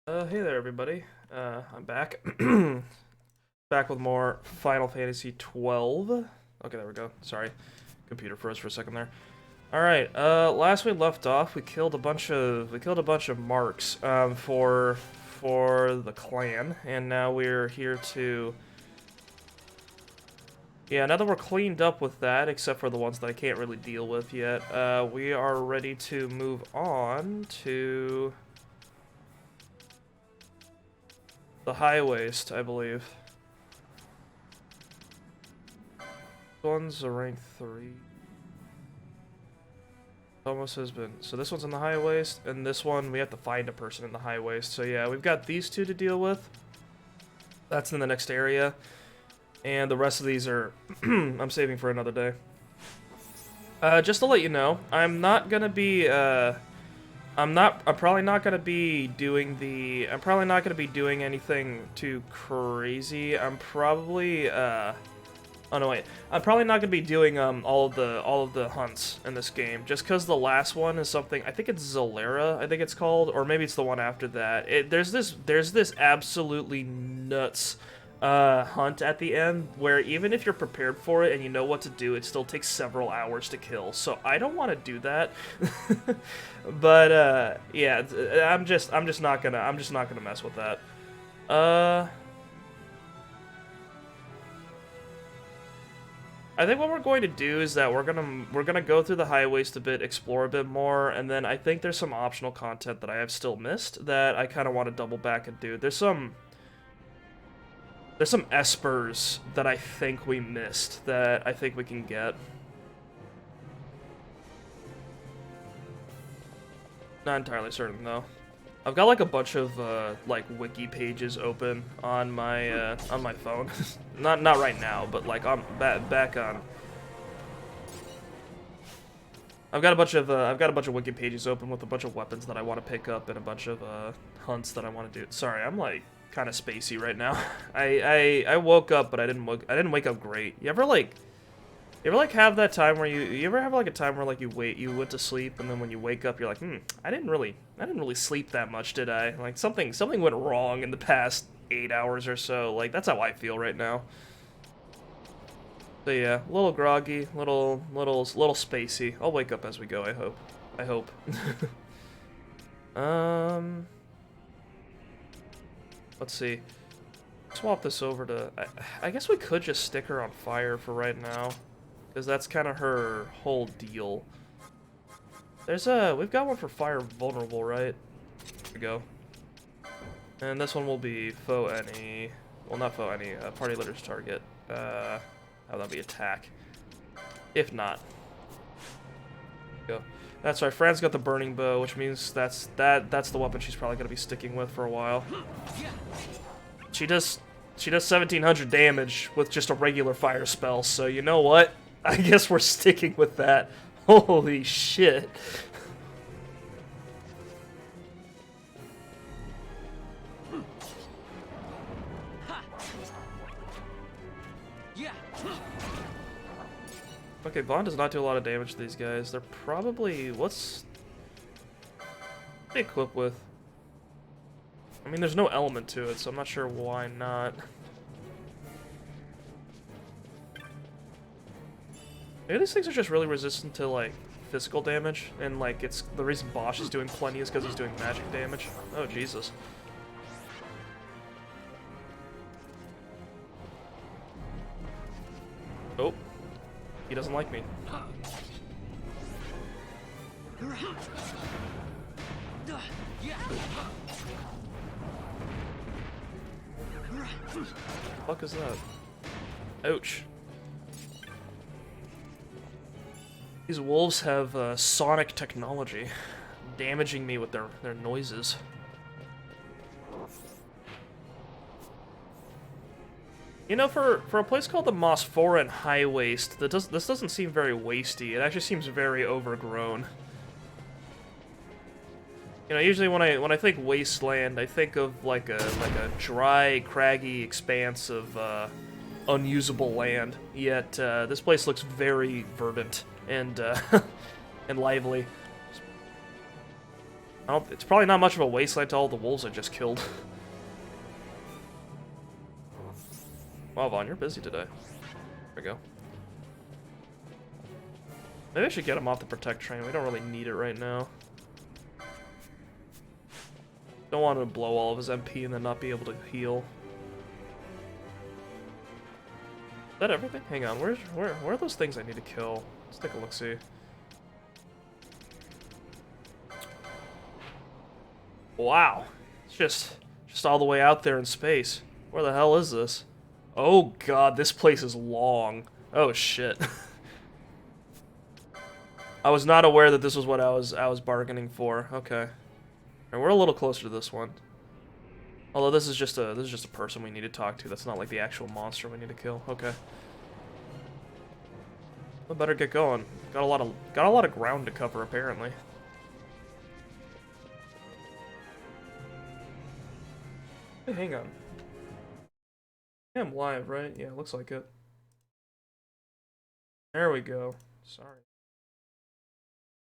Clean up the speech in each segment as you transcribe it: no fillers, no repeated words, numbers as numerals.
Hey there, everybody. I'm back. Back with more Final Fantasy 12. Okay, there we go. Sorry, computer froze for a second there. All right. Last we left off, we killed a bunch of marks for the clan, and now we're here to. Yeah, now that we're cleaned up with that, except for the ones that I can't really deal with yet, we are ready to move on to the High Waste, I believe. This one's a rank 3. Almost has been. So this one's in the High Waste, and this one we have to find a person in the High Waste. So yeah, we've got these two to deal with. That's in the next area. And the rest of these are I'm saving for another day. Just to let you know, I'm not gonna be I'm probably not gonna be doing anything too crazy. I'm probably oh no wait. I'm probably not gonna be doing all of the hunts in this game, just because the last one is something. I think it's Zolera, I think it's called, or maybe it's the one after that. There's this absolutely nuts hunt at the end where even if you're prepared for it and you know what to do, it still takes several hours to kill. So I don't want to do that. But yeah, I'm just not gonna mess with that. I think what we're going to do is that we're gonna go through the High Waste a bit, explore a bit more, and then I think there's some optional content that I have still missed that I kind of want to double back and do. There's some espers that I think we missed that I think we can get. Not entirely certain though. I've got like a bunch of like wiki pages open on my phone. not right now, but like on back on. I've got a bunch of wiki pages open with a bunch of weapons that I want to pick up and a bunch of hunts that I want to do. Sorry, I'm like kind of spacey right now. I woke up, but I didn't wake up great. You ever have that time where you ever have like a time where like you went to sleep, and then when you wake up you're like, I didn't really sleep that much, did I? Like something went wrong in the past 8 hours or so. Like that's how I feel right now. So yeah, a little groggy, little spacey. I'll wake up as we go, I hope. Let's see. Swap this over to I guess we could just stick her on fire for right now, because that's kind of her whole deal. We've got one for fire vulnerable, right? There we go. And this one will be faux any, well not faux any, party leader's target. How would that be attack? If not. Go. That's right, Fran's got the burning bow, which means that's the weapon she's probably gonna be sticking with for a while. She does 1700 damage with just a regular fire spell, so you know what? I guess we're sticking with that. Holy shit. Okay, Vaughn does not do a lot of damage to these guys. They're probably... What's they equip with? I mean, there's no element to it, so I'm not sure why not. Maybe these things are just really resistant to, like, physical damage, and, like, it's the reason Bosch is doing plenty is because he's doing magic damage. Oh, Jesus. Oh. He doesn't like me. What the fuck is that? Ouch. These wolves have sonic technology, damaging me with their noises. You know, for a place called the Mosphoran High Waste, this doesn't seem very wasty. It actually seems very overgrown. You know, usually when I think wasteland, I think of like a dry, craggy expanse of unusable land. Yet this place looks very verdant and and lively. It's probably not much of a wasteland to all the wolves I just killed. Wow, Vaughn, you're busy today. There we go. Maybe I should get him off the protect train. We don't really need it right now. Don't want him to blow all of his MP and then not be able to heal. Is that everything? Hang on, where are those things I need to kill? Let's take a look-see. Wow. It's just all the way out there in space. Where the hell is this? Oh god, this place is long. Oh shit. I was not aware that this was what I was bargaining for. Okay. And we're a little closer to this one. Although this is just a person we need to talk to. That's not like the actual monster we need to kill. Okay. I better get going. Got a lot of ground to cover apparently. Hey, hang on. I'm live, right? Yeah, looks like it. There we go. Sorry.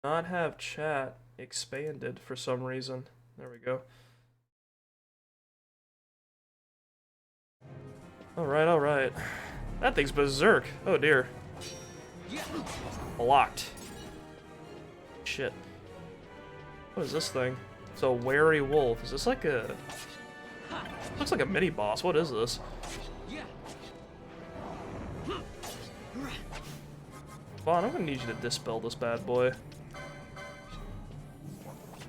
Not have chat expanded for some reason. There we go. Alright, alright. That thing's berserk. Oh dear. Blocked. Shit. What is this thing? It's a wary wolf. Is this like a... Looks like a mini boss. What is this? Vaughn, I'm gonna need you to dispel this bad boy.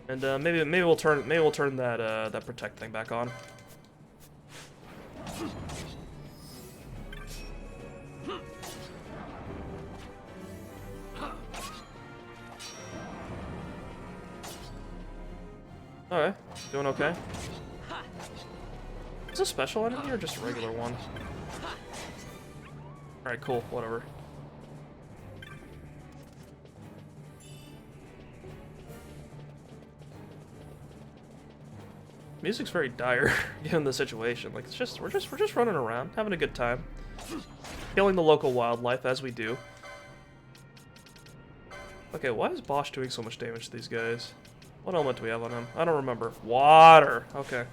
And maybe we'll turn that that protect thing back on. Alright, doing okay. Is this a special enemy or just a regular one? Alright, cool, whatever. Music's very dire given the situation. Like we're just running around, having a good time. Killing the local wildlife as we do. Okay, why is Bosch doing so much damage to these guys? What element do we have on him? I don't remember. Water! Okay.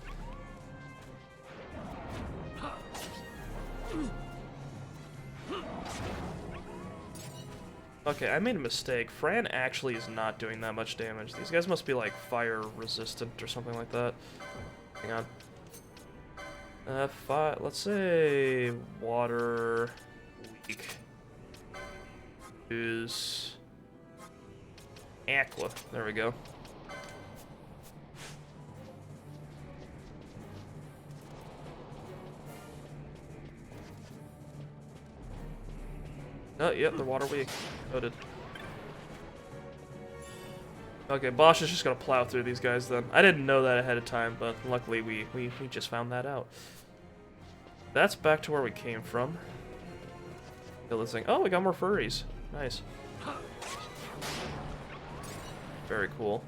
Okay, I made a mistake. Fran actually is not doing that much damage. These guys must be like fire resistant or something like that. Hang on. Let's say water weak is Aqua. There we go. Oh, yep, the water weak. Noted. Okay, Bosch is just gonna plow through these guys then. I didn't know that ahead of time, but luckily we just found that out. That's back to where we came from. Kill this thing. Oh, we got more furries. Nice. Very cool.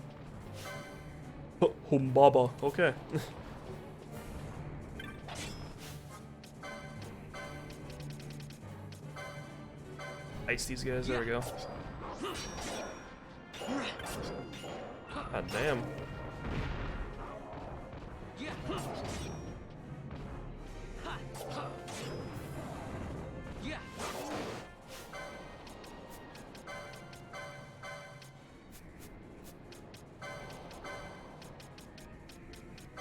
Humbaba. Okay. Ice these guys. There we go. God damn.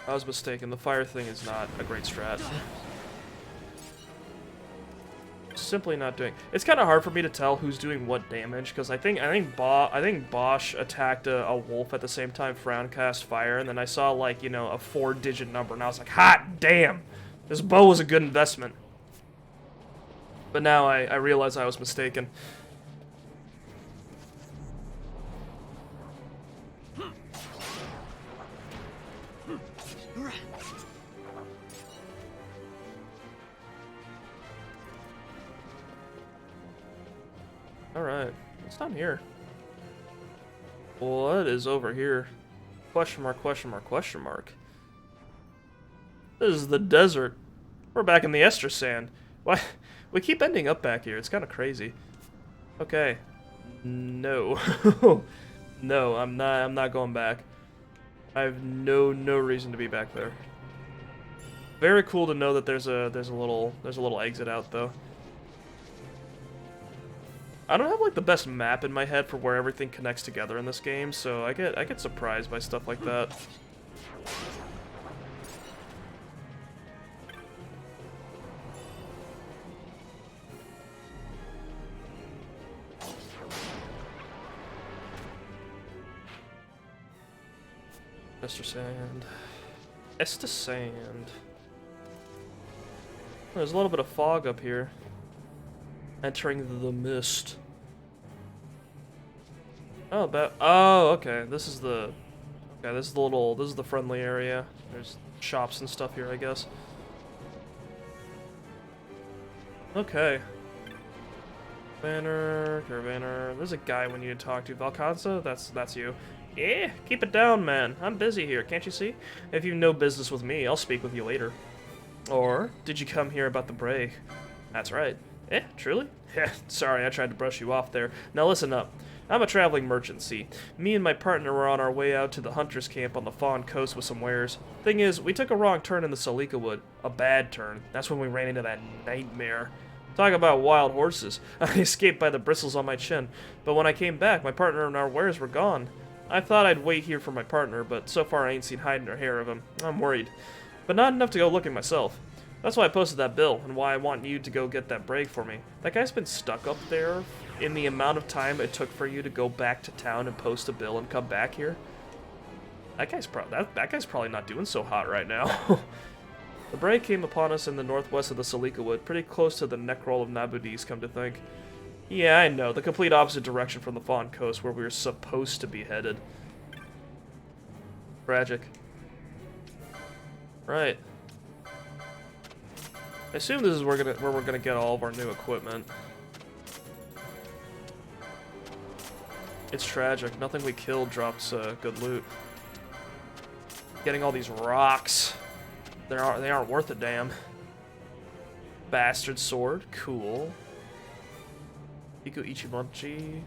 I was mistaken. The fire thing is not a great strat. Simply not doing. It's kind of hard for me to tell who's doing what damage because I think Bosch attacked a wolf at the same time Fran cast fire, and then I saw like a 4-digit number, and I was like, hot damn, this bow was a good investment. But now I realize I was mistaken. Alright, what's down here? What is over here? Question mark, question mark, question mark. This is the desert. We're back in the Ester Sand. Why? We keep ending up back here. It's kind of crazy. Okay. No. No, I'm not going back. I have no reason to be back there. Very cool to know that there's a little exit out though. I don't have like the best map in my head for where everything connects together in this game, so I get surprised by stuff like that. Mr. Sand. Esther Sand. There's a little bit of fog up here. Entering the mist. Oh, okay. This is the friendly area. There's shops and stuff here, I guess. Okay. Caravaner. There's a guy we need to talk to. Valkanza? That's you. Yeah, keep it down, man. I'm busy here, can't you see? If you've no business with me, I'll speak with you later. Or, did you come here about the break? That's right. Eh, truly? Yeah, sorry, I tried to brush you off there. Now listen up. I'm a traveling merchant, see. Me and my partner were on our way out to the hunter's camp on the Fawn Coast with some wares. Thing is, we took a wrong turn in the Salika Wood. A bad turn. That's when we ran into that nightmare. Talk about wild horses. I escaped by the bristles on my chin. But when I came back, my partner and our wares were gone. I thought I'd wait here for my partner, but so far I ain't seen hide nor hair of him. I'm worried. But not enough to go looking myself. That's why I posted that bill, and why I want you to go get that break for me. That guy's been stuck up there in the amount of time it took for you to go back to town and post a bill and come back here. That guy's probably not doing so hot right now. The break came upon us in the northwest of the Salika Wood, pretty close to the Necrol of Nabudis, come to think. Yeah, I know, the complete opposite direction from the Fawn Coast, where we were supposed to be headed. Tragic. Right. I assume this is where we're gonna get all of our new equipment. It's tragic. Nothing we killed drops good loot. Getting all these rocks. They aren't worth a damn. Bastard sword, cool. Iku Ichimonchi,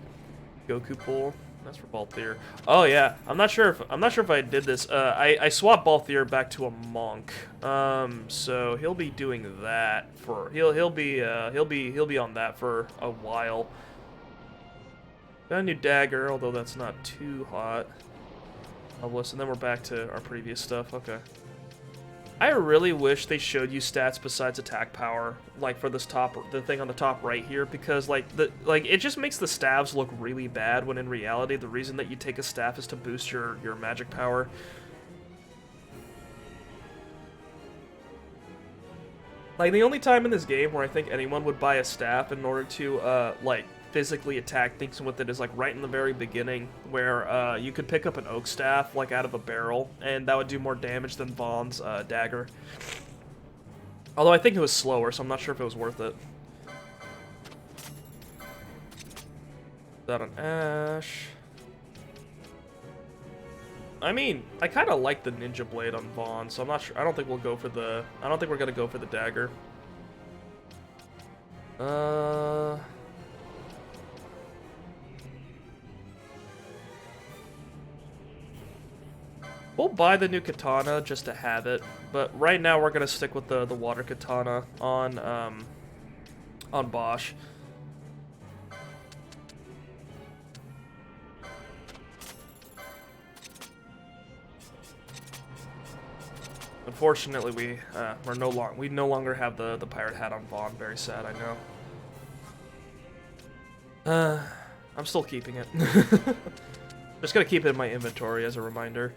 Goku Pool. That's for Balthier. Oh yeah, I'm not sure if I did this. I swapped Balthier back to a monk. So he'll be doing that for he'll be on that for a while. Got a new dagger, although that's not too hot. And then we're back to our previous stuff. Okay. I really wish they showed you stats besides attack power, like for this the thing on the top right here, because it just makes the staves look really bad when in reality the reason that you take a staff is to boost your magic power. Like the only time in this game where I think anyone would buy a staff in order to physically attack things with it is like right in the very beginning, where you could pick up an oak staff like out of a barrel, and that would do more damage than Vaughn's dagger. Although I think it was slower, so I'm not sure if it was worth it. That on Ash. I mean, I kind of like the ninja blade on Vaughn, so I'm not sure. I don't think we'll go for the. I don't think we're gonna go for the dagger. We'll buy the new katana just to have it, but right now we're gonna stick with the water katana on Bosch. Unfortunately, we no longer have the pirate hat on Vaughn. Very sad, I know. I'm still keeping it. Just gonna keep it in my inventory as a reminder.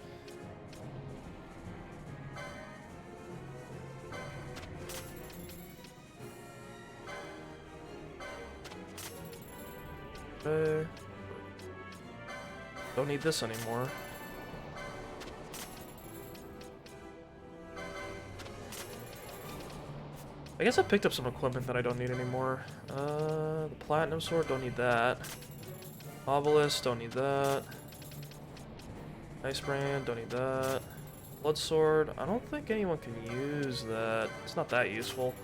Don't need this anymore. I guess I picked up some equipment that I don't need anymore. The platinum sword, don't need that. Obelisk, don't need that. Ice brand, don't need that. Blood sword, I don't think anyone can use that. It's not that useful.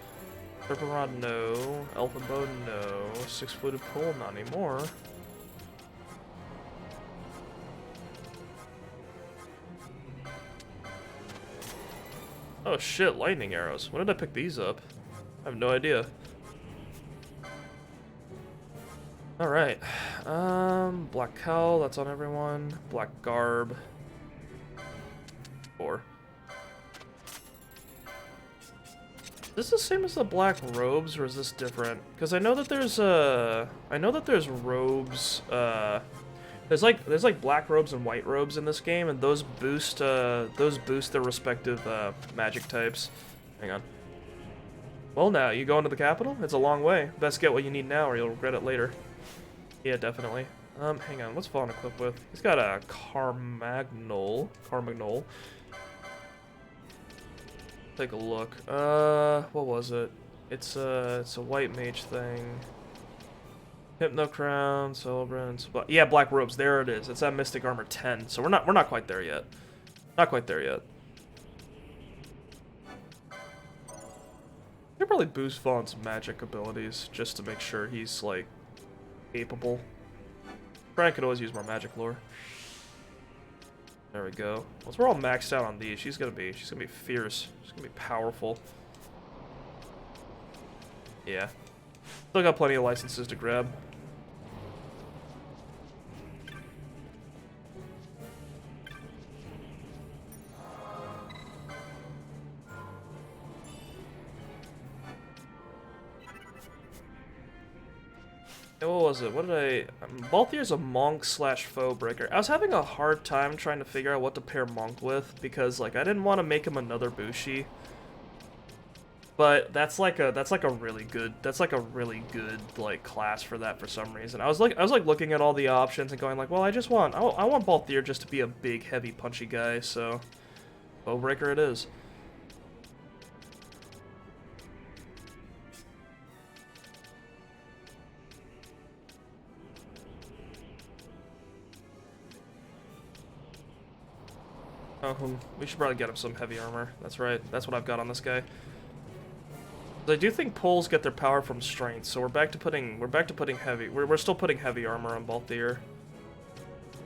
Purple rod, no. Elfin bow, no. Six-footed pole, not anymore. Oh shit, lightning arrows. When did I pick these up? I have no idea. Alright. Black cowl, that's on everyone. Black garb. 4. Is this the same as the black robes, or is this different? Because I know that there's robes, there's like black robes and white robes in this game, and those boost their respective magic types. Hang on. Well, now you go into the capital. It's a long way. Best get what you need now, or you'll regret it later. Yeah, definitely. Hang on. What's Vaughn equipped with? He's got a Carmagnole. Take a look. What was it? It's a white mage thing. Hypno Crown, Celebrant. Yeah, black robes. There it is. It's that Mystic Armor 10. So we're not quite there yet. Not quite there yet. I could probably boost Vaughn's magic abilities just to make sure he's like capable. Frank could always use more magic lore. There we go. Once we're all maxed out on these, she's gonna be fierce. She's gonna be powerful. Yeah. Still got plenty of licenses to grab. And what was it? What did I... Balthier's a monk slash foe breaker. I was having a hard time trying to figure out what to pair monk with, because like I didn't want to make him another Bushi. But that's like a really good like class for that for some reason. I was like looking at all the options and going like, well, I want Balthier just to be a big heavy punchy guy, so foe breaker it is. Oh, we should probably get him some heavy armor. That's right. That's what I've got on this guy. I do think poles get their power from strength, so we're back to putting heavy. We're still putting heavy armor on Balthier.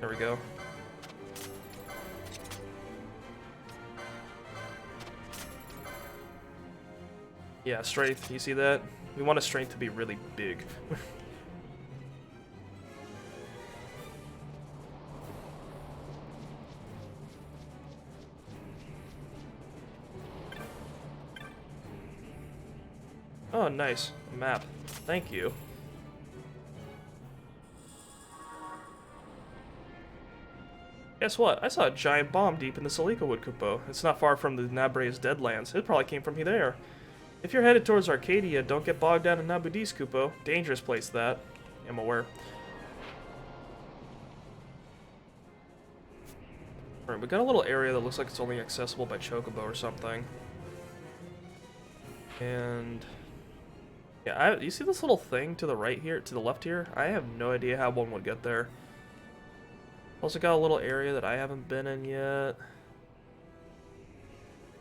There we go. Yeah, strength. You see that? We want a strength to be really big. Oh, nice. A map. Thank you. Guess what? I saw a giant bomb deep in the Celica Wood, Kupo. It's not far from the Nabre's Deadlands. It probably came from there. If you're headed towards Arcadia, don't get bogged down in Nabudis, Kupo. Dangerous place, that. I'm aware. Alright, we got a little area that looks like it's only accessible by Chocobo or something. And... yeah, you see this little thing to the right here, to the left here? I have no idea how one would get there. Also got a little area that I haven't been in yet.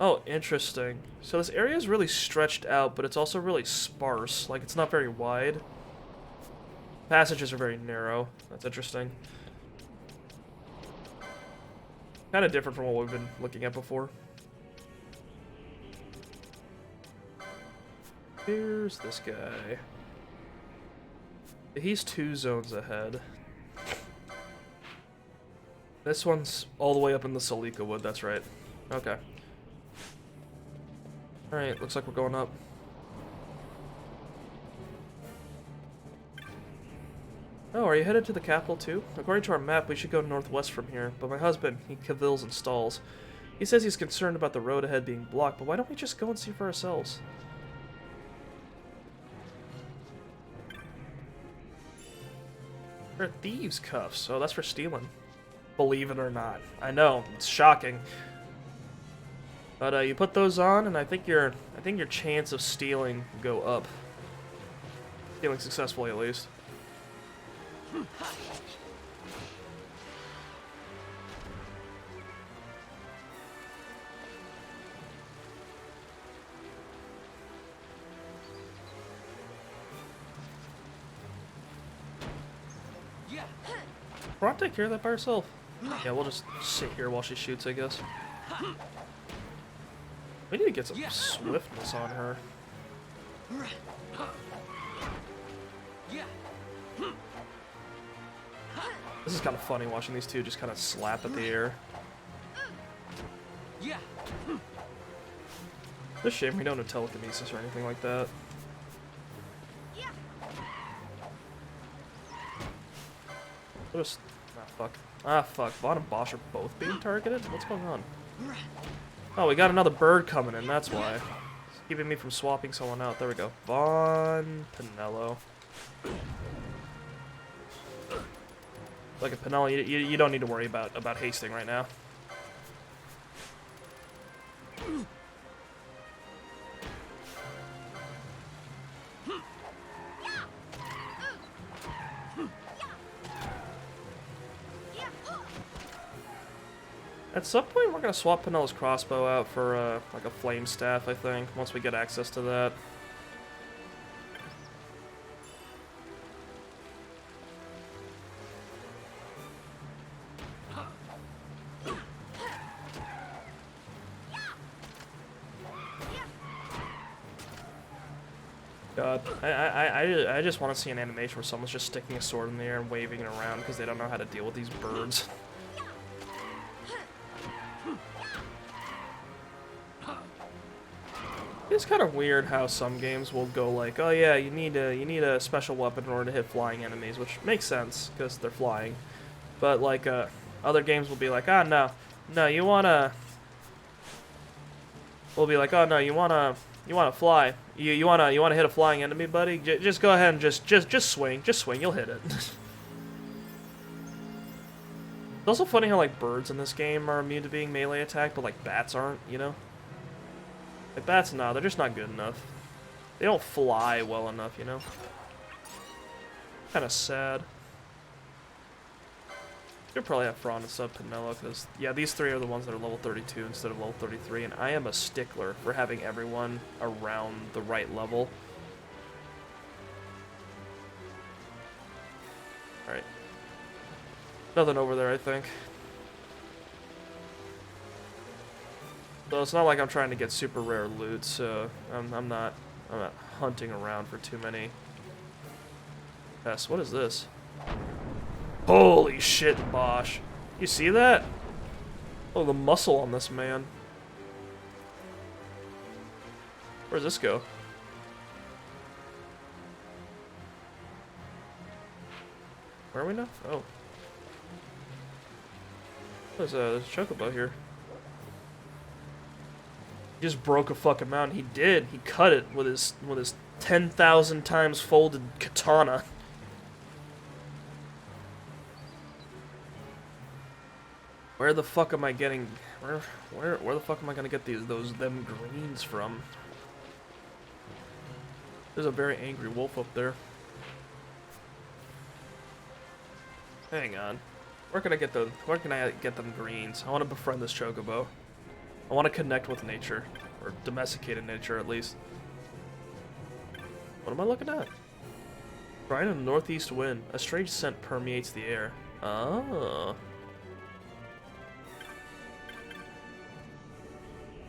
Oh, interesting. So this area is really stretched out, but it's also really sparse. Like, it's not very wide. Passages are very narrow. That's interesting. Kind of different from what we've been looking at before. Here's this guy. He's 2 zones ahead. This one's all the way up in the Celica Wood, that's right. Okay. Alright, looks like we're going up. Oh, are you headed to the capital too? According to our map, we should go northwest from here, but my husband, he cavils and stalls. He says he's concerned about the road ahead being blocked, but why don't we just go and see for ourselves? They're thieves' cuffs. Oh, that's for stealing. Believe it or not. I know, it's shocking. But you put those on, and I think your chance of stealing go up. Stealing successfully, at least. Why not take care of that by herself? Yeah, we'll just sit here while she shoots, I guess. We need to get some swiftness on her. This is kind of funny watching these two just kind of slap at the air. It's a shame we don't have telekinesis or anything like that. Just, fuck. Fuck. Vaughn and Bosch are both being targeted? What's going on? Oh, we got another bird coming in, that's why. It's keeping me from swapping someone out. There we go. Vaughn, Pinello. Like a Pinello, you don't need to worry about hasting right now. At some point, we're gonna swap Pinello's crossbow out for like a flame staff, I think, once we get access to that. God, I just want to see an animation where someone's just sticking a sword in the air and waving it around because they don't know how to deal with these birds. It's kind of weird how some games will go like, oh yeah, you need a special weapon in order to hit flying enemies, which makes sense because they're flying. But like other games will be like, ah no, you wanna. We'll be like, oh no, you wanna fly. You wanna hit a flying enemy, buddy? Just go ahead and just swing, you'll hit it. It's also funny how like birds in this game are immune to being melee attacked, but like bats aren't, you know? Like bats, no, they're just not good enough. They don't fly well enough, you know? Kinda sad. Should probably have Fran and sub Pinello, because, yeah, these three are the ones that are level 32 instead of level 33, and I am a stickler for having everyone around the right level. Alright. Nothing over there, I think. So it's not like I'm trying to get super rare loot, so I'm not hunting around for too many. Yes, what is this? Holy shit, Bosch. You see that? Oh, the muscle on this man. Where's this go? Where are we now? Oh. There's a chocobo here. He just broke a fucking mountain. He did. He cut it with his 10,000 times folded katana. Where the fuck am I getting? Where the fuck am I gonna get them greens from? There's a very angry wolf up there. Hang on. Where can I get them greens? I want to befriend this chocobo. I want to connect with nature, or domesticated nature at least. What am I looking at? Brian in the northeast wind. A strange scent permeates the air. Oh.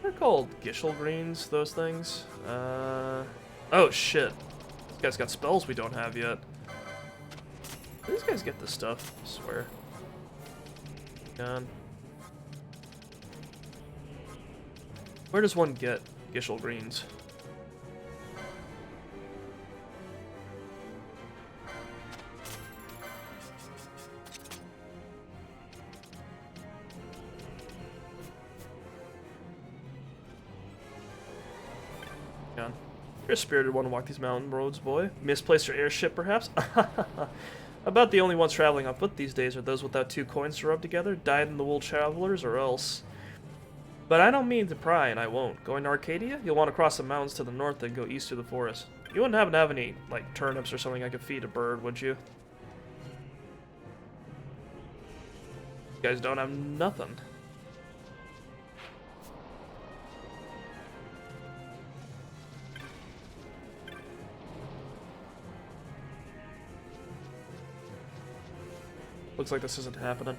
They're called Gishel greens, those things. Oh shit. These guys got spells we don't have yet. These guys get this stuff, I swear. God. Where does one get Gishel greens? God. You're a spirited one to walk these mountain roads, boy. Misplaced your airship, perhaps? About the only ones traveling on foot these days are those without 2 coins to rub together, dyed-in-the-wool travelers, or else. But I don't mean to pry, and I won't. Going to Arcadia? You'll want to cross the mountains to the north and go east through the forest. You wouldn't happen to have any, like, turnips or something I could feed a bird, would you? You guys don't have nothing. Looks like this isn't happening.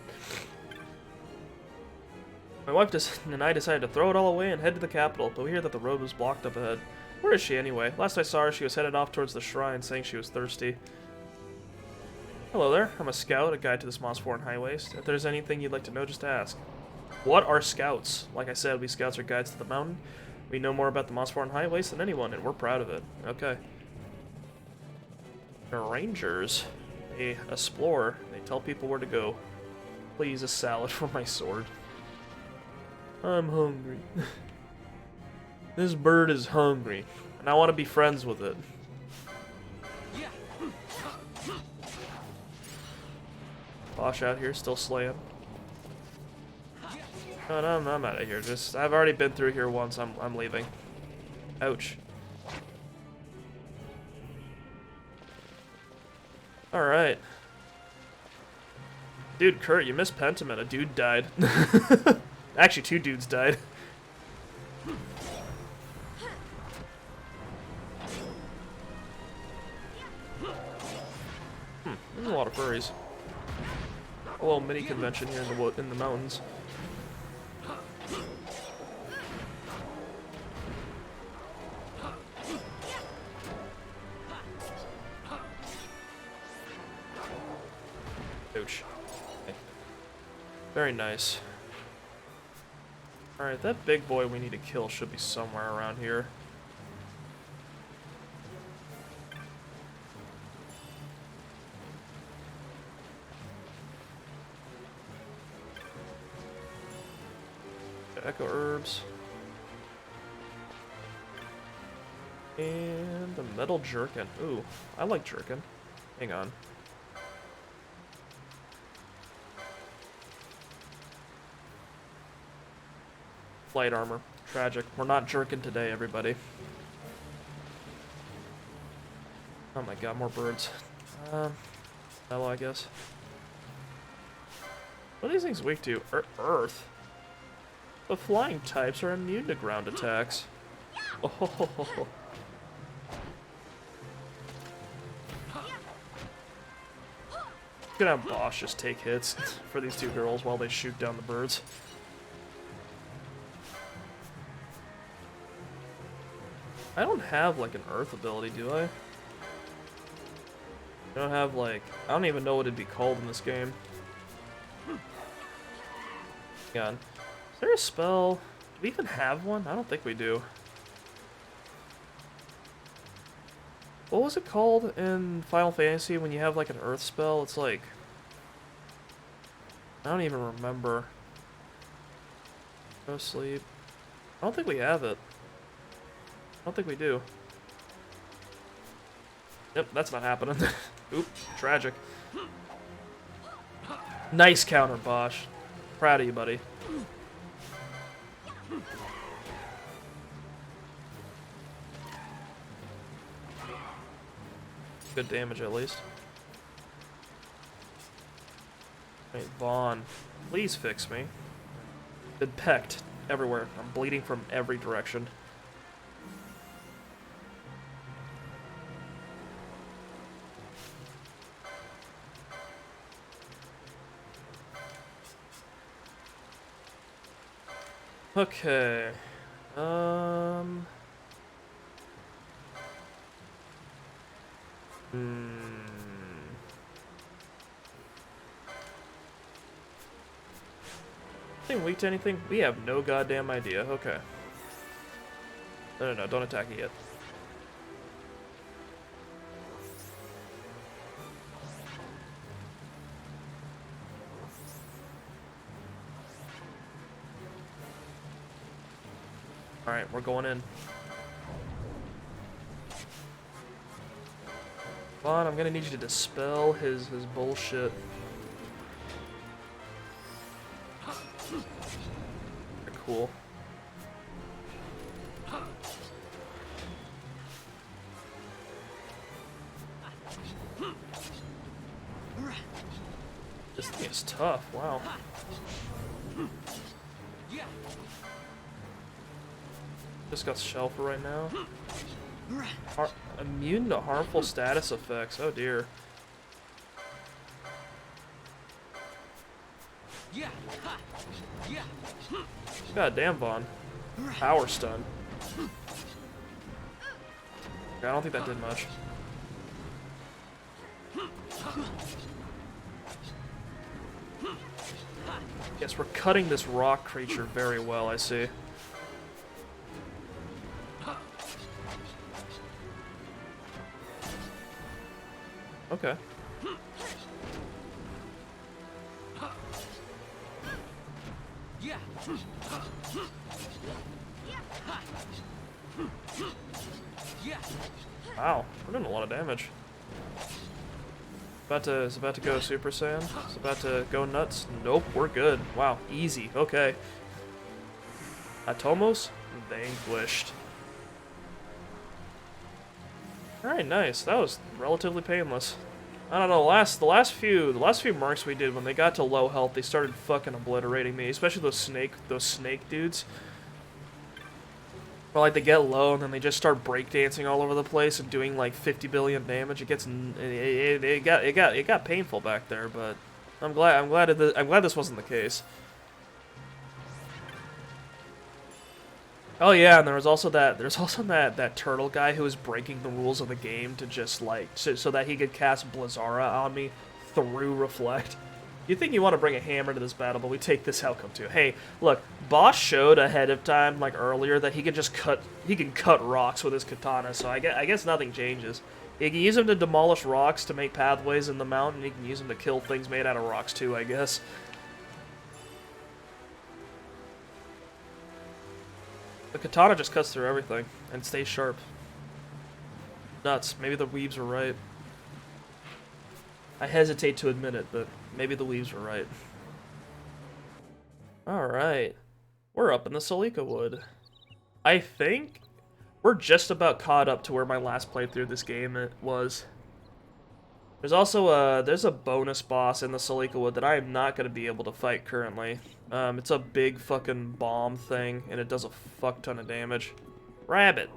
Wait, wife and I decided to throw it all away and head to the capital, but we hear that the road was blocked up ahead. Where is she anyway? Last I saw her, she was headed off towards the shrine, saying she was thirsty. Hello there, I'm a scout, a guide to this Mosforan highways. If there's anything you'd like to know, just ask. What are scouts? Like I said, we scouts are guides to the mountain. We know more about the Mosforan highways than anyone, and we're proud of it. Okay. They're rangers. They explore. They tell people where to go. Please, a salad for my sword. I'm hungry. This bird is hungry, and I want to be friends with it. Bosch out here, still slaying. No, I'm out of here. I've already been through here once. I'm leaving. Ouch. All right. Dude, Kurt, you missed Pentiment. A dude died. Actually, 2 dudes died. There's a lot of furries. A little mini convention here in the mountains. Ouch. Okay. Very nice. Alright, that big boy we need to kill should be somewhere around here. Echo herbs. And the metal jerkin. Ooh, I like jerkin. Hang on. Light armor. Tragic. We're not jerkin today, everybody. Oh my god, more birds. Hello, I guess. What are these things weak to? Earth. The flying types are immune to ground attacks. Oh. Gonna have Bosch just take hits for these 2 girls while they shoot down the birds. I don't have like an earth ability, do I? I don't have like, I don't even know what it'd be called in this game. Hang on. Is there a spell? Do we even have one? I don't think we do. What was it called in Final Fantasy when you have like an earth spell? It's like... I don't even remember. Go sleep. I don't think we have it. I don't think we do. Yep, that's not happening. Oop, tragic. Nice counter, Bosch. Proud of you, buddy. Good damage, at least. Wait, Vaughn, please fix me. Been pecked everywhere. I'm bleeding from every direction. Okay. Anything weak to anything? We have no goddamn idea. Okay. No, don't attack it yet. Alright, we're going in. Vaughn, I'm gonna need you to dispel his bullshit. Cool. This thing is tough, wow. Just got shell for right now. Immune to harmful status effects, oh dear. God damn, Vaughn. Power stun. I don't think that did much. Yes, we're cutting this rock creature very well, I see. Okay. Wow, we're doing a lot of damage. It's about to go Super Saiyan. It's about to go nuts. Nope, we're good. Wow, easy. Okay. Atomos vanquished. Alright, nice. That was relatively painless. I don't know, the last few marks we did, when they got to low health, they started fucking obliterating me, especially those snake dudes. Well, like, they get low and then they just start breakdancing all over the place and doing like 50 billion damage. It got painful back there, but I'm glad this wasn't the case. Oh yeah, and there's also that turtle guy who was breaking the rules of the game to just like so that he could cast Blizzara on me through Reflect. You think you want to bring a hammer to this battle, but we take this outcome too. Hey, look, Boss showed ahead of time, like earlier, that he can cut rocks with his katana. So I guess nothing changes. You can use him to demolish rocks to make pathways in the mountain. You can use him to kill things made out of rocks too, I guess. The katana just cuts through everything and stays sharp. Nuts. Maybe the weaves were right. I hesitate to admit it, but maybe the weaves were right. Alright. We're up in the Salika Wood. I think we're just about caught up to where my last playthrough of this game was. There's also there's a bonus boss in the Salika Wood that I am not going to be able to fight currently. It's a big fucking bomb thing, and it does a fuck ton of damage. Rabbit!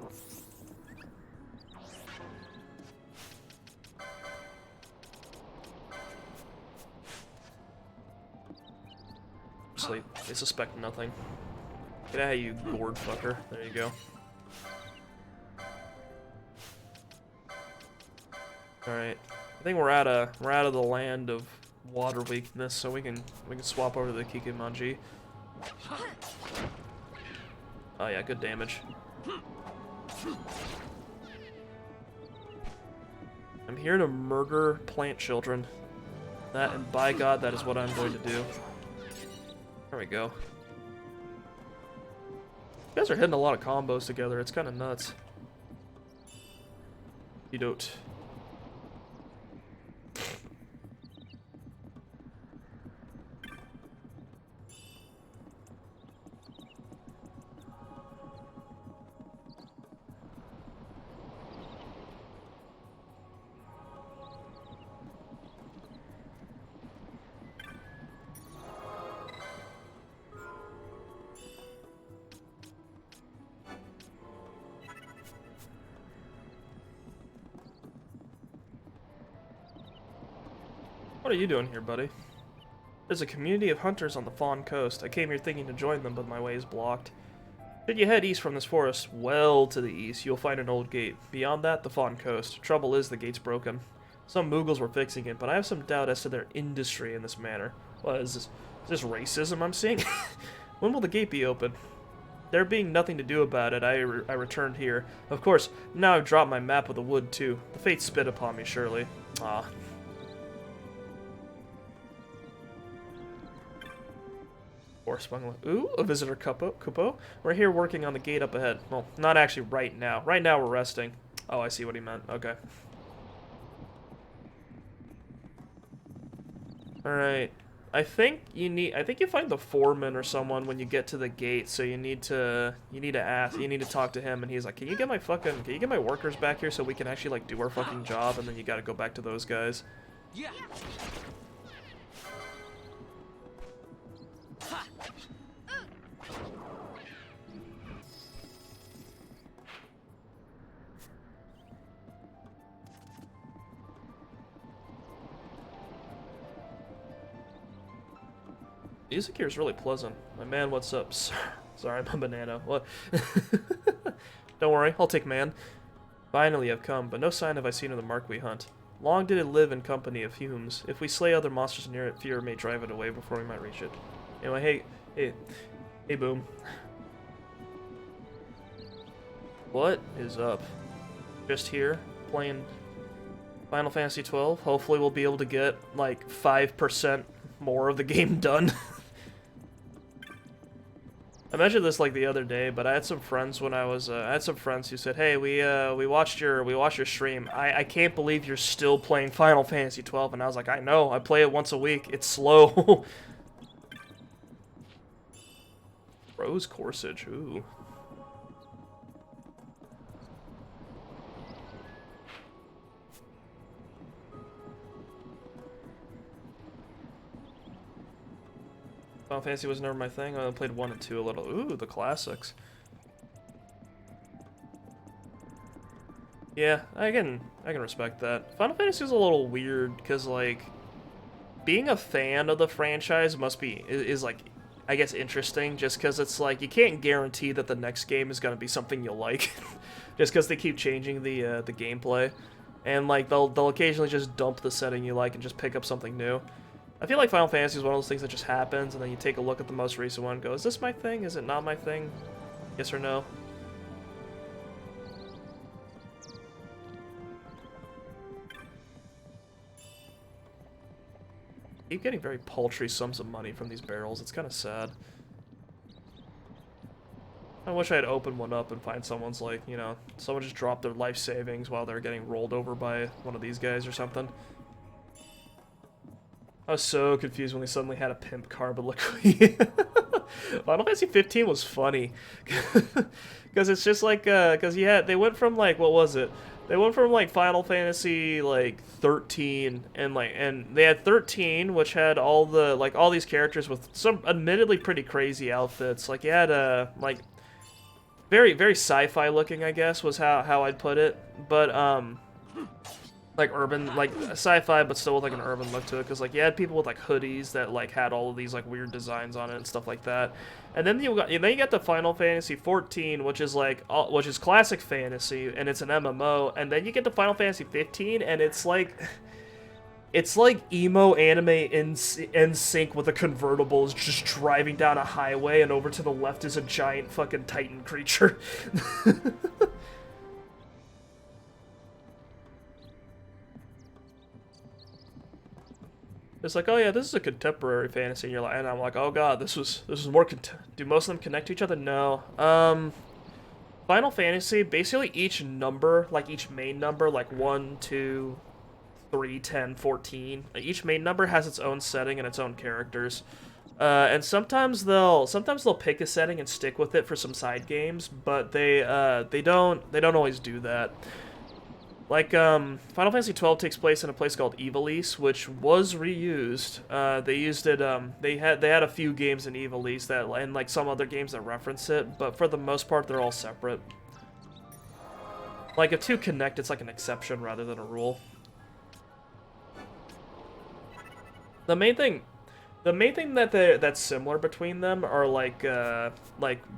Sleep. They suspect nothing. Get out of here, you gourd fucker. There you go. Alright. I think we're out of the land of water weakness, so we can swap over to the Kikimanji. Oh yeah, good damage. I'm here to murder plant children. That, and by God, that is what I'm going to do. There we go. You guys are hitting a lot of combos together. It's kind of nuts. You don't. What are you doing here, buddy? There's a community of hunters on the Fawn Coast. I came here thinking to join them, but my way is blocked. Should you head east from this forest, well to the east, you'll find an old gate. Beyond that, the Fawn Coast. Trouble is, the gate's broken. Some Moogles were fixing it, but I have some doubt as to their industry in this manner. What, is this racism I'm seeing? When will the gate be open? There being nothing to do about it, I returned here. Of course, now I've dropped my map of the wood, too. The fates spit upon me, surely. Ah. Ooh, a visitor Kupo. We're here working on the gate up ahead. Well, not actually right now. Right now we're resting. Oh, I see what he meant. Okay. Alright. I think you find the foreman or someone when you get to the gate, so you need to talk to him, and he's like, can you get my workers back here so we can actually like do our fucking job, and then you gotta go back to those guys. Yeah. Music here is really pleasant. My man, what's up? Sorry, I'm a banana. What? Don't worry, I'll take man. Finally I've come, but no sign have I seen of the mark we hunt. Long did it live in company of humans. If we slay other monsters near it, fear may drive it away before we might reach it. Anyway, hey, Boom. What is up? Just here, playing Final Fantasy XII. Hopefully we'll be able to get, like, 5% more of the game done. I mentioned this like the other day, but I had some friends when I was I had some friends who said, "Hey, we watched your stream. I can't believe you're still playing Final Fantasy XII." And I was like, "I know. I play it once a week. It's slow." Rose corsage. Ooh. Final Fantasy was never my thing. I played 1 and 2 a little. Ooh, the classics. Yeah, I can respect that. Final Fantasy is a little weird because, like, being a fan of the franchise is like, I guess, interesting just because it's like you can't guarantee that the next game is gonna be something you'll like, just because they keep changing the gameplay, and like they'll occasionally just dump the setting you like and just pick up something new. I feel like Final Fantasy is one of those things that just happens, and then you take a look at the most recent one and go, is this my thing? Is it not my thing? Yes or no? Keep getting very paltry sums of money from these barrels. It's kind of sad. I wish I had opened one up and find someone's, like, you know, someone just dropped their life savings while they're getting rolled over by one of these guys or something. I was so confused when they suddenly had a pimp Carboliquid. Final Fantasy 15 was funny. Because it's just like, because they went from, like, what was it? They went from, like, Final Fantasy, like, 13, and they had 13, which had all the, like, all these characters with some admittedly pretty crazy outfits. Like, you had, like, very, very sci-fi looking, I guess, was how I'd put it. But, like urban, like sci-fi, but still with like an urban look to it, because like you had people with like hoodies that like had all of these like weird designs on it and stuff like that. And then you got the Final Fantasy 14, which is like which is classic fantasy, and it's an MMO. And then you get the Final Fantasy 15, and it's like emo anime in sync with a convertible is just driving down a highway, and over to the left is a giant fucking Titan creature. It's like, oh yeah, this is a contemporary fantasy, and you're like, and I'm like, oh god, this was more. Do most of them connect to each other? No. Final Fantasy, basically each number, like each main number, like 1, 2, 3, 10, 14. Each main number has its own setting and its own characters. And sometimes they'll pick a setting and stick with it for some side games, but they don't always do that. Like, Final Fantasy XII takes place in a place called Ivalice, which was reused. They used it, they had a few games in Ivalice that, and like some other games that reference it, but for the most part, they're all separate. Like, if two connect, it's like an exception rather than a rule. The main thing that's similar between them are like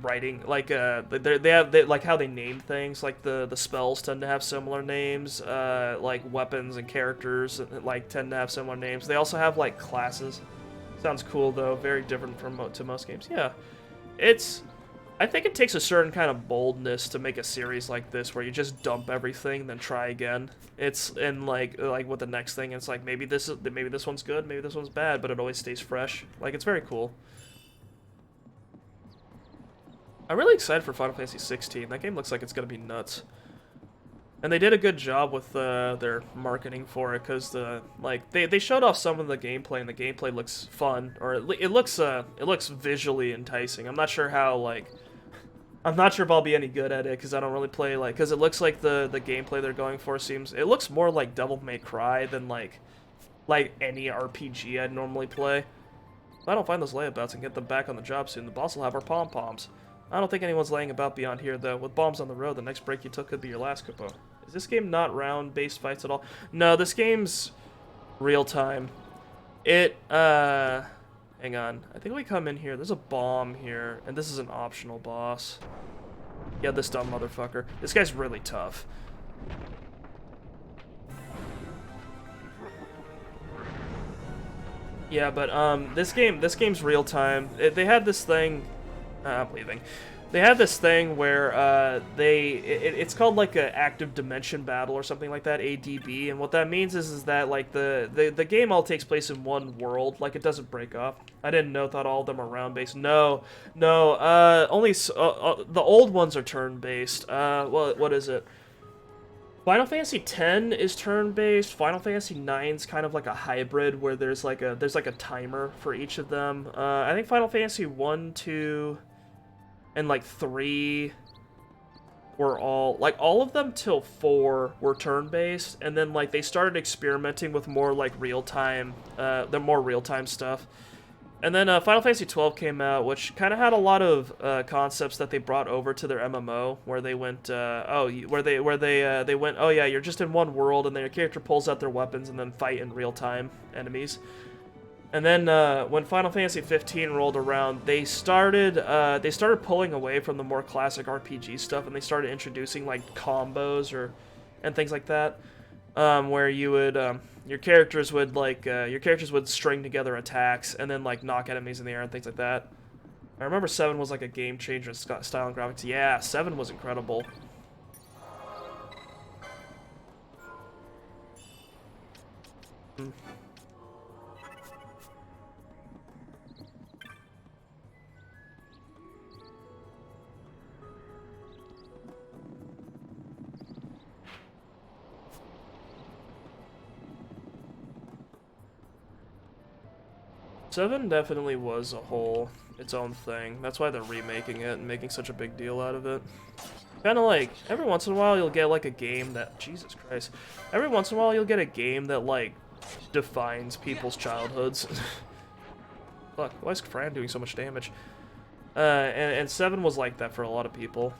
writing, like they have like how they name things. Like the spells tend to have similar names. Like weapons and characters like tend to have similar names. They also have like classes. Sounds cool though. Very different from to most games. Yeah, I think it takes a certain kind of boldness to make a series like this where you just dump everything then try again. It's and like with the next thing, it's like maybe this one's good, maybe this one's bad, but it always stays fresh. Like, it's very cool. I'm really excited for Final Fantasy 16. That game looks like it's gonna be nuts. And they did a good job with their marketing for it, because they showed off some of the gameplay, and the gameplay looks fun, or it looks visually enticing. I'm not sure if I'll be any good at it, because I don't really play because it looks like the gameplay they're going for it looks more like Devil May Cry than like any RPG I'd normally play. If I don't find those layabouts and get them back on the job soon, the boss will have our pom-poms. I don't think anyone's laying about beyond here, though. With bombs on the road, the next break you took could be your last, Kupo. Is this game not round-based fights at all? No, this game's real-time. Hang Hang on. I think we come in here. There's a bomb here, and this is an optional boss. Yeah, this dumb motherfucker. This guy's really tough. Yeah, but this game's real time. They had this thing. I'm leaving. They had this thing where it's called like a active dimension battle or something like that, ADB, and what that means is that like the game all takes place in one world, like it doesn't break up. I didn't know, thought all of them are round based. No, only the old ones are turn based. What is it? Final Fantasy X is turn-based. Final Fantasy IX's kind of like a hybrid where there's like a timer for each of them. I think Final Fantasy 1, 2, and like 3 were all of them till 4 were turn-based, and then like they started experimenting with more like real-time, real-time stuff. And then Final Fantasy XII came out, which kind of had a lot of concepts that they brought over to their MMO, where they went, they went, oh yeah, you're just in one world, and then your character pulls out their weapons and then fight in real time enemies. And then when Final Fantasy 15 rolled around, they started pulling away from the more classic RPG stuff, and they started introducing like combos and things like that, where you would your characters would string together attacks and then like knock enemies in the air and things like that. I remember 7 was like a game changer in style and graphics. Yeah, 7 was incredible. Seven definitely was its own thing. That's why they're remaking it and making such a big deal out of it. Kind of like, every once in a while you'll get like a game that, Jesus Christ, every once in a while you'll get a game that like defines people's childhoods. Fuck, why is Fran doing so much damage? And 7 was like that for a lot of people.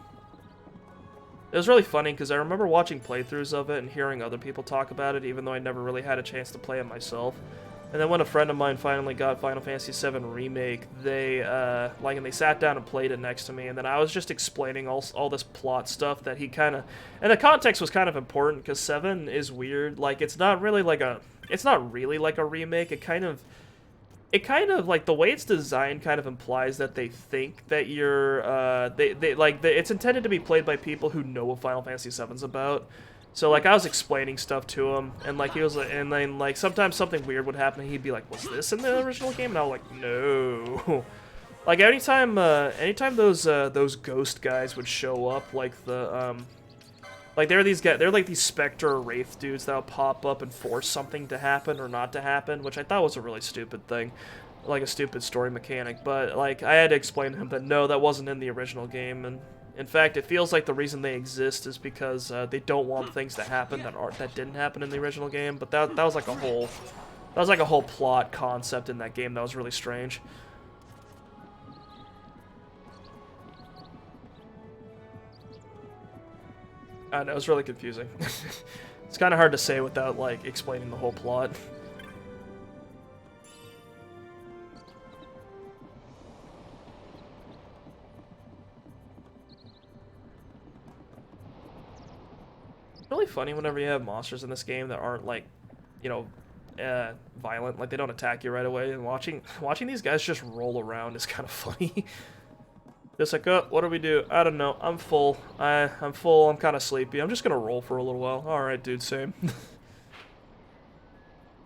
It was really funny because I remember watching playthroughs of it and hearing other people talk about it, even though I never really had a chance to play it myself. And then when a friend of mine finally got Final Fantasy VII Remake, and they sat down and played it next to me, and then I was just explaining all this plot stuff that he kind of, and the context was kind of important because 7 is weird. Like it's not really like a remake. It kind of like the way it's designed kind of implies that they think that you're it's intended to be played by people who know what Final Fantasy VII's about. So, like, I was explaining stuff to him, and, like, he was, and then, like, sometimes something weird would happen, and he'd be like, was this in the original game? And I was like, no. Like, anytime those ghost guys would show up, like, they're like these Spectre or Wraith dudes that would pop up and force something to happen or not to happen, which I thought was a really stupid thing. Like, a stupid story mechanic, but, like, I had to explain to him that, no, that wasn't in the original game, and in fact, it feels like the reason they exist is because they don't want things to happen that didn't happen in the original game. But that was like a whole plot concept in that game that was really strange. I know, it was really confusing. It's kind of hard to say without like explaining the whole plot. Really funny whenever you have monsters in this game that aren't like, you know, violent, like they don't attack you right away, and watching these guys just roll around is kind of funny. Just like, oh, what do we do? I don't know. I'm full. I'm full. I'm kind of sleepy. I'm just gonna roll for a little while. All right, dude. Same.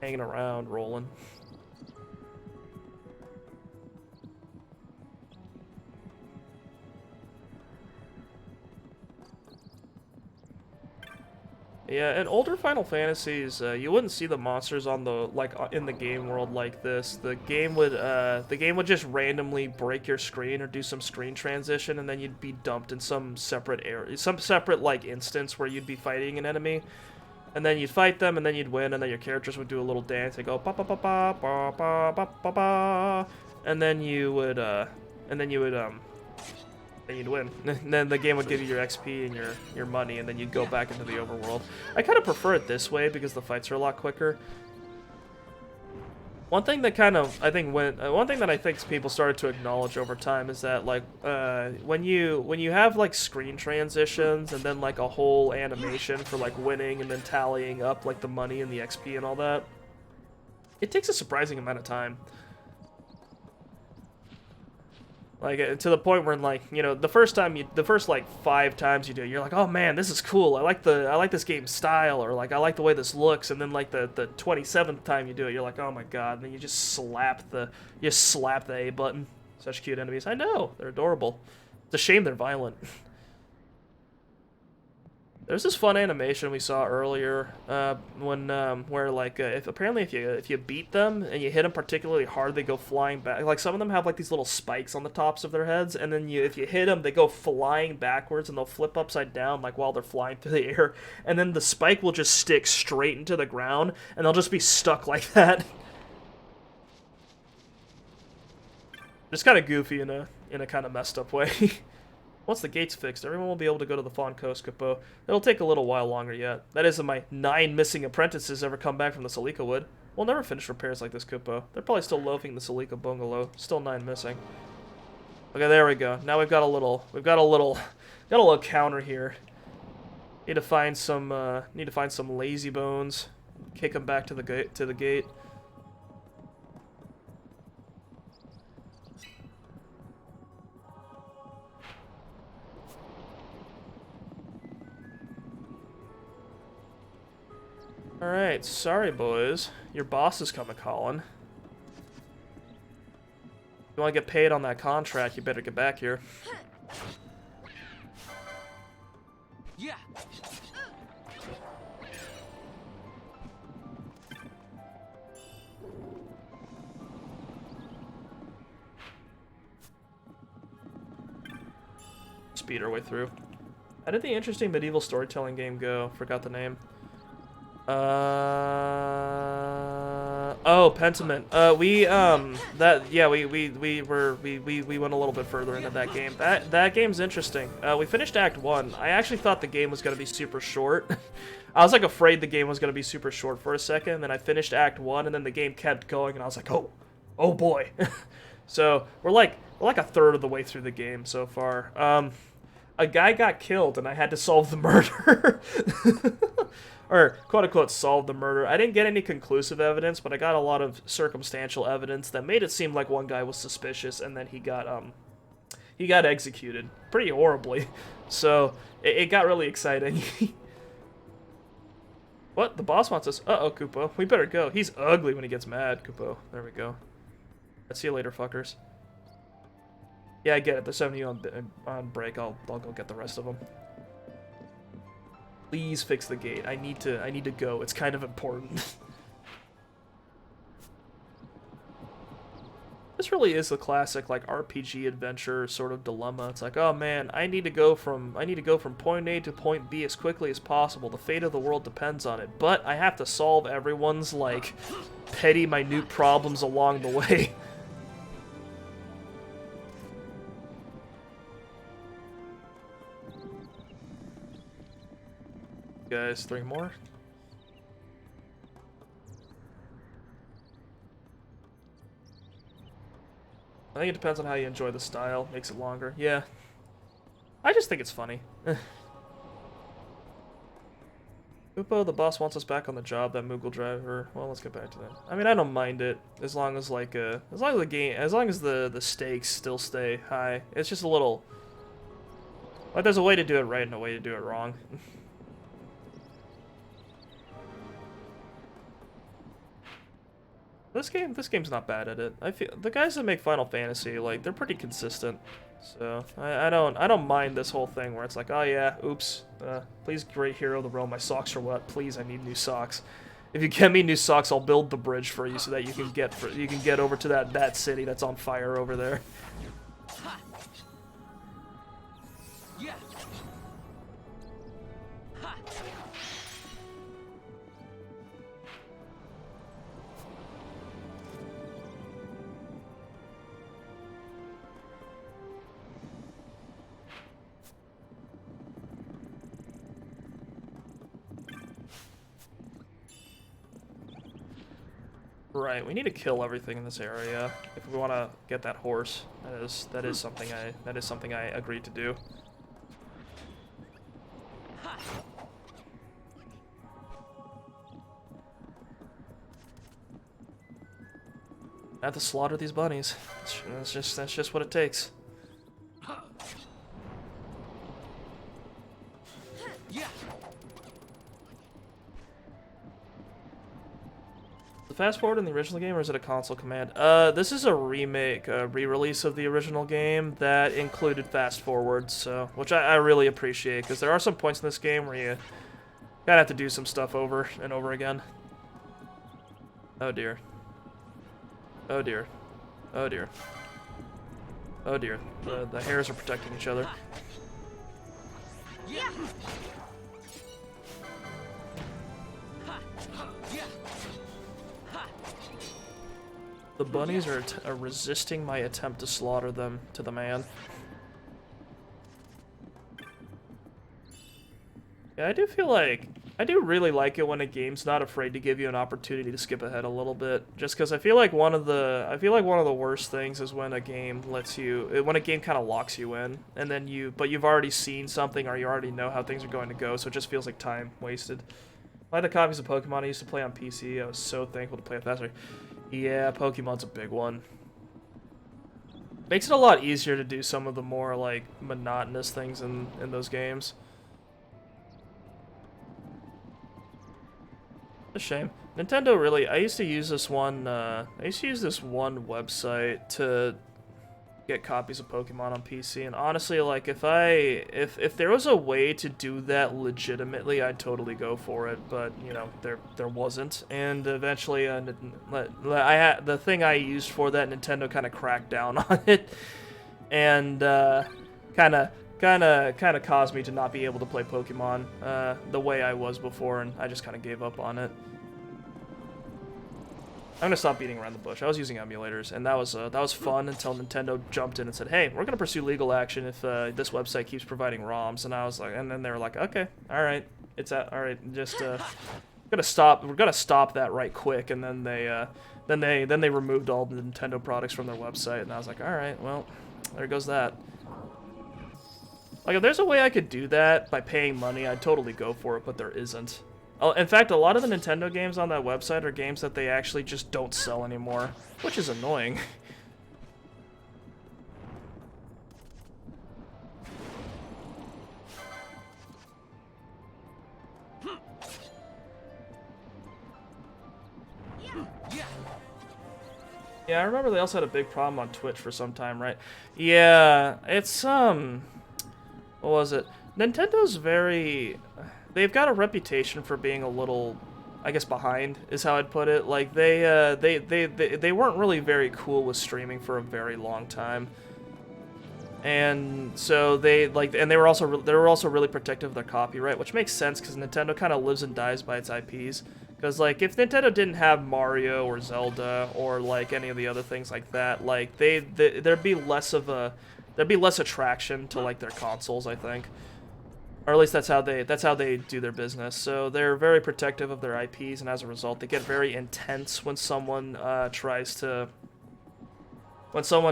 Hanging around, rolling. Yeah, in older Final Fantasies, you wouldn't see the monsters on the in the game world like this. The game would just randomly break your screen or do some screen transition, and then you'd be dumped in some separate area, some separate like instance where you'd be fighting an enemy, and then you'd fight them, and then you'd win, and then your characters would do a little dance. They go ba ba ba ba ba ba ba ba ba, and then you would then you'd win. And then the game would give you your XP and your money, and then you'd go back into the overworld. I kind of prefer it this way because the fights are a lot quicker. One thing that kind of one thing that I think people started to acknowledge over time is that like when you have like screen transitions and then like a whole animation for like winning and then tallying up like the money and the XP and all that, it takes a surprising amount of time. Like to the point where, like, you know, the first like 5 times you do it, you're like, oh man, this is cool. I like this game's style, or like I like the way this looks. And then like the 27th time you do it, you're like, oh my god. And then you just slap the A button. Such cute enemies. I know, they're adorable. It's a shame they're violent. There's this fun animation we saw earlier when where like if you beat them and you hit them particularly hard, they go flying back. Like some of them have like these little spikes on the tops of their heads, and then if you hit them, they go flying backwards and they'll flip upside down like while they're flying through the air, and then the spike will just stick straight into the ground and they'll just be stuck like that. It's kind of goofy in a kind of messed up way. Once the gate's fixed, everyone will be able to go to the Fawn Coast, Kupo. It'll take a little while longer yet. That is, if my 9 missing apprentices ever come back from the Salika Wood. We'll never finish repairs like this, Kupo. They're probably still loafing the Salika Bungalow. Still 9 missing. Okay, there we go. Now we've got a little counter here. Need to find some lazy bones. Kick them back to the gate. Alright, sorry boys. Your boss is coming calling. If you want to get paid on that contract, you better get back here. Yeah. Speed our way through. How did the interesting medieval storytelling game go? Forgot the name. Oh, Pentiment. We went a little bit further into that game. That game's interesting. We finished Act 1. I actually thought the game was gonna be super short. I was like afraid the game was gonna be super short for a second, and then I finished Act 1, and then the game kept going, and I was like, oh boy. So we're like a third of the way through the game so far. A guy got killed, and I had to solve the murder. Or, quote-unquote, solve the murder. I didn't get any conclusive evidence, but I got a lot of circumstantial evidence that made it seem like one guy was suspicious, and then he got executed. Pretty horribly. So, it got really exciting. What? The boss wants us. Uh-oh, Kupo. We better go. He's ugly when he gets mad, Kupo. There we go. Let's see you later, fuckers. Yeah, I get it. There's 7 of you on break. I'll go get the rest of them. Please fix the gate. I need to go. It's kind of important. This really is a classic like RPG adventure sort of dilemma. It's like, oh man, I need to go from point A to point B as quickly as possible. The fate of the world depends on it. But I have to solve everyone's like petty minute problems along the way. Guys, 3 more. I think it depends on how you enjoy the style. Makes it longer. Yeah. I just think it's funny. Kupo, the boss wants us back on the job, that Moogle driver. Well, let's get back to that. I mean, I don't mind it as long as like as long as the stakes still stay high. It's just a little like there's a way to do it right and a way to do it wrong. This game's not bad at it. I feel the guys that make Final Fantasy, like, they're pretty consistent. So I don't mind this whole thing where it's like, oh yeah, oops, please, great hero of the realm, my socks are wet. Please, I need new socks. If you get me new socks, I'll build the bridge for you so that you can get over to that city that's on fire over there. Right, we need to kill everything in this area if we want to get that horse. That is something I agreed to do. I have to slaughter these bunnies. That's just what it takes. Fast forward in the original game, or is it a console command? This is a remake, a re-release of the original game that included fast forward, so which I really appreciate, because there are some points in this game where you gotta have to do some stuff over and over again. Oh dear. Oh dear. Oh dear. Oh dear. The hairs are protecting each other. The bunnies are resisting my attempt to slaughter them to the man. Yeah, I do really like it when a game's not afraid to give you an opportunity to skip ahead a little bit. Just because I feel like one of the worst things is when a game kind of locks you in, and then but you've already seen something or you already know how things are going to go, so it just feels like time wasted. By the copies of Pokemon I used to play on PC, I was so thankful to play it faster. Yeah, Pokemon's a big one. Makes it a lot easier to do some of the more, like, monotonous things in those games. A shame. Nintendo really, I used to use this one website to get copies of Pokemon on PC, and honestly, like, if there was a way to do that legitimately, I'd totally go for it, but, you know, there wasn't, and eventually, the thing I used for that, Nintendo kind of cracked down on it, and, kind of caused me to not be able to play Pokemon, the way I was before, and I just kind of gave up on it. I'm gonna stop beating around the bush. I was using emulators, and that was fun until Nintendo jumped in and said, "Hey, we're gonna pursue legal action if this website keeps providing ROMs." And I was like, and then they were like, "Okay, all right, all right, just we're gonna stop that right quick." And then they removed all the Nintendo products from their website, and I was like, "All right, well, there goes that." Like, if there's a way I could do that by paying money, I'd totally go for it, but there isn't. Oh, in fact, a lot of the Nintendo games on that website are games that they actually just don't sell anymore, which is annoying. Yeah, I remember they also had a big problem on Twitch for some time, right? Yeah, it's, what was it? Nintendo's they've got a reputation for being a little, I guess, behind, is how I'd put it. Like, they weren't really very cool with streaming for a very long time. And so they were also really protective of their copyright, which makes sense because Nintendo kind of lives and dies by its IPs. Because, like, if Nintendo didn't have Mario or Zelda or, like, any of the other things like that, like, there'd be less attraction to, like, their consoles, I think. Or at least that's how they do their business. So they're very protective of their IPs, and as a result, they get very intense when someone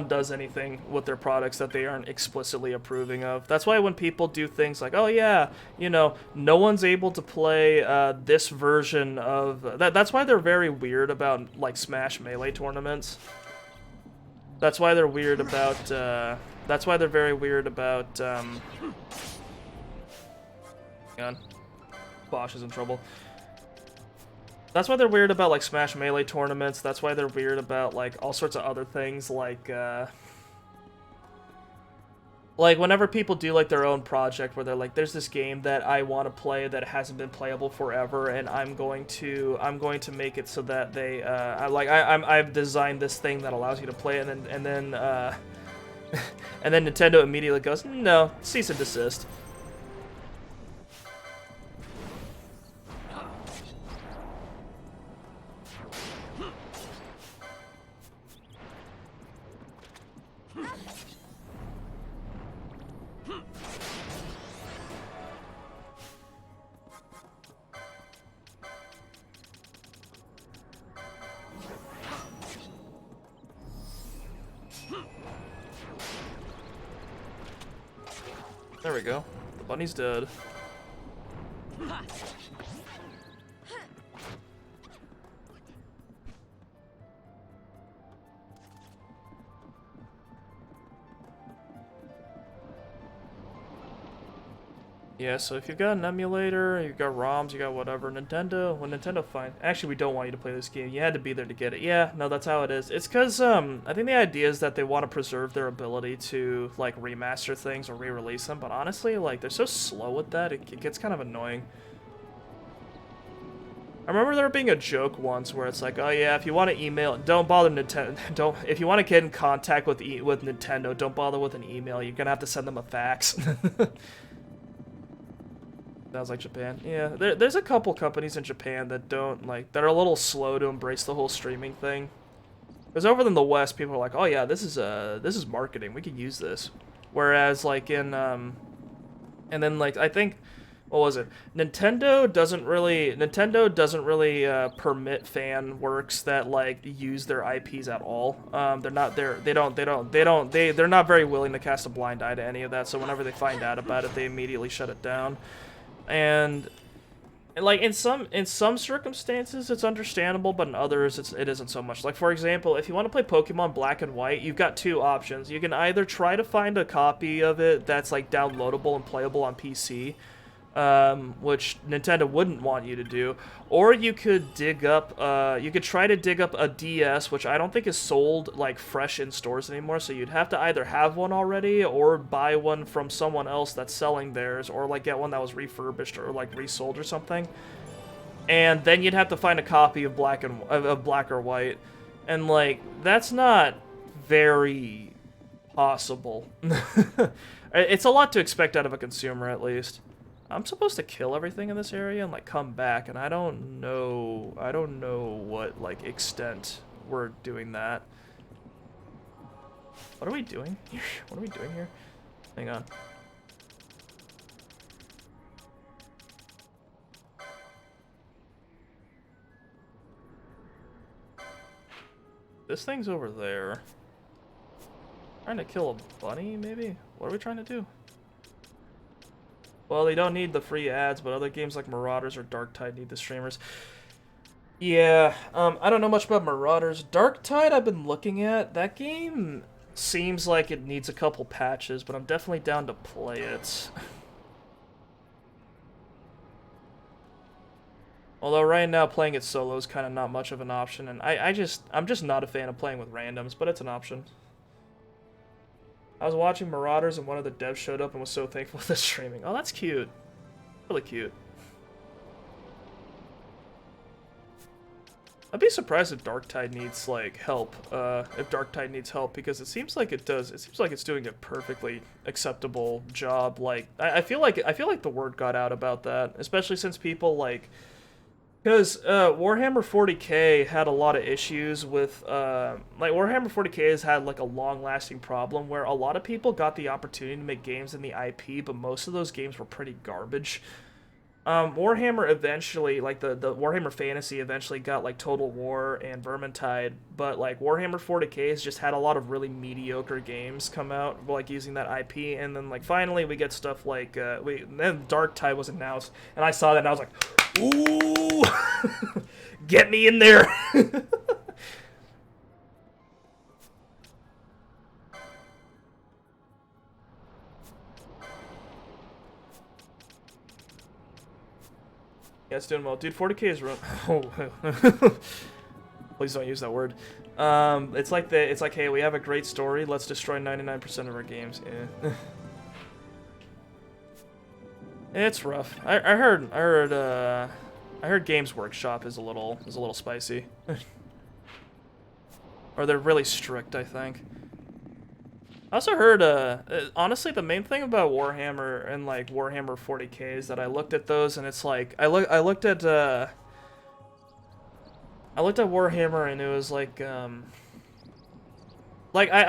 does anything with their products that they aren't explicitly approving of. That's why when people do things like, oh yeah, you know, no one's able to play this version of that's why they're very weird about, like, Smash Melee tournaments. That's why they're weird about hang on. Bosch is in trouble. That's why they're weird about, like, Smash Melee tournaments. That's why they're weird about, like, all sorts of other things, like whenever people do, like, their own project where they're like, there's this game that I want to play that hasn't been playable forever, and I'm going to make it so that they I've designed this thing that allows you to play it, and then and then Nintendo immediately goes, no, cease and desist. There we go. The bunny's dead. Yeah, so if you've got an emulator, you've got ROMs, you got whatever, when Nintendo actually, we don't want you to play this game. You had to be there to get it. Yeah, no, that's how it is. It's because, I think the idea is that they want to preserve their ability to, like, remaster things or re-release them, but honestly, like, they're so slow with that, it gets kind of annoying. I remember there being a joke once where it's like, oh yeah, if you want to email, don't bother Nintendo, if you want to get in contact with Nintendo, don't bother with an email, you're gonna have to send them a fax. Sounds like Japan. Yeah, there's a couple companies in Japan that that are a little slow to embrace the whole streaming thing. Because over in the West, people are like, oh yeah, this is marketing, we can use this. Whereas like in and then like I think, what was it? Nintendo doesn't really permit fan works that like use their IPs at all. They're not very willing to cast a blind eye to any of that. So whenever they find out about it, they immediately shut it down. And like in some circumstances it's understandable, but in others it isn't so much. Like for example, if you want to play Pokemon Black and White, you've got two options. You can either try to find a copy of it that's like downloadable and playable on PC, which Nintendo wouldn't want you to do, or you could try to dig up a DS, which I don't think is sold like fresh in stores anymore, so you'd have to either have one already or buy one from someone else that's selling theirs, or like get one that was refurbished or like resold or something. And then you'd have to find a copy of Black or White, and like that's not very possible. It's a lot to expect out of a consumer, at least. I'm supposed to kill everything in this area and like come back, and I don't know what like extent we're doing that. What are we doing here? What are we doing here? Hang on. This thing's over there. Trying to kill a bunny, maybe? What are we trying to do? Well, they don't need the free ads, but other games like Marauders or Darktide need the streamers. Yeah, I don't know much about Marauders. Darktide I've been looking at. That game seems like it needs a couple patches, but I'm definitely down to play it. Although right now playing it solo is kind of not much of an option, and I'm just not a fan of playing with randoms, but it's an option. I was watching Marauders and one of the devs showed up and was so thankful for the streaming. Oh, that's cute. Really cute. I'd be surprised if Darktide needs, like, help. Because it seems like it does. It seems like it's doing a perfectly acceptable job. Like, I feel like the word got out about that, especially since people, like... Because Warhammer 40k had a lot of issues with, like, Warhammer 40k has had, like, a long-lasting problem where a lot of people got the opportunity to make games in the IP, but most of those games were pretty garbage. Warhammer eventually, like, the Warhammer Fantasy eventually got, like, Total War and Vermintide, but, like, Warhammer 40k has just had a lot of really mediocre games come out, like, using that IP, and then, like, finally we get stuff like, then Darktide was announced, and I saw that and I was like, ooh! Get me in there! Yeah, it's doing well. Dude, 40k is real. Oh. Please don't use that word. It's like, hey, we have a great story, let's destroy 99% of our games. Yeah. It's rough. I heard Games Workshop is a little spicy. Or they're really strict, I think. I also heard, honestly, the main thing about Warhammer and, like, Warhammer 40k is that I looked at those and it's like, I looked at Warhammer and it was like, I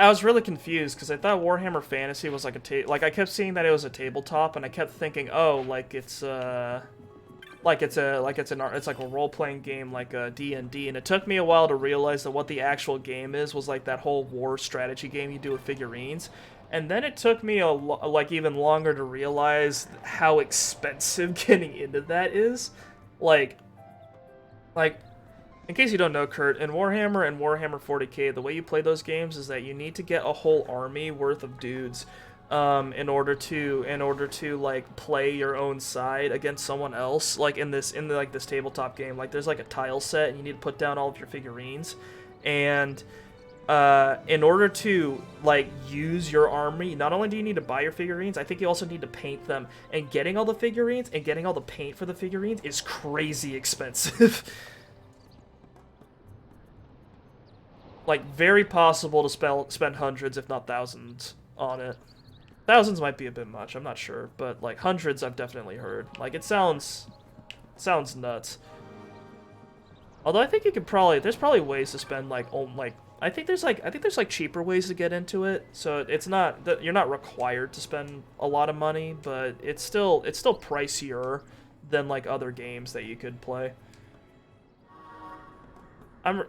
was really confused because I thought Warhammer Fantasy was like I kept seeing that it was a tabletop, and I kept thinking, oh, it's like a role-playing game like D&D, and it took me a while to realize that what the actual game was like that whole war strategy game you do with figurines. And then it took me like even longer to realize how expensive getting into that is. Like, in case you don't know, Kurt, in Warhammer and Warhammer 40k, the way you play those games is that you need to get a whole army worth of dudes in order to like play your own side against someone else. Like this tabletop game, like there's like a tile set, and you need to put down all of your figurines, and in order to like use your army, not only do you need to buy your figurines, I think you also need to paint them. And getting all the figurines and getting all the paint for the figurines is crazy expensive. Like, very possible to spend hundreds, if not thousands, on it. Thousands might be a bit much, I'm not sure, but like hundreds I've definitely heard. Like, it sounds nuts. Although I think you could there's probably ways to spend I think there's cheaper ways to get into it. So it's not that you're not required to spend a lot of money, but it's still pricier than like other games that you could play. I'm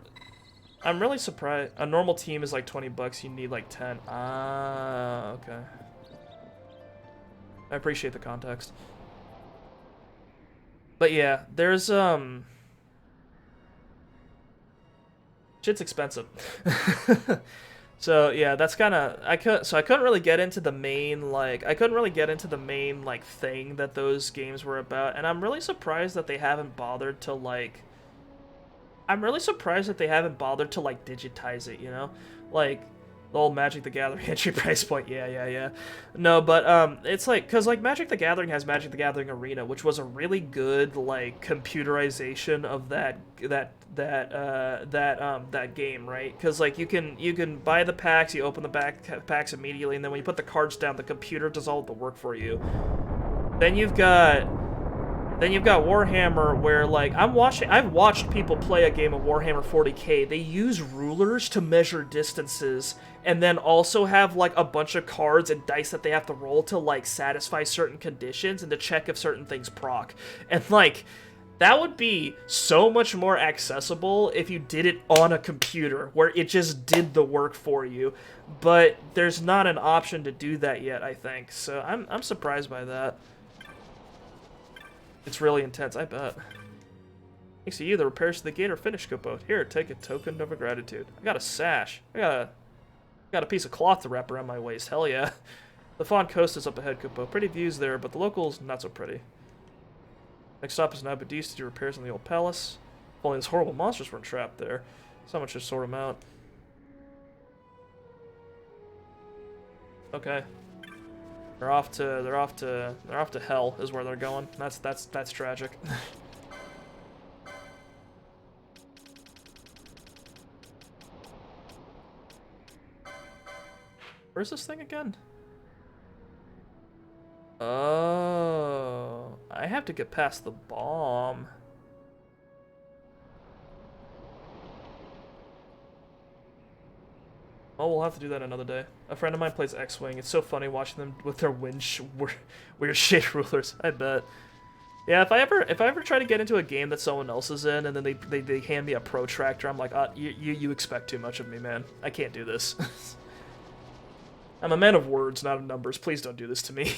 really surprised. A normal team is like 20 bucks. You need like 10. Ah, okay. I appreciate the context. But yeah, there's shit's expensive. So yeah, that's kind of I couldn't really get into the main thing that those games were about, and I'm really surprised that they haven't bothered to digitize it, you know? Like, the old Magic the Gathering entry price point, yeah. No, but, it's like, because, like, Magic the Gathering has Magic the Gathering Arena, which was a really good, like, computerization of that game, right? Because, like, you can buy the packs, you open the packs immediately, and then when you put the cards down, the computer does all the work for you. Then you've got Warhammer, where, like, I've watched people play a game of Warhammer 40k. They use rulers to measure distances, and then also have, like, a bunch of cards and dice that they have to roll to, like, satisfy certain conditions and to check if certain things proc. And, like, that would be so much more accessible if you did it on a computer, where it just did the work for you. But there's not an option to do that yet, I think. So I'm surprised by that. It's really intense, I bet. Thanks to you, the repairs to the gate are finished, Kupo. Here, take a token of gratitude. I got a sash. I got a piece of cloth to wrap around my waist. Hell yeah. The Fawn Coast is up ahead, Kupo. Pretty views there, but the locals, not so pretty. Next stop is Nabudis to do repairs on the old palace. If only those horrible monsters weren't trapped there. Someone should sort them out. Okay. They're off to hell is where they're going. That's tragic. Where's this thing again? Oh, I have to get past the bomb. Oh, we'll have to do that another day. A friend of mine plays X-Wing. It's so funny watching them with their weird shade rulers. I bet. Yeah, if I ever try to get into a game that someone else is in, and then they hand me a protractor, I'm like, you expect too much of me, man. I can't do this. I'm a man of words, not of numbers. Please don't do this to me.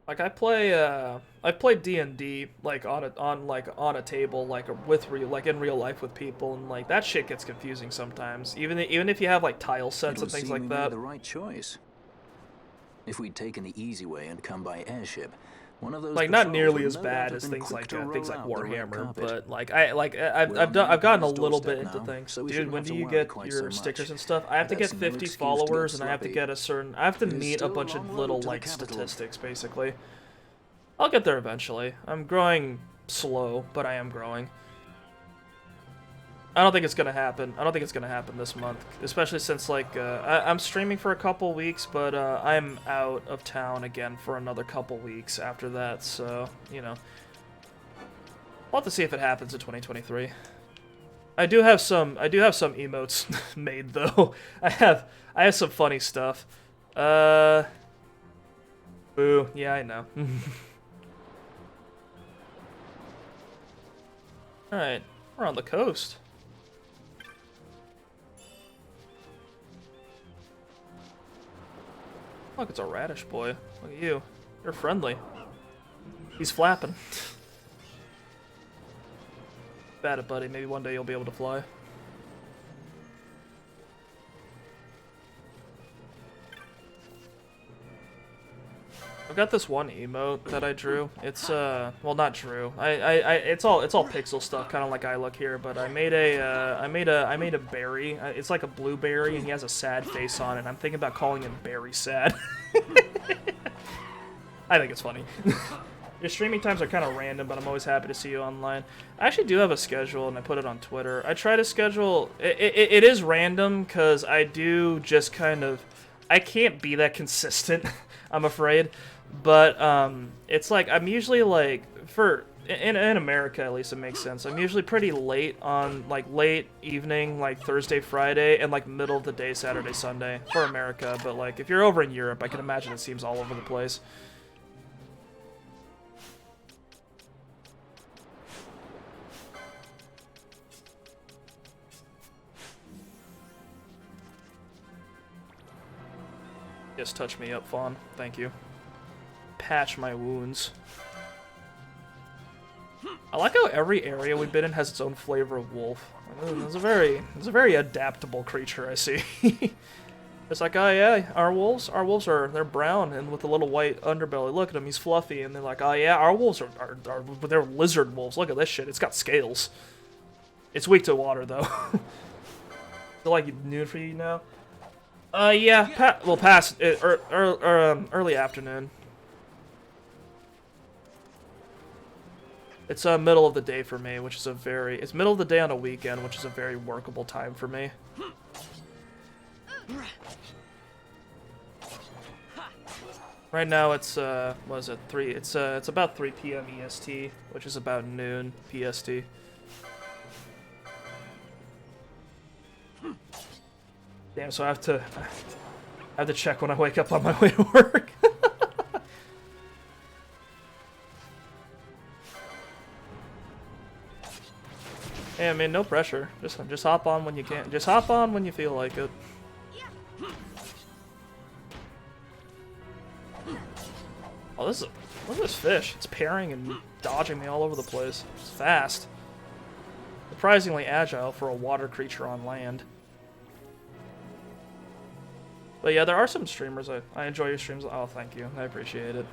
Like I've played D&D like on a table like in real life with people, and like that shit gets confusing sometimes. Even if you have like tile sets and things like that. The right choice. If we'd taken the easy way and come by airship, one of those like not nearly as bad as things like Warhammer, but like I've gotten a little bit into things. Dude, when do you get your stickers and stuff? I have to get 50 followers, and I have to get I have to meet a bunch of little like statistics basically. I'll get there eventually. I'm growing slow, but I am growing. I don't think it's gonna happen. I don't think it's gonna happen this month, especially since like I'm streaming for a couple weeks, but I'm out of town again for another couple weeks after that. So you know, we'll have to see if it happens in 2023. I do have some emotes made though. I have some funny stuff. Boo. Yeah, I know. Alright, we're on the coast. Look, it's a radish boy. Look at you. You're friendly. He's flapping. Bat it, buddy. Maybe one day you'll be able to fly. I've got this one emote that I drew. It's well, not drew. It's all pixel stuff, kind of like I look here. But I made a berry. It's like a blueberry, and he has a sad face on it. I'm thinking about calling him Berry Sad. I think it's funny. Your streaming times are kind of random, but I'm always happy to see you online. I actually do have a schedule, and I put it on Twitter. I try to schedule. It is random because I do just kind of. I can't be that consistent. I'm afraid. But it's like I'm usually like in America at least it makes sense. I'm usually pretty late on like late evening, like Thursday, Friday, and like middle of the day, Saturday, Sunday for America. But like if you're over in Europe, I can imagine it seems all over the place. Just touch me up, Fawn. Thank you. Patch my wounds. I like how every area we've been in has its own flavor of wolf. It's a very adaptable creature, I see. It's like, oh yeah, our wolves they're brown and with a little white underbelly. Look at him, he's fluffy. And they're like, oh yeah, our wolves they're lizard wolves. Look at this shit, it's got scales. It's weak to water though. Feel like noon for you now? Yeah, well, past it, early afternoon. It's middle of the day for me, which is it's middle of the day on a weekend, which is a very workable time for me. Right now it's what is it, 3? It's about 3 p.m. EST, which is about noon PST. Damn, so I have to check when I wake up on my way to work. Hey, I mean, no pressure. Just hop on when you can. Just hop on when you feel like it. Oh, look at this fish. It's parrying and dodging me all over the place. It's fast. Surprisingly agile for a water creature on land. But yeah, there are some streamers. I enjoy your streams. Oh, thank you. I appreciate it.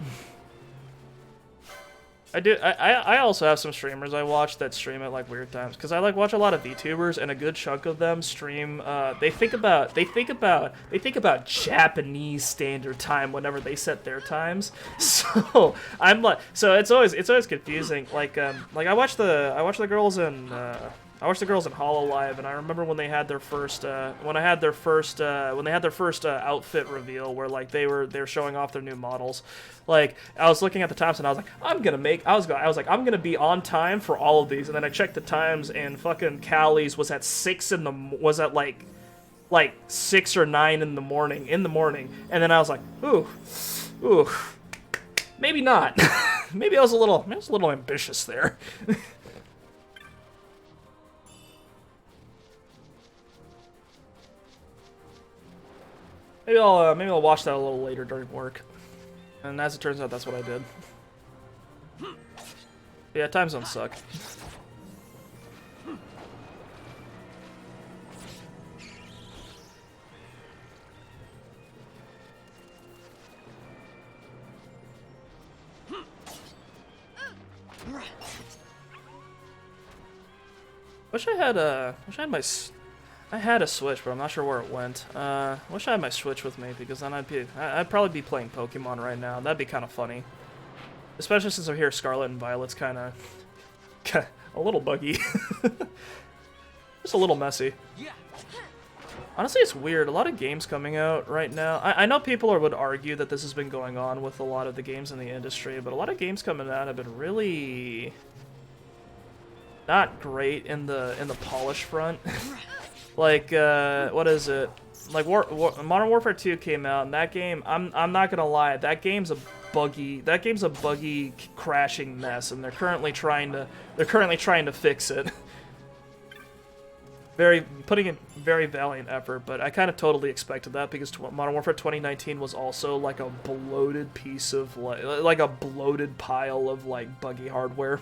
I do. I also have some streamers I watch that stream at like weird times because I like watch a lot of VTubers and a good chunk of them stream. They think about Japanese standard time whenever they set their times. So I'm like, so it's always confusing. Like I watch the girls in. I watched the girls in Hololive, and I remember when they had their first outfit reveal, where like they're showing off their new models. Like I was looking at the times, and I was like, I'm gonna be on time for all of these, and then I checked the times, and fucking Callie's was at 6 like 6 or 9 in the morning, and then I was like, ooh, maybe not. Maybe I was a little ambitious there. Maybe I'll watch that a little later during work. And as it turns out, that's what I did. Yeah, time zones suck. Wish I had a Switch, but I'm not sure where it went. Wish I had my Switch with me, because then I'd probably be playing Pokemon right now. That'd be kind of funny. Especially since I hear Scarlet and Violet's kind of a little buggy. Just a little messy. Honestly, it's weird. A lot of games coming out right now. I know people would argue that this has been going on with a lot of the games in the industry, but a lot of games coming out have been really not great in the polish front. Like, what is it? Like, Modern Warfare 2 came out, and that game, I'm not gonna lie, that game's a buggy. That game's a buggy, crashing mess, and they're currently trying to fix it. Putting in very valiant effort, but I kind of totally expected that because Modern Warfare 2019 was also like a bloated piece of like a bloated pile of like buggy hardware,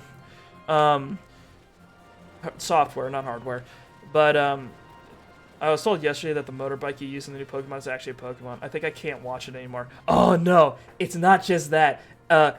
software, not hardware. But I was told yesterday that the motorbike you use in the new Pokemon is actually a Pokemon. I think I can't watch it anymore. Oh no, it's not just that.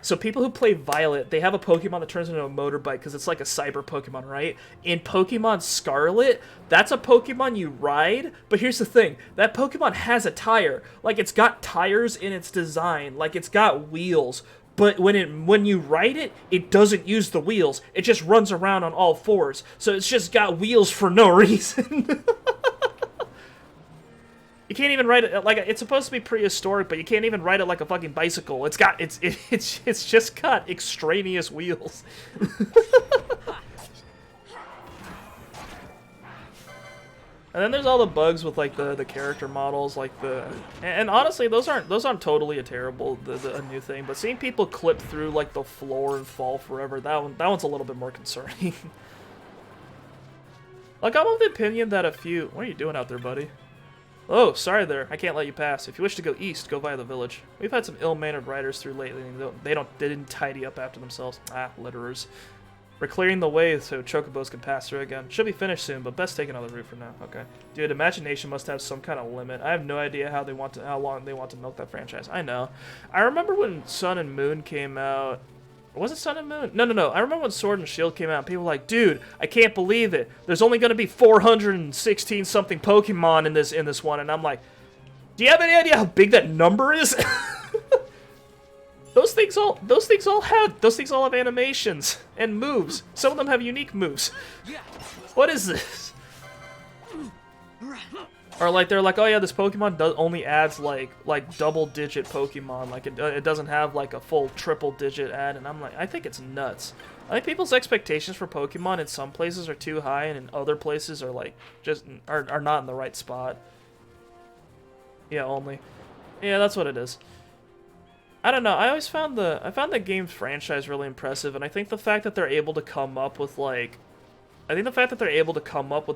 So people who play Violet, they have a Pokemon that turns into a motorbike because it's like a cyber Pokemon, right? In Pokemon Scarlet, that's a Pokemon you ride, but here's the thing. That Pokemon has a tire. Like, it's got tires in its design. Like, it's got wheels. But when you ride it, it doesn't use the wheels. It just runs around on all fours. So it's just got wheels for no reason. You can't even ride it like it's supposed to be prehistoric, but you can't even ride it like a fucking bicycle. It's just got extraneous wheels. And then there's all the bugs with like the character models, like and honestly those aren't totally a new thing, but seeing people clip through like the floor and fall forever, that one's a little bit more concerning. Like, I'm of the opinion that what are you doing out there, buddy? Oh, sorry there. I can't let you pass. If you wish to go east, go via the village. We've had some ill-mannered riders through lately, and they didn't tidy up after themselves. Ah, litterers. We're clearing the way so chocobos can pass through again. Should be finished soon, but best take another route for now. Okay. Dude, imagination must have some kind of limit. I have no idea how long they want to milk that franchise. I know. I remember when Sun and Moon came out. Was it Sun and Moon? No. I remember when Sword and Shield came out, and people were like, dude, I can't believe it. There's only going to be 416-something Pokemon in this one. And I'm like, do you have any idea how big that number is? Those things all have animations and moves. Some of them have unique moves. What is this? Or like they're like, oh yeah, this Pokemon only adds like double-digit Pokemon. Like it doesn't have like a full triple-digit add, and I'm like, I think it's nuts. I think people's expectations for Pokemon in some places are too high, and in other places are like are not in the right spot. Yeah, only. Yeah, that's what it is. I don't know. I found the game's franchise really impressive, and I think the fact that they're able to come up with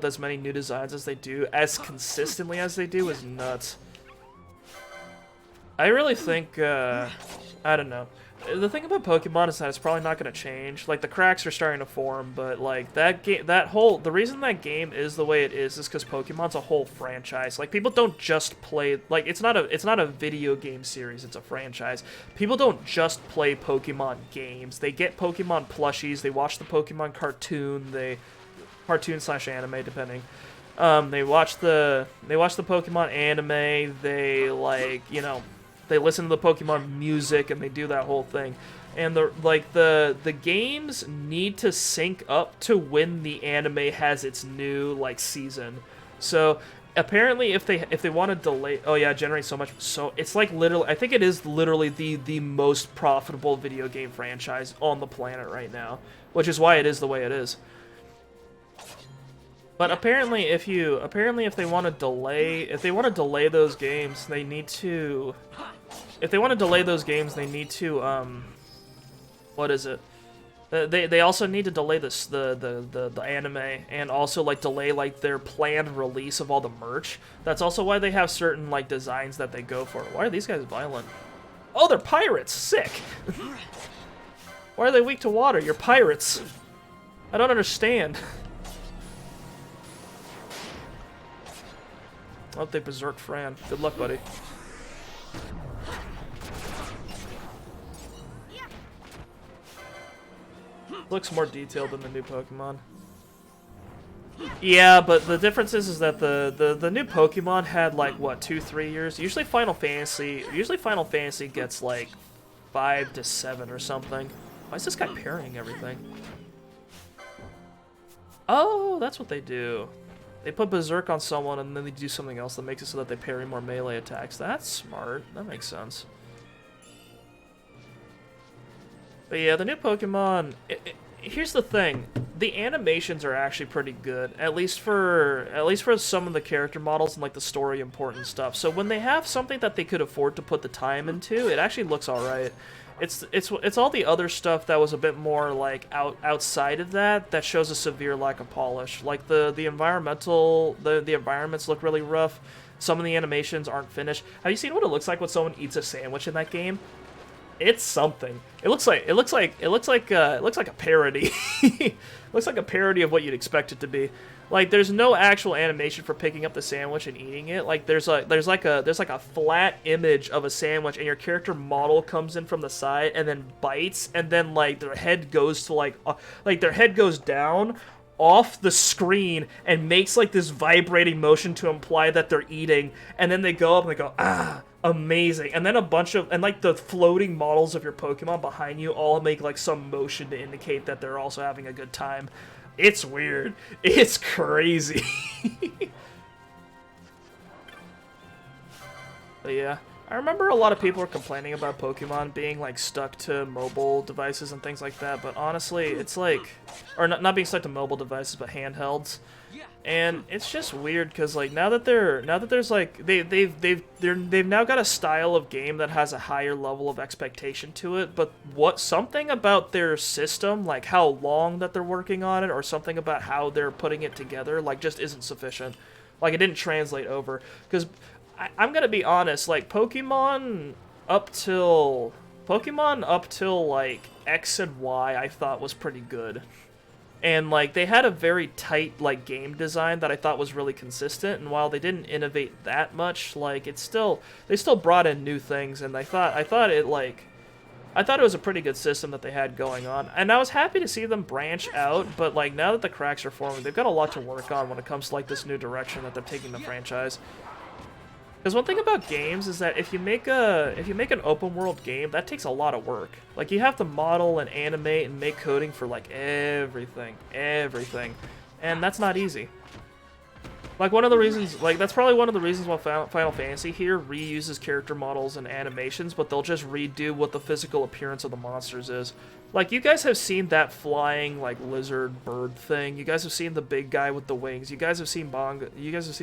as many new designs as they do, as consistently as they do, is nuts. I really think, I don't know. The thing about Pokemon is that it's probably not going to change. Like, the cracks are starting to form, but, like, the reason that game is the way it is because Pokemon's a whole franchise. Like, people don't just play, like, it's not a video game series, it's a franchise. People don't just play Pokemon games. They get Pokemon plushies, they watch the Pokemon cartoon, cartoon/anime, depending. They watch the Pokemon anime, they, like, you know, they listen to the Pokemon music, and they do that whole thing. And the games need to sync up to when the anime has its new like season. So apparently, if they want to delay, oh yeah, generate so much, so it's like literally, I think it is literally the most profitable video game franchise on the planet right now, which is why it is the way it is. But apparently, if they want to delay those games, they need to. If they want to delay those games, they need to. What is it? They also need to delay the anime, and also like delay like their planned release of all the merch. That's also why they have certain like designs that they go for. Why are these guys violent? Oh, they're pirates. Sick. Why are they weak to water? You're pirates. I don't understand. Oh, they berserk Fran. Good luck, buddy. Looks more detailed than the new Pokemon. Yeah, but the difference is that the new Pokemon had like what 2-3 years. Usually Final Fantasy gets like 5 to 7 or something. Why is this guy parrying everything? Oh, that's what they do. They put Berserk on someone, and then they do something else that makes it so that they parry more melee attacks. That's smart. That makes sense. But yeah, the new Pokemon... here's the thing. The animations are actually pretty good, at least for some of the character models and like the story important stuff. So when they have something that they could afford to put the time into, it actually looks alright. It's all the other stuff that was a bit more like outside of that shows a severe lack of polish. Like the environments look really rough. Some of the animations aren't finished. Have you seen what it looks like when someone eats a sandwich in that game? It's something. It looks like a parody. Looks like a parody of what you'd expect it to be. Like there's no actual animation for picking up the sandwich and eating it. Like there's like a flat image of a sandwich, and your character model comes in from the side and then bites, and then like their head goes to like their head goes down off the screen and makes like this vibrating motion to imply that they're eating, and then they go up and they go, ah, amazing. And then a bunch of, and like the floating models of your Pokemon behind you all make like some motion to indicate that they're also having a good time. It's weird. It's crazy. But yeah, I remember a lot of people were complaining about Pokemon being like stuck to mobile devices and things like that, but honestly, it's like, or not being stuck to mobile devices, but handhelds. And it's just weird because like now that there's like they've now got a style of game that has a higher level of expectation to it, but something about their system, like how long that they're working on it, or something about how they're putting it together, like just isn't sufficient. Like it didn't translate over. Because I'm gonna be honest, like Pokemon up till like X and Y I thought was pretty good. And like they had a very tight like game design that I thought was really consistent, and while they didn't innovate that much, like they still brought in new things, and I thought it was a pretty good system that they had going on, and I was happy to see them branch out. But like now that the cracks are forming, they've got a lot to work on when it comes to like this new direction that they're taking the franchise. Because one thing about games is that if you make an open world game, that takes a lot of work. Like you have to model and animate and make coding for like everything, and that's not easy. Like one of the reasons, like that's probably one of the reasons why Final Fantasy here reuses character models and animations, but they'll just redo what the physical appearance of the monsters is. Like, you guys have seen that flying, like, lizard bird thing. You guys have seen the big guy with the wings. You guys have seen bongos. You guys have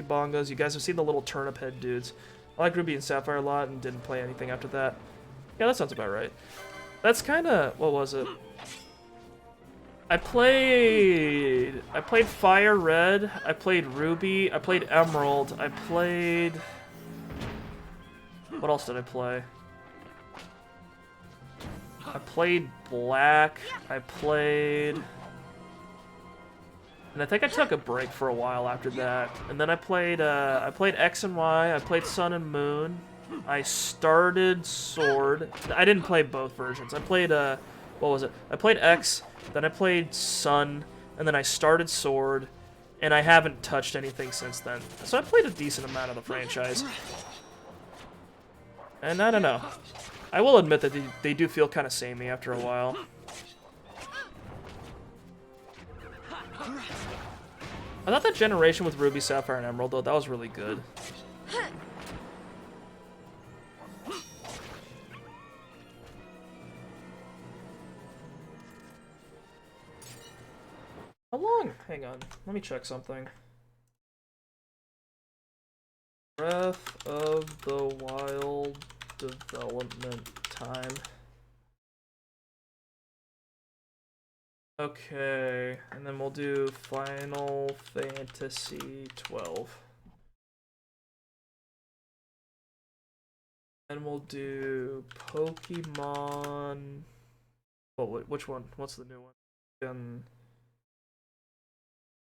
seen the little turnip head dudes. I like Ruby and Sapphire a lot and didn't play anything after that. Yeah, that sounds about right. That's kind of... What was it? I played Fire Red. I played Ruby. I played Emerald. I played... What else did I play? I played Black, I played... And I think I took a break for a while after that. And then I played X and Y, I played Sun and Moon, I started Sword. I didn't play both versions. I played, what was it? I played X, then I played Sun, and then I started Sword, and I haven't touched anything since then. So I played a decent amount of the franchise. And I don't know. I will admit that they do feel kind of samey after a while. I thought that generation with Ruby, Sapphire, and Emerald, though, that was really good. How long? Hang on. Let me check something. Breath of the Wild development time. Okay, and then we'll do Final Fantasy 12. And we'll do Pokemon... Oh, wait, which one? What's the new one? And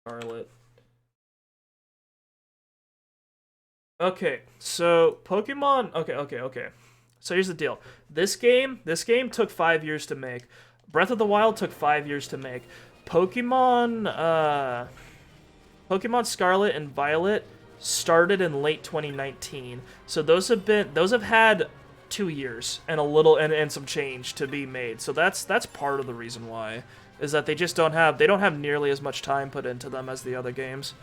Scarlet. Okay, so Pokemon... Okay. So here's the deal. This game took 5 years to make. Breath of the Wild took 5 years to make. Pokemon Scarlet and Violet started in late 2019. So those have had 2 years and a little and some change to be made. So that's part of the reason why, is that they don't have nearly as much time put into them as the other games.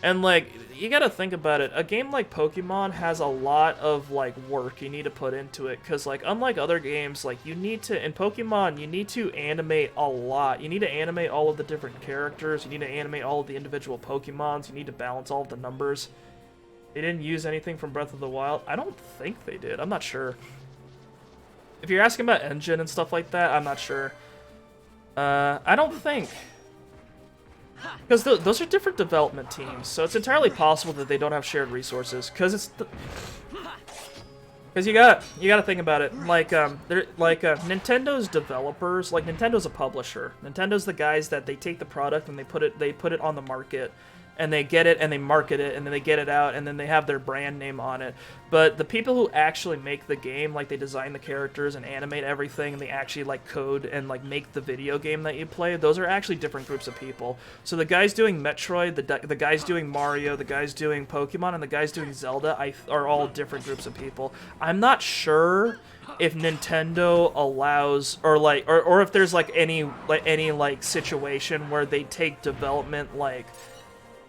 And, like, you gotta think about it. A game like Pokemon has a lot of, like, work you need to put into it. Because, like, unlike other games, like, in Pokemon, you need to animate a lot. You need to animate all of the different characters. You need to animate all of the individual Pokemons. You need to balance all of the numbers. They didn't use anything from Breath of the Wild. I don't think they did. I'm not sure. if you're asking about engine and stuff like that, I'm not sure. I don't think. Because those are different development teams, so it's entirely possible that they don't have shared resources. Because you gotta think about it. Like Nintendo's developers, like Nintendo's a publisher. Nintendo's the guys that they take the product and they put it on the market, and they get it and they market it and then they get it out and then they have their brand name on it. But the people who actually make the game, like they design the characters and animate everything and they actually like code and like make the video game that you play, those are actually different groups of people. So the guys doing Metroid, the guys doing Mario, the guys doing Pokemon, and the guys doing Zelda are all different groups of people. I'm not sure if Nintendo allows or if there's any situation where they take development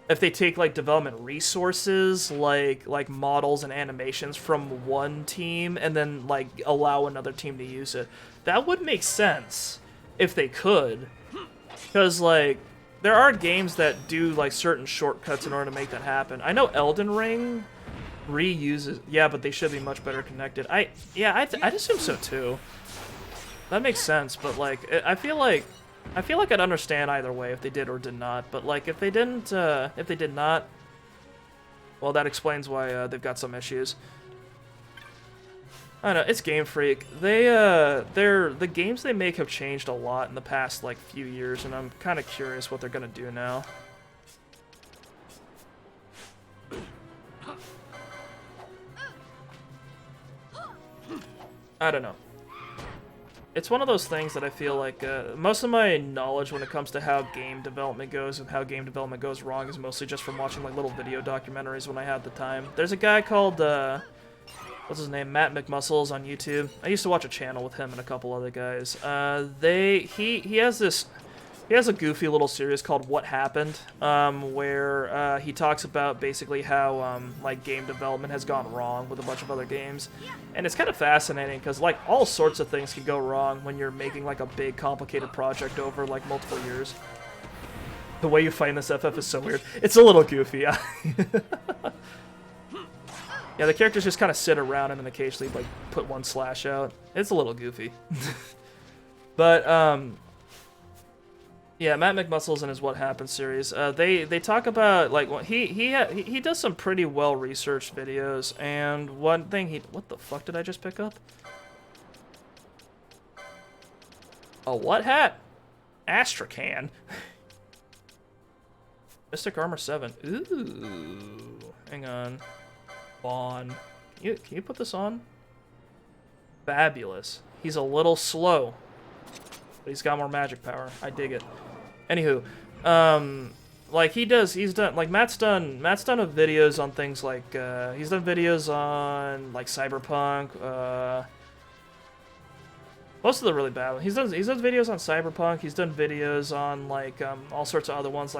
if they take development resources like models and animations from one team and then allow another team to use it. That would make sense if they could, because there are games that do certain shortcuts in order to make that happen. I know Elden Ring reuses, yeah, but they should be much better connected. I'd assume so too. That makes sense, but I feel like I'd understand either way if they did or did not, but if they didn't, if they did not, well, that explains why they've got some issues. I don't know, it's Game Freak. The games they make have changed a lot in the past few years, and I'm kind of curious what they're gonna do now. I don't know. It's one of those things that I feel like most of my knowledge when it comes to how game development goes and how game development goes wrong is mostly just from watching little video documentaries when I had the time. There's a guy called what's his name, Matt McMuscles on YouTube. I used to watch a channel with him and a couple other guys. He has a goofy little series called What Happened, where he talks about basically how game development has gone wrong with a bunch of other games, and it's kind of fascinating because all sorts of things can go wrong when you're making a big complicated project over multiple years. The way you fight in this FF is so weird. It's a little goofy. Yeah, the characters just kind of sit around and then occasionally put one slash out. It's a little goofy, but yeah, Matt McMuscles in his What Happened series, they talk about he does some pretty well researched videos, and one thing what the fuck did I just pick up? A what hat? Astrakhan. Mystic Armor 7. Ooh, hang on. Vaughn, can you put this on? Fabulous. He's a little slow, but he's got more magic power. I dig it. Anywho, he's done Matt's done videos on things he's done videos on Cyberpunk. Most of the really bad ones. He's done videos on Cyberpunk. He's done videos on all sorts of other ones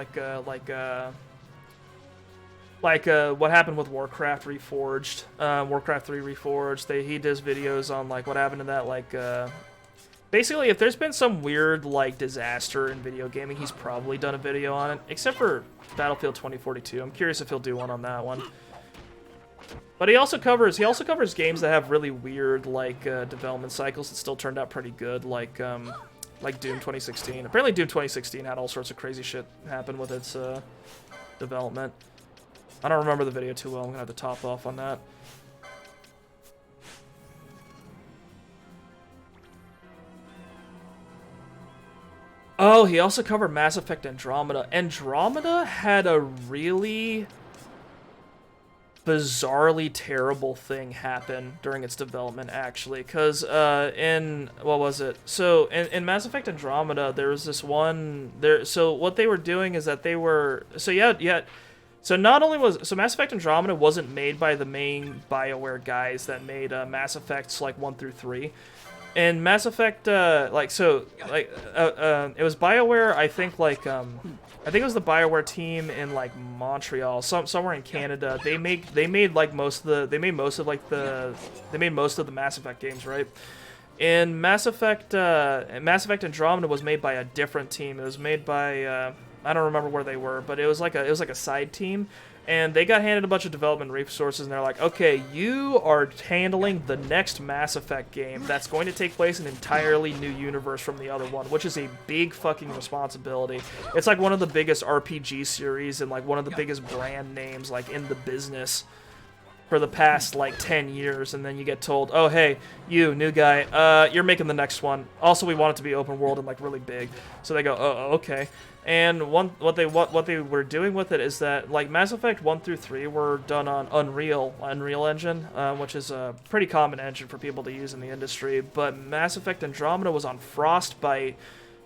what happened with Warcraft Reforged, Warcraft 3 Reforged. He does videos on what happened to that basically, if there's been some weird, disaster in video gaming, he's probably done a video on it, except for Battlefield 2042. I'm curious if he'll do one on that one. But he also covers games that have really weird, development cycles that still turned out pretty good, like Doom 2016. Apparently Doom 2016 had all sorts of crazy shit happen with its, development. I don't remember the video too well. I'm gonna have to top off on that. Oh, he also covered Mass Effect Andromeda. Andromeda had a really bizarrely terrible thing happen during its development, actually. Because what was it? So, in Mass Effect Andromeda, there was this one... So, what they were doing is that they were... So, yeah. So, Mass Effect Andromeda wasn't made by the main BioWare guys that made Mass Effects, 1 through 3. And Mass Effect, it was BioWare. I think it was the BioWare team in Montreal, somewhere in Canada. They made most of the Mass Effect games, right? And Mass Effect Andromeda was made by a different team. It was made by I don't remember where they were, but it was like a side team, and they got handed a bunch of development resources, and they're like, okay, you are handling the next Mass Effect game that's going to take place in an entirely new universe from the other one, which is a big fucking responsibility. It's like one of the biggest RPG series and like one of the biggest brand names like in the business for the past like 10 years, and then you get told, oh hey, you new guy, you're making the next one. Also, we want it to be open world and like really big. So they go, oh okay. And what they were doing with it is that like Mass Effect 1 through 3 were done on Unreal Engine, which is a pretty common engine for people to use in the industry. But Mass Effect Andromeda was on Frostbite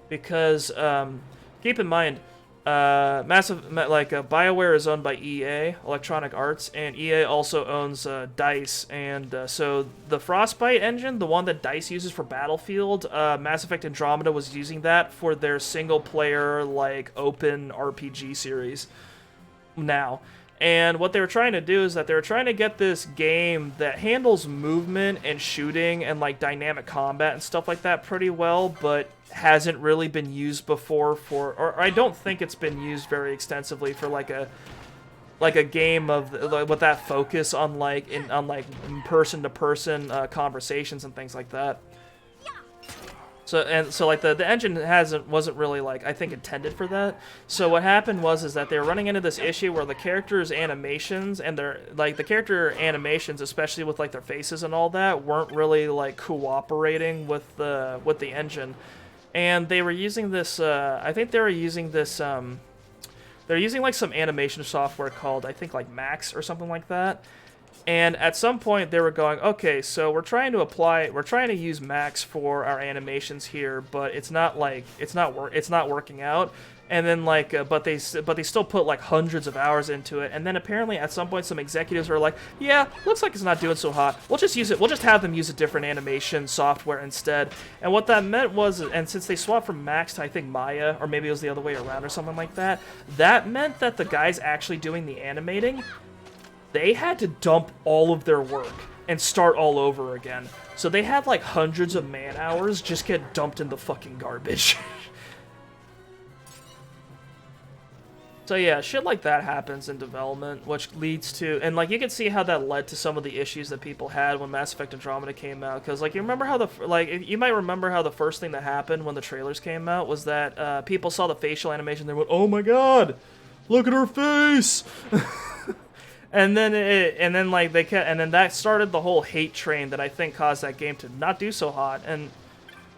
because keep in mind, BioWare is owned by EA, Electronic Arts, and EA also owns DICE, and so the Frostbite engine, the one that DICE uses for Battlefield, Mass Effect Andromeda was using that for their single-player, like, open RPG series now. And what they were trying to do is that they were trying to get this game that handles movement and shooting and like dynamic combat and stuff like that pretty well, but hasn't really been used before or I don't think it's been used very extensively for like a game of like, with that focus on like person to person conversations and things like that. So like the engine wasn't really like I think intended for that. So what happened is that they were running into this issue where the characters' animations and the character animations, especially with like their faces and all that, weren't really like cooperating with the engine, and they were using this. I think they were using this. They're using like some animation software called I think like Max or something like that. And at some point they were going, okay, so we're trying to use Max for our animations here, but it's not working out. And then like, but they still put like hundreds of hours into it. And then apparently at some point some executives were like, yeah, looks like it's not doing so hot. We'll just have them use a different animation software instead. And what that meant was, and since they swapped from Max to I think Maya, or maybe it was the other way around or something like that, that meant that the guys actually doing the animating, they had to dump all of their work and start all over again. So they had like hundreds of man hours just get dumped in the fucking garbage. So yeah, shit like that happens in development, which leads to, and like you can see how that led to some of the issues that people had when Mass Effect Andromeda came out. Because like you remember how you might remember how the first thing that happened when the trailers came out was that people saw the facial animation, they went, "Oh my god, look at her face!" And then that started the whole hate train that I think caused that game to not do so hot. And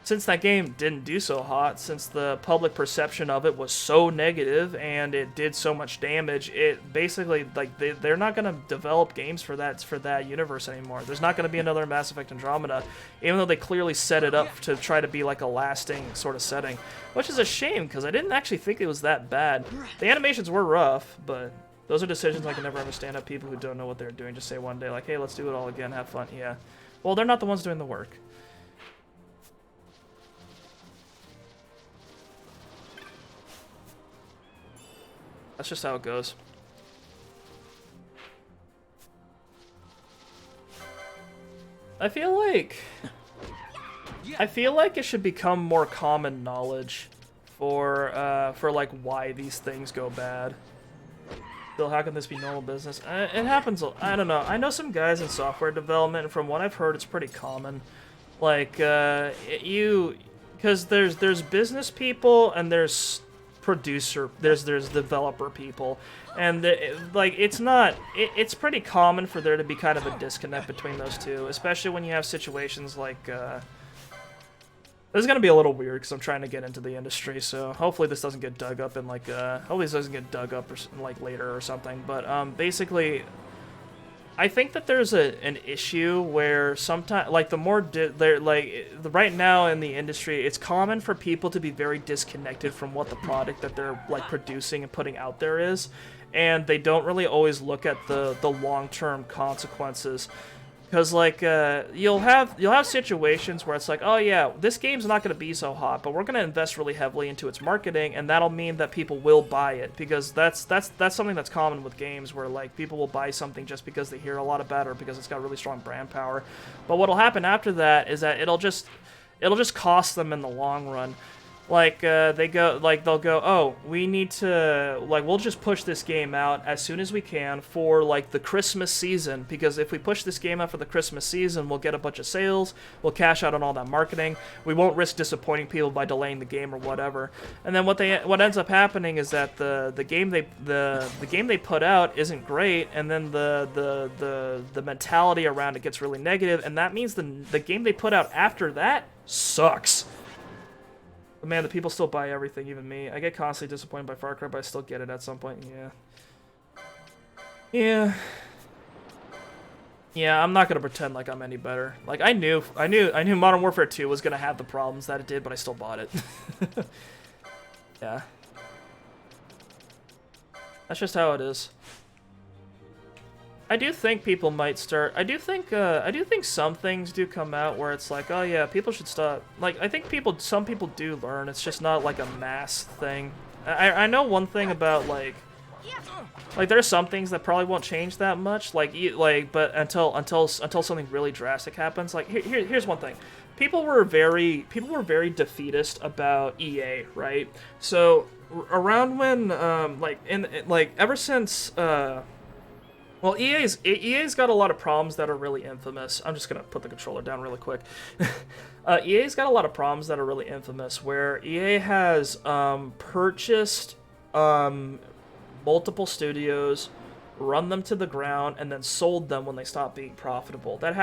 since that game didn't do so hot, since the public perception of it was so negative and it did so much damage, it basically like they're not gonna develop games for that universe anymore. There's not gonna be another Mass Effect Andromeda, even though they clearly set it up to try to be like a lasting sort of setting, which is a shame because I didn't actually think it was that bad. The animations were rough, but those are decisions I can never understand of people who don't know what they're doing. Just say one day, like, hey, let's do it all again, have fun. Yeah. Well, they're not the ones doing the work. That's just how it goes. I feel like it should become more common knowledge for like why these things go bad. Still, how can this be normal business? It happens, I don't know. I know some guys in software development, and from what I've heard, it's pretty common. Like, because there's business people, and there's there's developer people. And, it's pretty common for there to be kind of a disconnect between those two, especially when you have situations like, this is gonna be a little weird because I'm trying to get into the industry, so hopefully this doesn't get dug up in like hopefully this doesn't get dug up or, like later or something. But basically, I think that there's an issue where sometimes like right now in the industry, it's common for people to be very disconnected from what the product that they're like producing and putting out there is, and they don't really always look at the long-term consequences. Because like you'll have situations where it's like, oh yeah, this game's not going to be so hot, but we're going to invest really heavily into its marketing, and that'll mean that people will buy it, because that's something that's common with games, where like people will buy something just because they hear a lot about it or because it's got really strong brand power. But what'll happen after that is that it'll just cost them in the long run. Like, they'll go, oh, we need to, like, we'll just push this game out as soon as we can for, like, the Christmas season, because if we push this game out for the Christmas season, we'll get a bunch of sales, we'll cash out on all that marketing, we won't risk disappointing people by delaying the game or whatever. And then what ends up happening is that the game they put out isn't great, and then the mentality around it gets really negative, and that means the game they put out after that sucks. But man, the people still buy everything, even me. I get constantly disappointed by Far Cry, but I still get it at some point. Yeah, I'm not gonna pretend like I'm any better. Like, I knew Modern Warfare 2 was gonna have the problems that it did, but I still bought it. Yeah. That's just how it is. I do think people might start. I do think some things do come out where it's like, oh yeah, people should stop. Like, I think some people do learn. It's just not like a mass thing. I know one thing about like there are some things that probably won't change that much. But until something really drastic happens. Like here's one thing. People were very defeatist about EA, right? So around when ever since well, EA's got a lot of problems that are really infamous. I'm just gonna put the controller down really quick. EA's got a lot of problems that are really infamous, where EA has purchased multiple studios, run them to the ground, and then sold them when they stopped being profitable. That's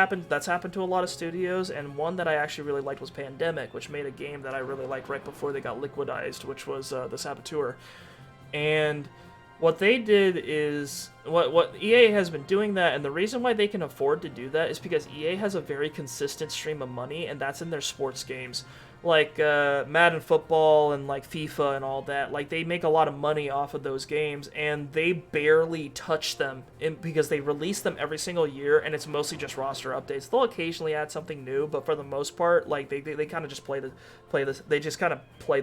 happened to a lot of studios, and one that I actually really liked was Pandemic, which made a game that I really liked right before they got liquidized, which was The Saboteur. And what they did is, what EA has been doing that, and the reason why they can afford to do that is because EA has a very consistent stream of money, and that's in their sports games. Like Madden Football and like FIFA and all that, like they make a lot of money off of those games, and they barely touch them because they release them every single year, and it's mostly just roster updates. They'll occasionally add something new, but for the most part, like they kind of just play the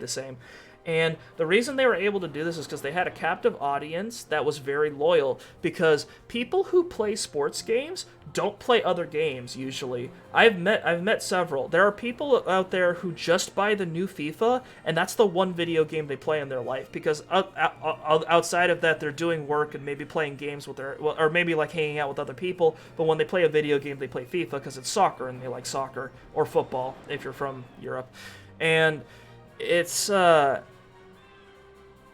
same. And the reason they were able to do this is because they had a captive audience that was very loyal, because people who play sports games don't play other games usually. I've met several. There are people out there who just buy the new FIFA, and that's the one video game they play in their life, because outside of that, they're doing work and maybe playing games with or maybe like hanging out with other people, but when they play a video game, they play FIFA because it's soccer, and they like soccer, or football if you're from Europe. And it's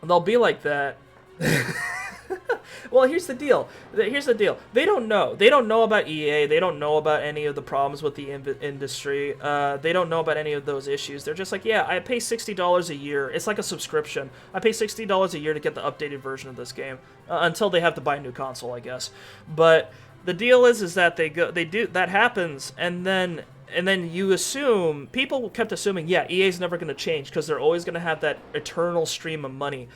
they'll be like that. Well, here's the deal. They don't know. They don't know about EA. They don't know about any of the problems with the industry. They don't know about any of those issues. They're just like, yeah, I pay $60 a year. It's like a subscription. I pay $60 a year to get the updated version of this game until they have to buy a new console, I guess. But the deal is that that happens, and then you assume, people kept assuming, yeah, EA's never going to change because they're always going to have that eternal stream of money.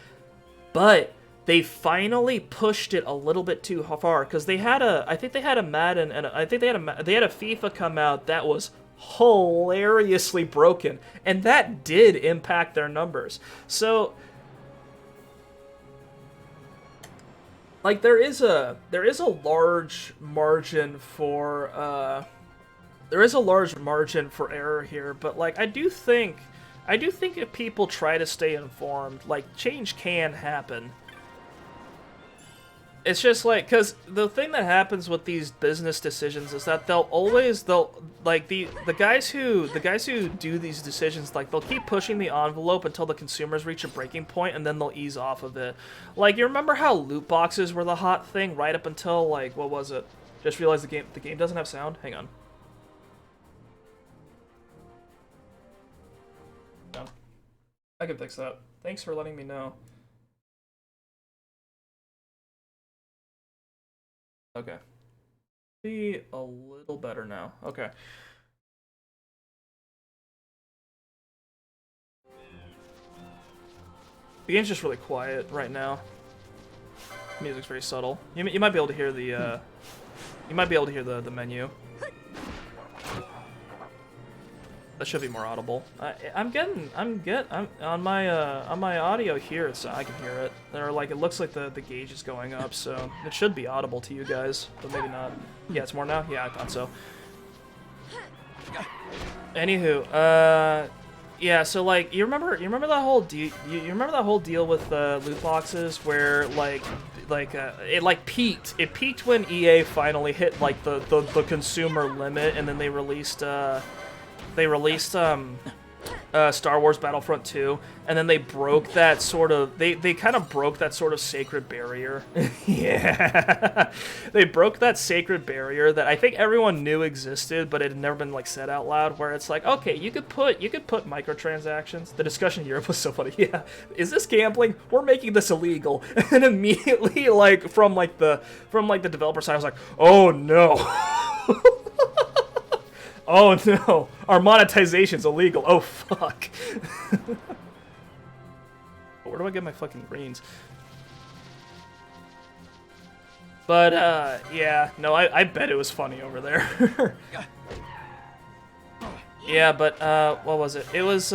But they finally pushed it a little bit too far, because I think they had a Madden, and I think they had a FIFA come out that was hilariously broken, and that did impact their numbers. So, like, there is a large margin for error here, but like I do think if people try to stay informed, like, change can happen. It's just like, because the thing that happens with these business decisions is that the guys who do these decisions, like, they'll keep pushing the envelope until the consumers reach a breaking point, and then they'll ease off of it. Like, you remember how loot boxes were the hot thing right up until, like, what was it? Just realized the game doesn't have sound. Hang on. No. I can fix that. Thanks for letting me know. Okay. Be a little better now. Okay. The game's just really quiet right now. Music's very subtle. You might be able to hear the the menu. That should be more audible. I'm on my audio here. I can hear it. It looks like the gauge is going up, so it should be audible to you guys, but maybe not. Yeah, it's more now. Yeah, I thought so. Anywho, Yeah, so like you remember that whole deal you remember that whole deal with loot boxes where it like peaked when EA finally hit like the consumer limit, and then they released Star Wars Battlefront 2, and then they broke that sort of they kind of broke that sort of sacred barrier. Yeah. They broke that sacred barrier that I think everyone knew existed, but it had never been like said out loud, where it's like, okay, you could put microtransactions. The discussion in Europe was so funny. Yeah. Is this gambling? We're making this illegal. And immediately like from the developer side, I was like, "Oh no." Oh no, our monetization's illegal. Oh fuck. Where do I get my fucking greens? But yeah, no, I bet it was funny over there. Yeah, but what was it? It was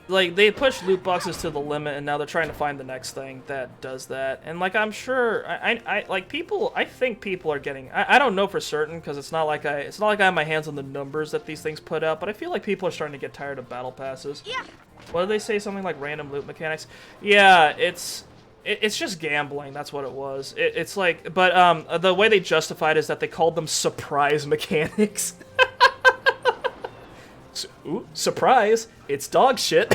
like they pushed loot boxes to the limit, and now they're trying to find the next thing that does that. And like I'm sure, I like people. I think people are getting. I don't know for certain because it's not like I have my hands on the numbers that these things put out. But I feel like people are starting to get tired of battle passes. Yeah. What did they say? Something like random loot mechanics. Yeah, it's just gambling. That's what it was. It's like, but the way they justified is that they called them surprise mechanics. Ooh, surprise! It's dog shit.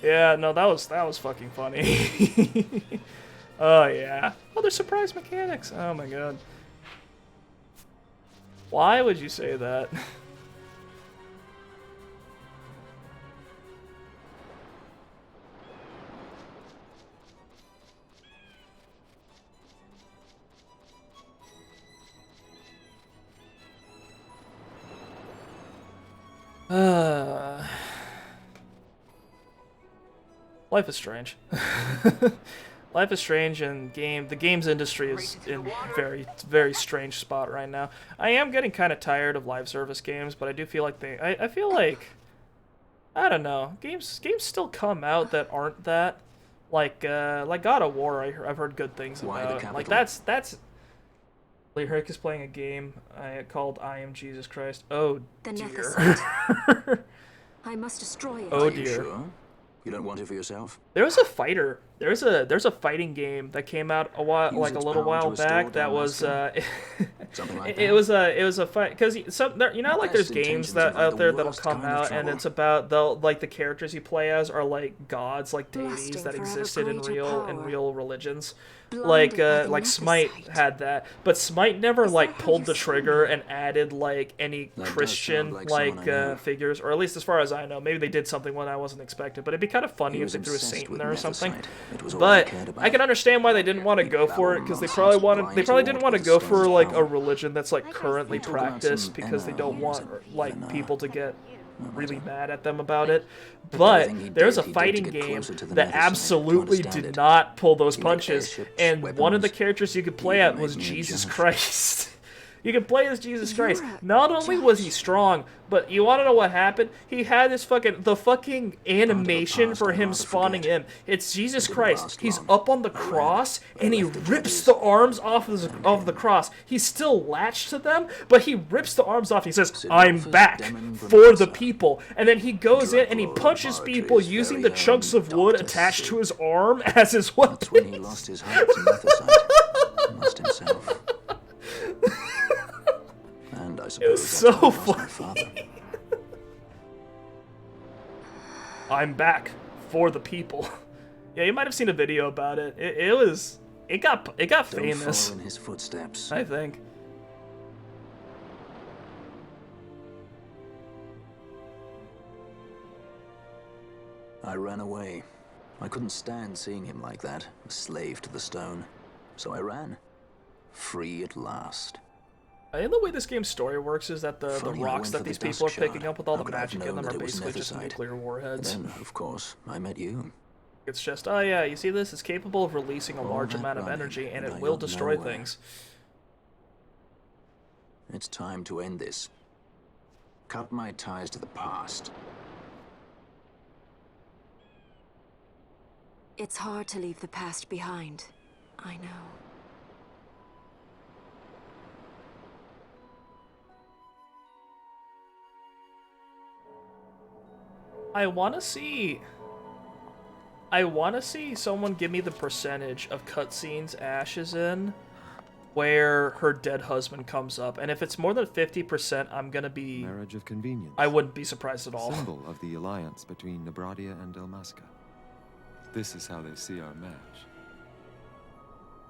Yeah, no, that was fucking funny. Oh yeah. Oh, there's surprise mechanics. Oh my god. Why would you say that? Life is strange. Life is strange, and the games industry is in very strange spot right now. I am getting kind of tired of live service games, but I do feel like I feel like, I don't know, games still come out that aren't that, like God of War. I've heard good things about. Like that's Lyric is playing a game called I Am Jesus Christ. Oh dear. I must destroy it. Oh dear. dear. Sure? You don't want it for yourself? There's a fighting game that came out a little while back that was Something like it was a fight, because there's games that out there that'll come out and it's about the characters you play as are like gods, like deities that existed in real religions. Like Smite had that, but Smite never like pulled the trigger and added like any Christian figures, or at least as far as I know. Maybe they did something when I wasn't expecting, but it'd be kind of funny if they threw a saint in there or something. But I can understand why they didn't want to go for it, because they probably didn't want to go for like a religion that's like currently practiced, because they don't want like people to get really mad at them about it. But there's a fighting game that absolutely did not pull those punches, and one of the characters you could play at was Jesus Christ. You could play as Jesus Christ. Not only was he strong, but you want to know what happened? He had this fucking animation for him spawning in. It's Jesus Christ. He's up on the cross, and he rips the arms off of the cross. He's still latched to them, but he rips the arms off. He says, "I'm back for the people." And then he goes in and he punches people using the chunks of wood attached to his arm as his weapon. That's when he lost his heart to Methocyte and lost himself. And I suppose it was so funny. I'm back for the people. Yeah, you might have seen a video about it. It got famous. Follow in his footsteps. I think. I ran away. I couldn't stand seeing him like that, a slave to the stone. So I ran. Free at last. And the way this game's story works is that the rocks that these people are picking up with all the magic in them are basically just nuclear warheads. And then, of course, I met you. It's just, oh yeah, you see this? It's capable of releasing a large amount of energy, and it will destroy things. It's time to end this. Cut my ties to the past. It's hard to leave the past behind. I know. I want to see someone give me the percentage of cutscenes Ash is in where her dead husband comes up, and if it's more than 50%, I'm gonna be... Marriage of convenience. I wouldn't be surprised at all. Symbol of the alliance between Nebradia and Dalmasca. This is how they see our match.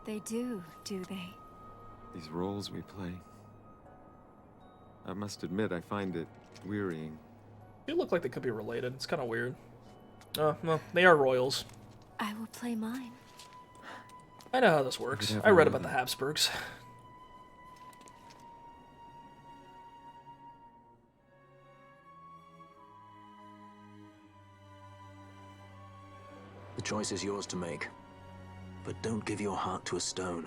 They do they? These roles we play. I must admit, I find it wearying. They look like they could be related. It's kind of weird. Oh, well, they are royals. I will play mine. I know how this works. I read about the Habsburgs. The choice is yours to make. But don't give your heart to a stone.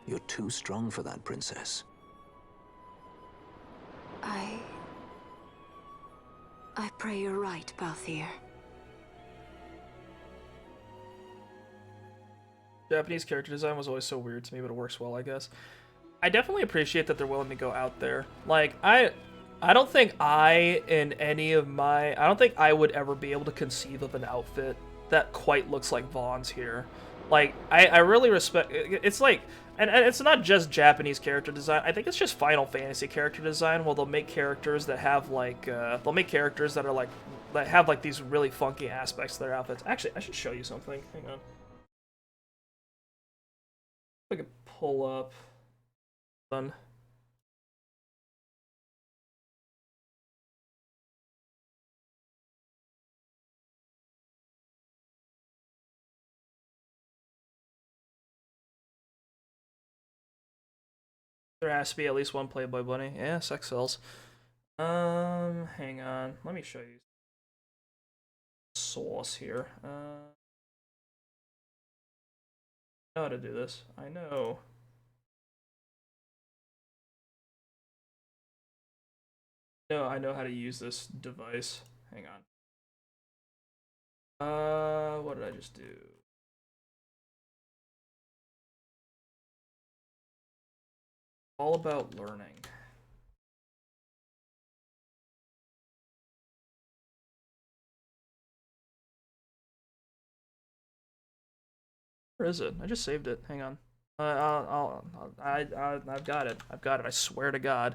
You're too strong for that, princess. I pray you're right, Balthier. Japanese character design was always so weird to me, but it works well, I guess. I definitely appreciate that they're willing to go out there. Like, I don't think I don't think I would ever be able to conceive of an outfit that quite looks like Vaughn's here. Like, I really respect... It's like... And it's not just Japanese character design. I think it's just Final Fantasy character design, where they'll make characters that have, like... they'll make characters that are, like... that have, like, these really funky aspects to their outfits. Actually, I should show you something. Hang on. I could pull up... Done. There has to be at least one Playboy bunny. Yeah, sex sells. Hang on. Let me show you source here. I know how to do this. I know. No, I know how to use this device. Hang on. What did I just do? All about learning. Where is it? I just saved it. Hang on. I've got it. I've got it. I swear to God.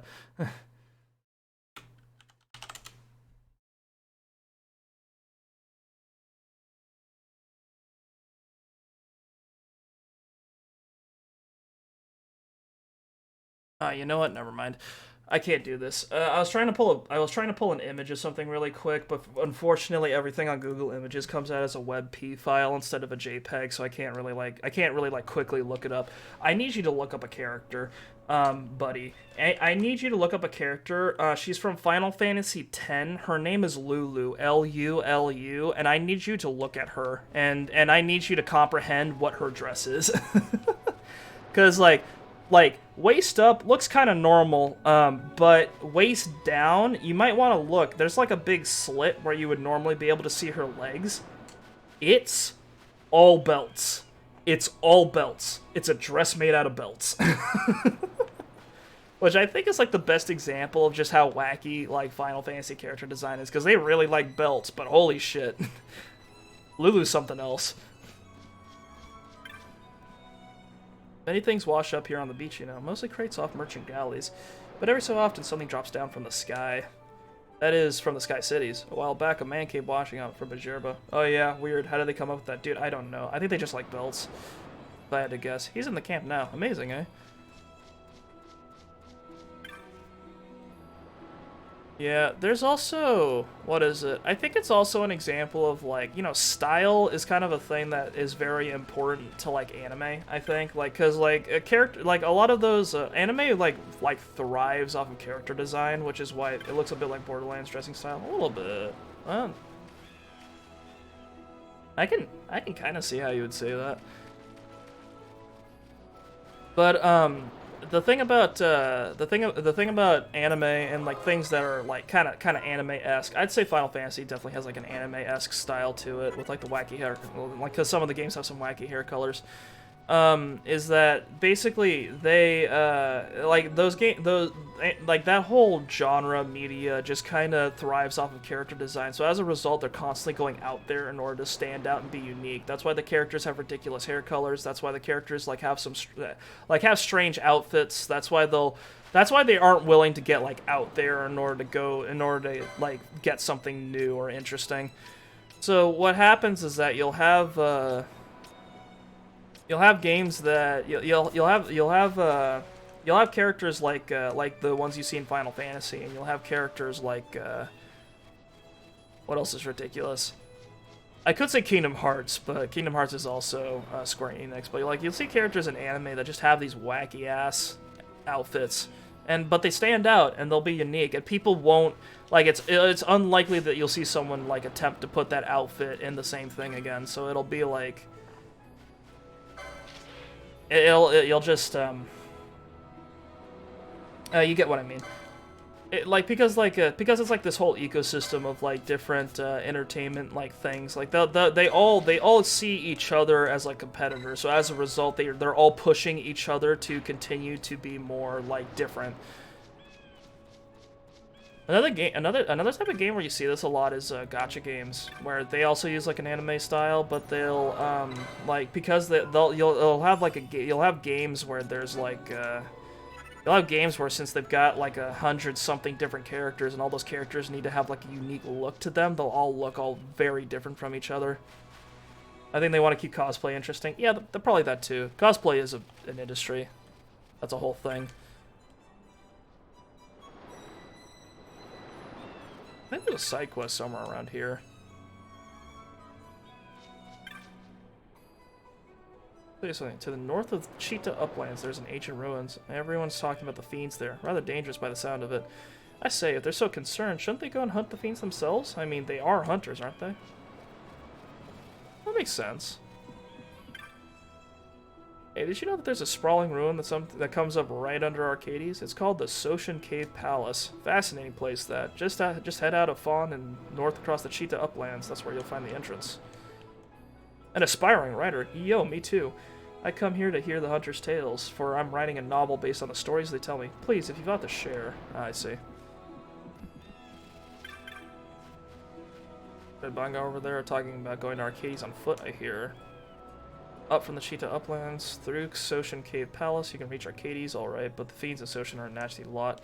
You know what? Never mind. I can't do this. I was trying to pull an image of something really quick, but unfortunately everything on Google Images comes out as a WebP file instead of a JPEG, so I can't really quickly look it up. I need you to look up a character, buddy. I need you to look up a character. She's from Final Fantasy X. Her name is Lulu, L-U-L-U, and I need you to look at her, and I need you to comprehend what her dress is. 'Cause like waist up looks kind of normal, but waist down, you might want to look. There's like a big slit where you would normally be able to see her legs. It's all belts. It's all belts. It's a dress made out of belts. Which I think is like the best example of just how wacky like Final Fantasy character design is, because they really like belts, but holy shit. Lulu's something else. Many things wash up here on the beach, you know, mostly crates off merchant galleys, but every so often something drops down from the sky. That is, from the Sky Cities. A while back, a man came washing up from Bajirba. Oh yeah, weird. How did they come up with that? Dude, I don't know. I think they just like belts, if I had to guess. He's in the camp now. Amazing, eh? Yeah, there's also, what is it? I think it's also an example of, like, you know, style is kind of a thing that is very important to, like, anime, I think. Like, because, like, a character, like, a lot of those, anime, like thrives off of character design, which is why it looks a bit like Borderlands dressing style. A little bit. Well, I can kind of see how you would say that. But, the thing about anime and like things that are like kind of anime-esque, I'd say Final Fantasy definitely has like an anime-esque style to it with like the wacky hair, like because some of the games have some wacky hair colors. is that basically they like like that whole genre media just kind of thrives off of character design. So as a result, they're constantly going out there in order to stand out and be unique. That's why the characters have ridiculous hair colors. That's why the characters like have have strange outfits. That's why they aren't willing to get like out there in order to like get something new or interesting. So what happens is that you'll have games that you'll have characters like the ones you see in Final Fantasy, and you'll have characters like what else is ridiculous? I could say Kingdom Hearts, but Kingdom Hearts is also Square Enix. But like you'll see characters in anime that just have these wacky ass outfits, but they stand out and they'll be unique, and people won't like it's unlikely that you'll see someone like attempt to put that outfit in the same thing again. So it'll be like you'll just you get what I mean. Because it's like this whole ecosystem of like different entertainment like things. Like they all see each other as like competitors. So as a result, they're all pushing each other to continue to be more like different. Another type of game where you see this a lot is gacha games, where they also use like an anime style, but they'll like because you'll have games where there's like you'll have games where since they've got like 100-something different characters and all those characters need to have like a unique look to them, they'll all look very different from each other. I think they want to keep cosplay interesting. Yeah, they're probably that too. Cosplay is an industry. That's a whole thing. I think there's a side quest somewhere around here. I'll tell you something. To the north of Cheetah Uplands, there's an ancient ruins. Everyone's talking about the fiends there. Rather dangerous by the sound of it. I say, if they're so concerned, shouldn't they go and hunt the fiends themselves? I mean, they are hunters, aren't they? That makes sense. Hey, did you know that there's a sprawling ruin that comes up right under Arcades? It's called the Soshin Cave Palace. Fascinating place, that. Just head out of Fawn and north across the Cheetah Uplands. That's where you'll find the entrance. An aspiring writer? Yo, me too. I come here to hear the hunter's tales, for I'm writing a novel based on the stories they tell me. Please, if you've got to share. I see. Red Bunga over there talking about going to Arcades on foot, I hear. Up from the Cheetah Uplands, through Soshin Cave Palace, you can reach Arcades, alright, but the fiends in Soshin are a nasty lot.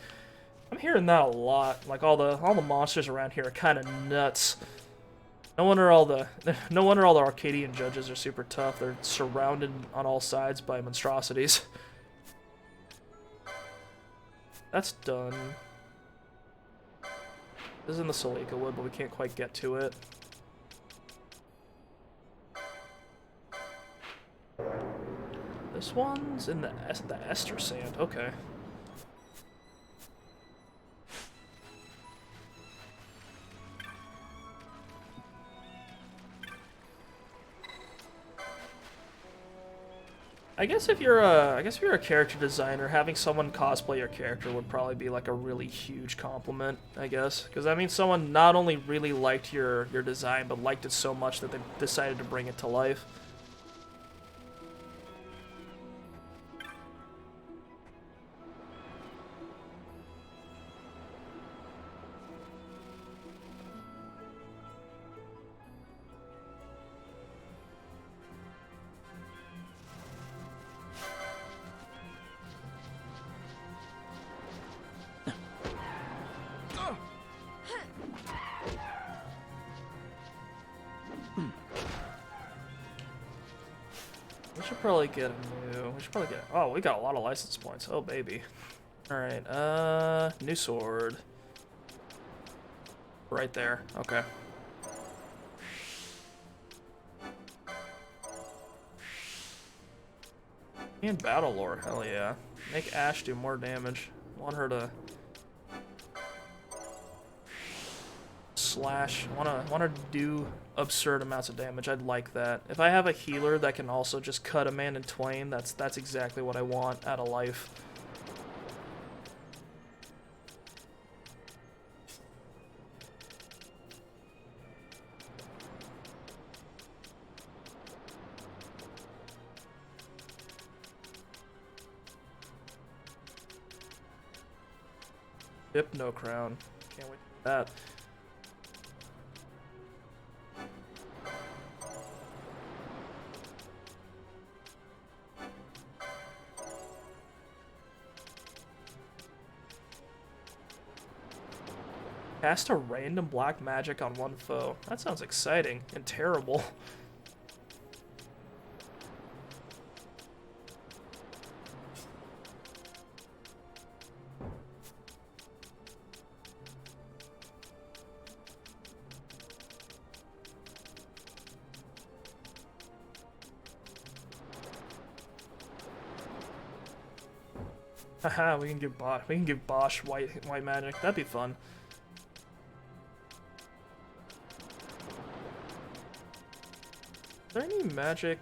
I'm hearing that a lot. Like all the monsters around here are kind of nuts. No wonder all the Arcadian judges are super tough. They're surrounded on all sides by monstrosities. That's done. This is in the Solika Wood, but we can't quite get to it. This one's in the Ester Sand. Okay. I guess if you're a character designer, having someone cosplay your character would probably be like a really huge compliment, I guess, because that means someone not only really liked your design, but liked it so much that they decided to bring it to life. We should probably get oh, we got a lot of license points. Oh, baby. Alright, new sword. Right there. Okay. And Battle Lord, hell yeah. Make Ash do more damage. Want her to slash. Want her to do absurd amounts of damage. I'd like that. If I have a healer that can also just cut a man in twain, that's exactly what I want out of life. Hypno Crown. Can't wait for that. Cast a random black magic on one foe. That sounds exciting and terrible. Haha, we can give Bosch white magic. That'd be fun. Is there any magic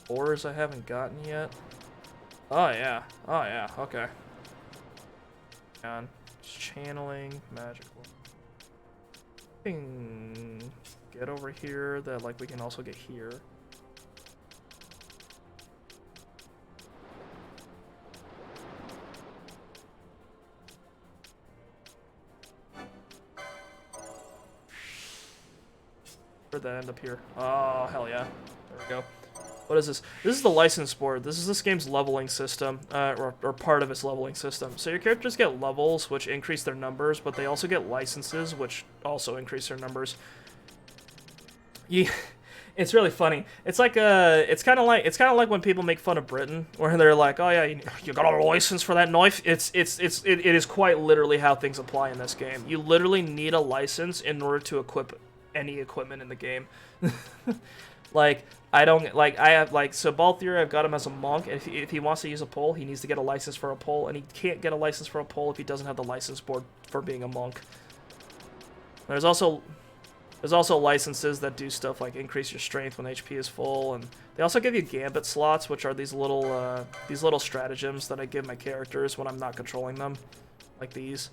ores I haven't gotten yet? Oh yeah. Oh yeah, okay. On channeling magic. We can get over here that like we can also get here. Where'd that end up here? Oh, hell yeah. There we go. What is this? This is the license board. This is this game's leveling system, or part of its leveling system. So your characters get levels, which increase their numbers, but they also get licenses, which also increase their numbers. It's really funny. It's like it's kind of like when people make fun of Britain, where they're like, "Oh yeah, you got a license for that knife." It is quite literally how things apply in this game. You literally need a license in order to equip any equipment in the game. Like, I have so Balthier, I've got him as a monk, and if he wants to use a pole, he needs to get a license for a pole, and he can't get a license for a pole if he doesn't have the license board for being a monk. There's also licenses that do stuff like increase your strength when HP is full, and they also give you gambit slots, which are these little stratagems that I give my characters when I'm not controlling them, like these.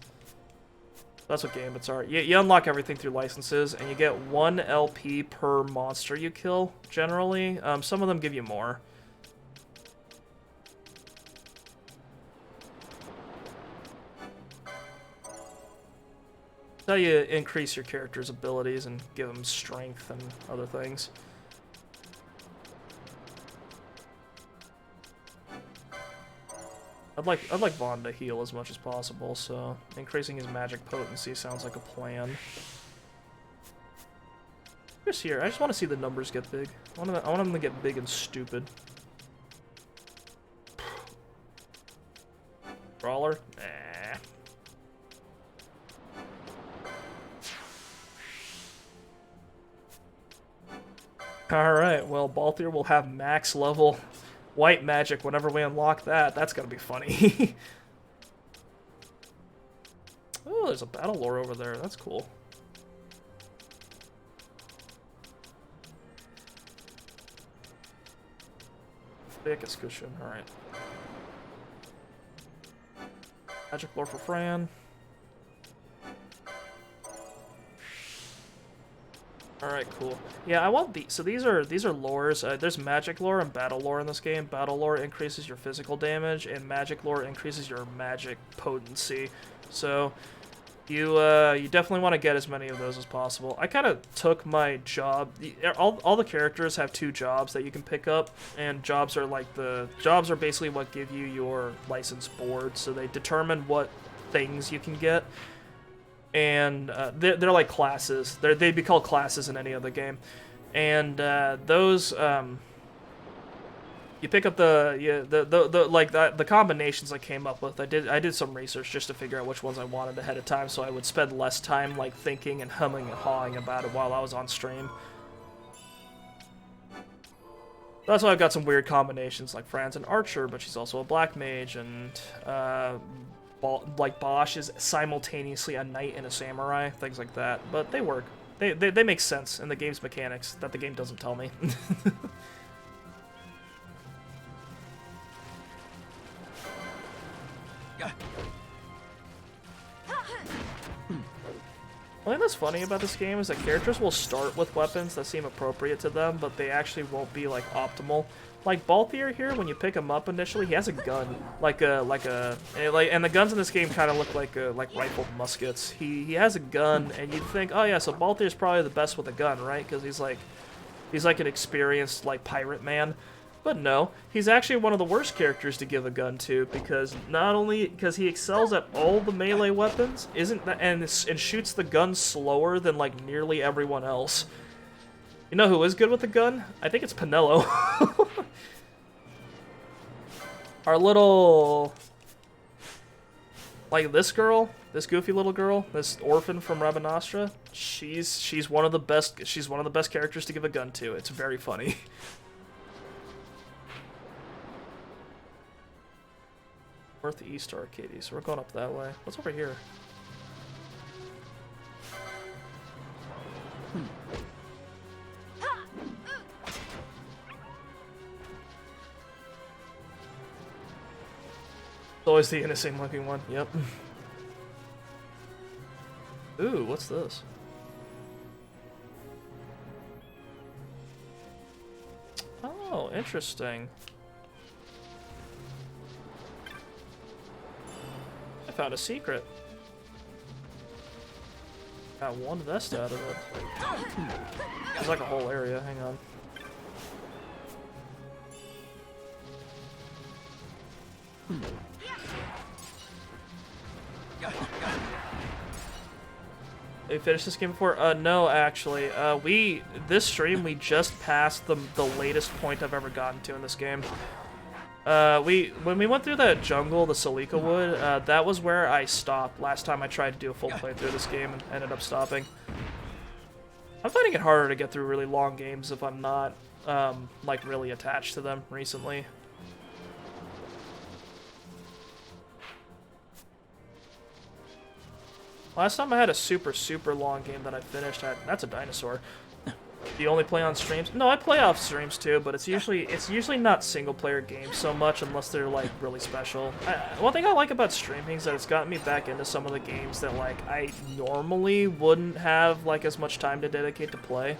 That's what gambits are. You unlock everything through licenses, and you get 1 LP per monster you kill, generally. Some of them give you more. That's how you increase your character's abilities and give them strength and other things. I'd like Vaughn to heal as much as possible, so increasing his magic potency sounds like a plan. Just here, I just want to see the numbers get big. I want them to get big and stupid. Brawler? Nah. Alright, well, Balthier will have max level white magic whenever we unlock that. That's gonna be funny. Oh, there's a battle lore over there. That's cool. Thickest cushion. Alright. Magic lore for Fran. Alright, cool. Yeah, I want these. So these are lores. There's magic lore and battle lore in this game. Battle lore increases your physical damage, and magic lore increases your magic potency. So you definitely want to get as many of those as possible. I kind of took my job. All the characters have 2 jobs that you can pick up, and jobs are basically what give you your license board. So they determine what things you can get. And they're like classes. They'd be called classes in any other game. And those you pick up the combinations I came up with. I did some research just to figure out which ones I wanted ahead of time, so I would spend less time like thinking and humming and hawing about it while I was on stream. That's why I've got some weird combinations, like Fran's an archer, but she's also a black mage, and like Bosch is simultaneously a knight and a samurai, things like that. But they work. They make sense in the game's mechanics that the game doesn't tell me. Well, that's funny about this game is that characters will start with weapons that seem appropriate to them, but they actually won't be like optimal. Like Balthier here, when you pick him up initially, he has a gun, and the guns in this game kind of look like rifled muskets. He has a gun, and you'd think, oh yeah, so Balthier's probably the best with a gun, right? Because he's like an experienced like pirate man. But no, he's actually one of the worst characters to give a gun to, because not only because he excels at all the melee weapons, and shoots the gun slower than like nearly everyone else. You know who is good with the gun? I think it's Penelo. Our little, like this girl, this goofy little girl, this orphan from Rabanastra. She's one of the best. She's one of the best characters to give a gun to. It's very funny. Northeast Arcadia, so we're going up that way. What's over here? It's always the innocent looking one, yep. Ooh, what's this? Oh, interesting. I found a secret. Got one vest out of it. There's like a whole area, hang on. We finished this game before? No, actually. This stream, we just passed the latest point I've ever gotten to in this game. When we went through the jungle, the Salika Wood, that was where I stopped last time I tried to do a full playthrough of this game and ended up stopping. I'm finding it harder to get through really long games if I'm not, like, really attached to them recently. Last time I had a super long game that I finished, that's a dinosaur. Do you only play on streams? No, I play off streams too, but it's usually not single player games so much unless they're like really special. One thing I like about streaming is that it's gotten me back into some of the games that like I normally wouldn't have like as much time to dedicate to play.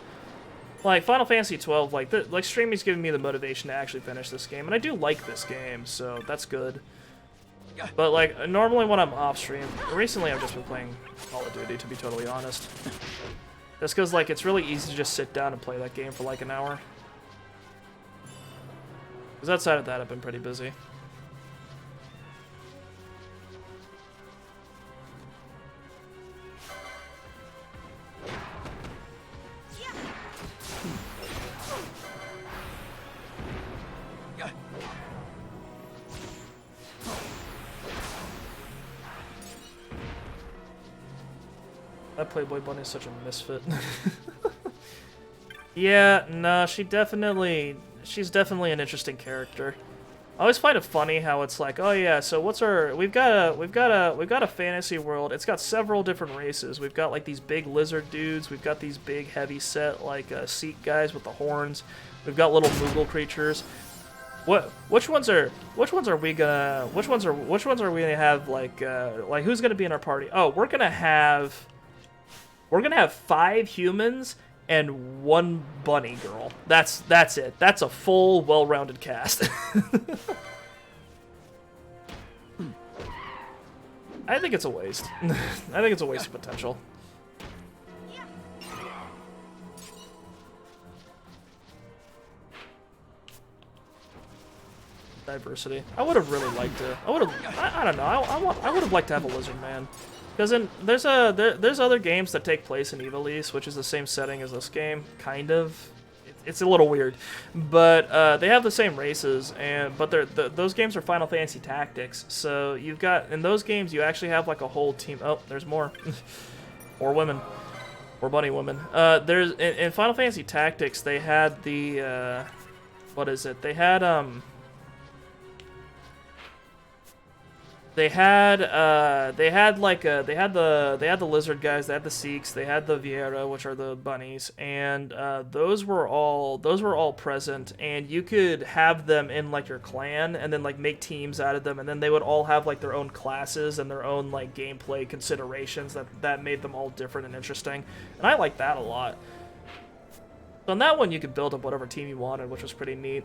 Like Final Fantasy 12, like streaming's giving me the motivation to actually finish this game, and I do like this game, so that's good. But like normally when I'm off stream, recently I've just been playing Call of Duty, to be totally honest. Just because like it's really easy to just sit down and play that game for like an hour. Because outside of that, I've been pretty busy. That Playboy Bunny is such a misfit. Yeah, no, she's definitely an interesting character. I always find it funny how it's like, oh yeah, so what's our we've got a fantasy world. It's got several different races. We've got like these big lizard dudes, we've got these big heavy set like Sikh guys with the horns. We've got little Moogle creatures. Which ones are we gonna have like who's gonna be in our party? Oh, we're gonna have 5 humans and 1 bunny girl. That's it. That's a full, well-rounded cast. I think it's a waste. I think it's a waste of potential. Diversity. I would have really liked to. I don't know. I would have liked to have a lizard man. Because there's other games that take place in Ivalice, which is the same setting as this game, kind of. It's a little weird, but they have the same races, but those games are Final Fantasy Tactics. So you've got in those games you actually have like a whole team. Oh, there's more, or women, or bunny women. There's in Final Fantasy Tactics they had the what is it? They had They had the lizard guys, they had the Sikhs, they had the Viera, which are the bunnies, and those were all present, and you could have them in like your clan, and then like make teams out of them, and then they would all have like their own classes and their own like gameplay considerations that made them all different and interesting, and I like that a lot. So on that one, you could build up whatever team you wanted, which was pretty neat.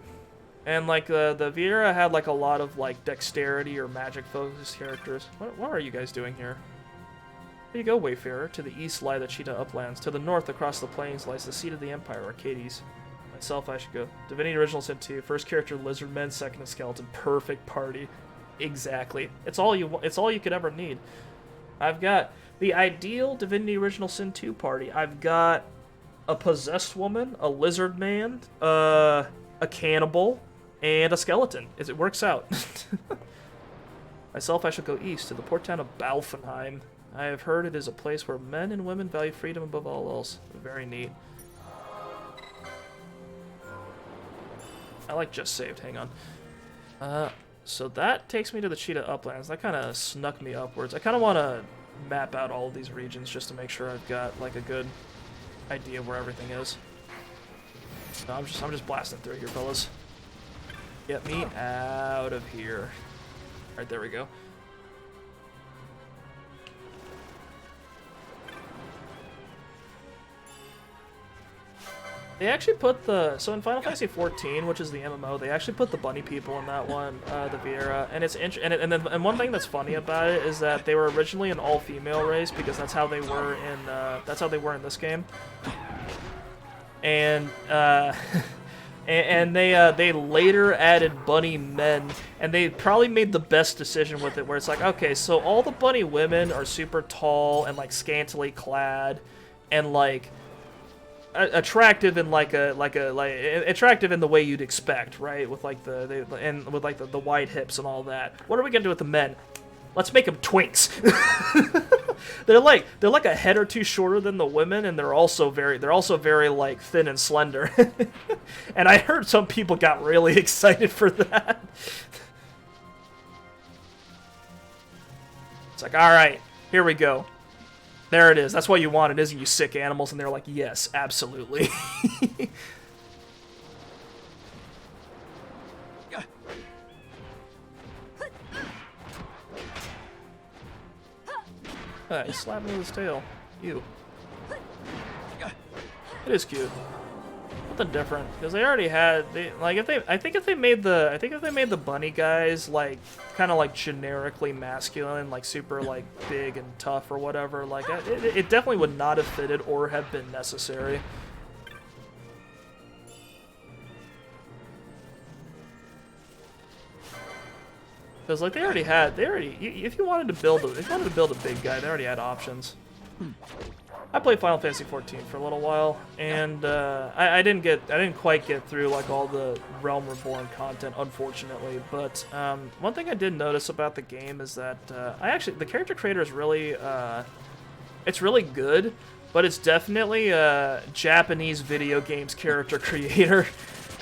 And like the Viera had like a lot of like dexterity or magic focused characters. What are you guys doing here? There you go, Wayfarer. To the east lie the Cheetah Uplands. To the north across the plains lies the seat of the Empire, Arcades. Myself, I should go. Divinity Original Sin 2. First character Lizardmen, second is Skeleton. Perfect party. Exactly. It's all you could ever need. I've got the ideal Divinity Original Sin 2 party. I've got a possessed woman, a lizard man, a cannibal, and a skeleton. It works out. Myself, I shall go east to the port town of Balfenheim. I have heard it is a place where men and women value freedom above all else. Very neat. I like just saved. Hang on. So that takes me to the Cheetah Uplands. That kind of snuck me upwards. I kind of want to map out all of these regions just to make sure I've got like a good idea of where everything is. No, I'm just blasting through here, fellas. Get me out of here. Alright, there we go. They actually put so in Final Fantasy XIV, which is the MMO, they actually put the bunny people in that one, the Viera, and it's and one thing that's funny about it is that they were originally an all-female race because that's how they were in this game, and and they later added bunny men, and they probably made the best decision with it, where it's like, okay, so all the bunny women are super tall and like scantily clad, and like attractive in attractive in the way you'd expect, right? With like the wide hips and all that. What are we gonna do with the men? Let's make them twinks. they're like a head or two shorter than the women, and they're also very like thin and slender. And I heard some people got really excited for that. It's like, all right, here we go. There it is. That's what you wanted, isn't it, you sick animals? And they're like, yes, absolutely. He slapped me with his tail. Ew. It is cute. Nothing different, because they already had. I think if they made the bunny guys like kind of like generically masculine, like super like big and tough or whatever, like it definitely would not have fitted or have been necessary. Because like if you wanted to build a big guy, they already had options. I played Final Fantasy XIV for a little while, and I didn't quite get through like all the Realm Reborn content, unfortunately. But one thing I did notice about the game is that the character creator is really it's really good, but it's definitely a Japanese video games character creator.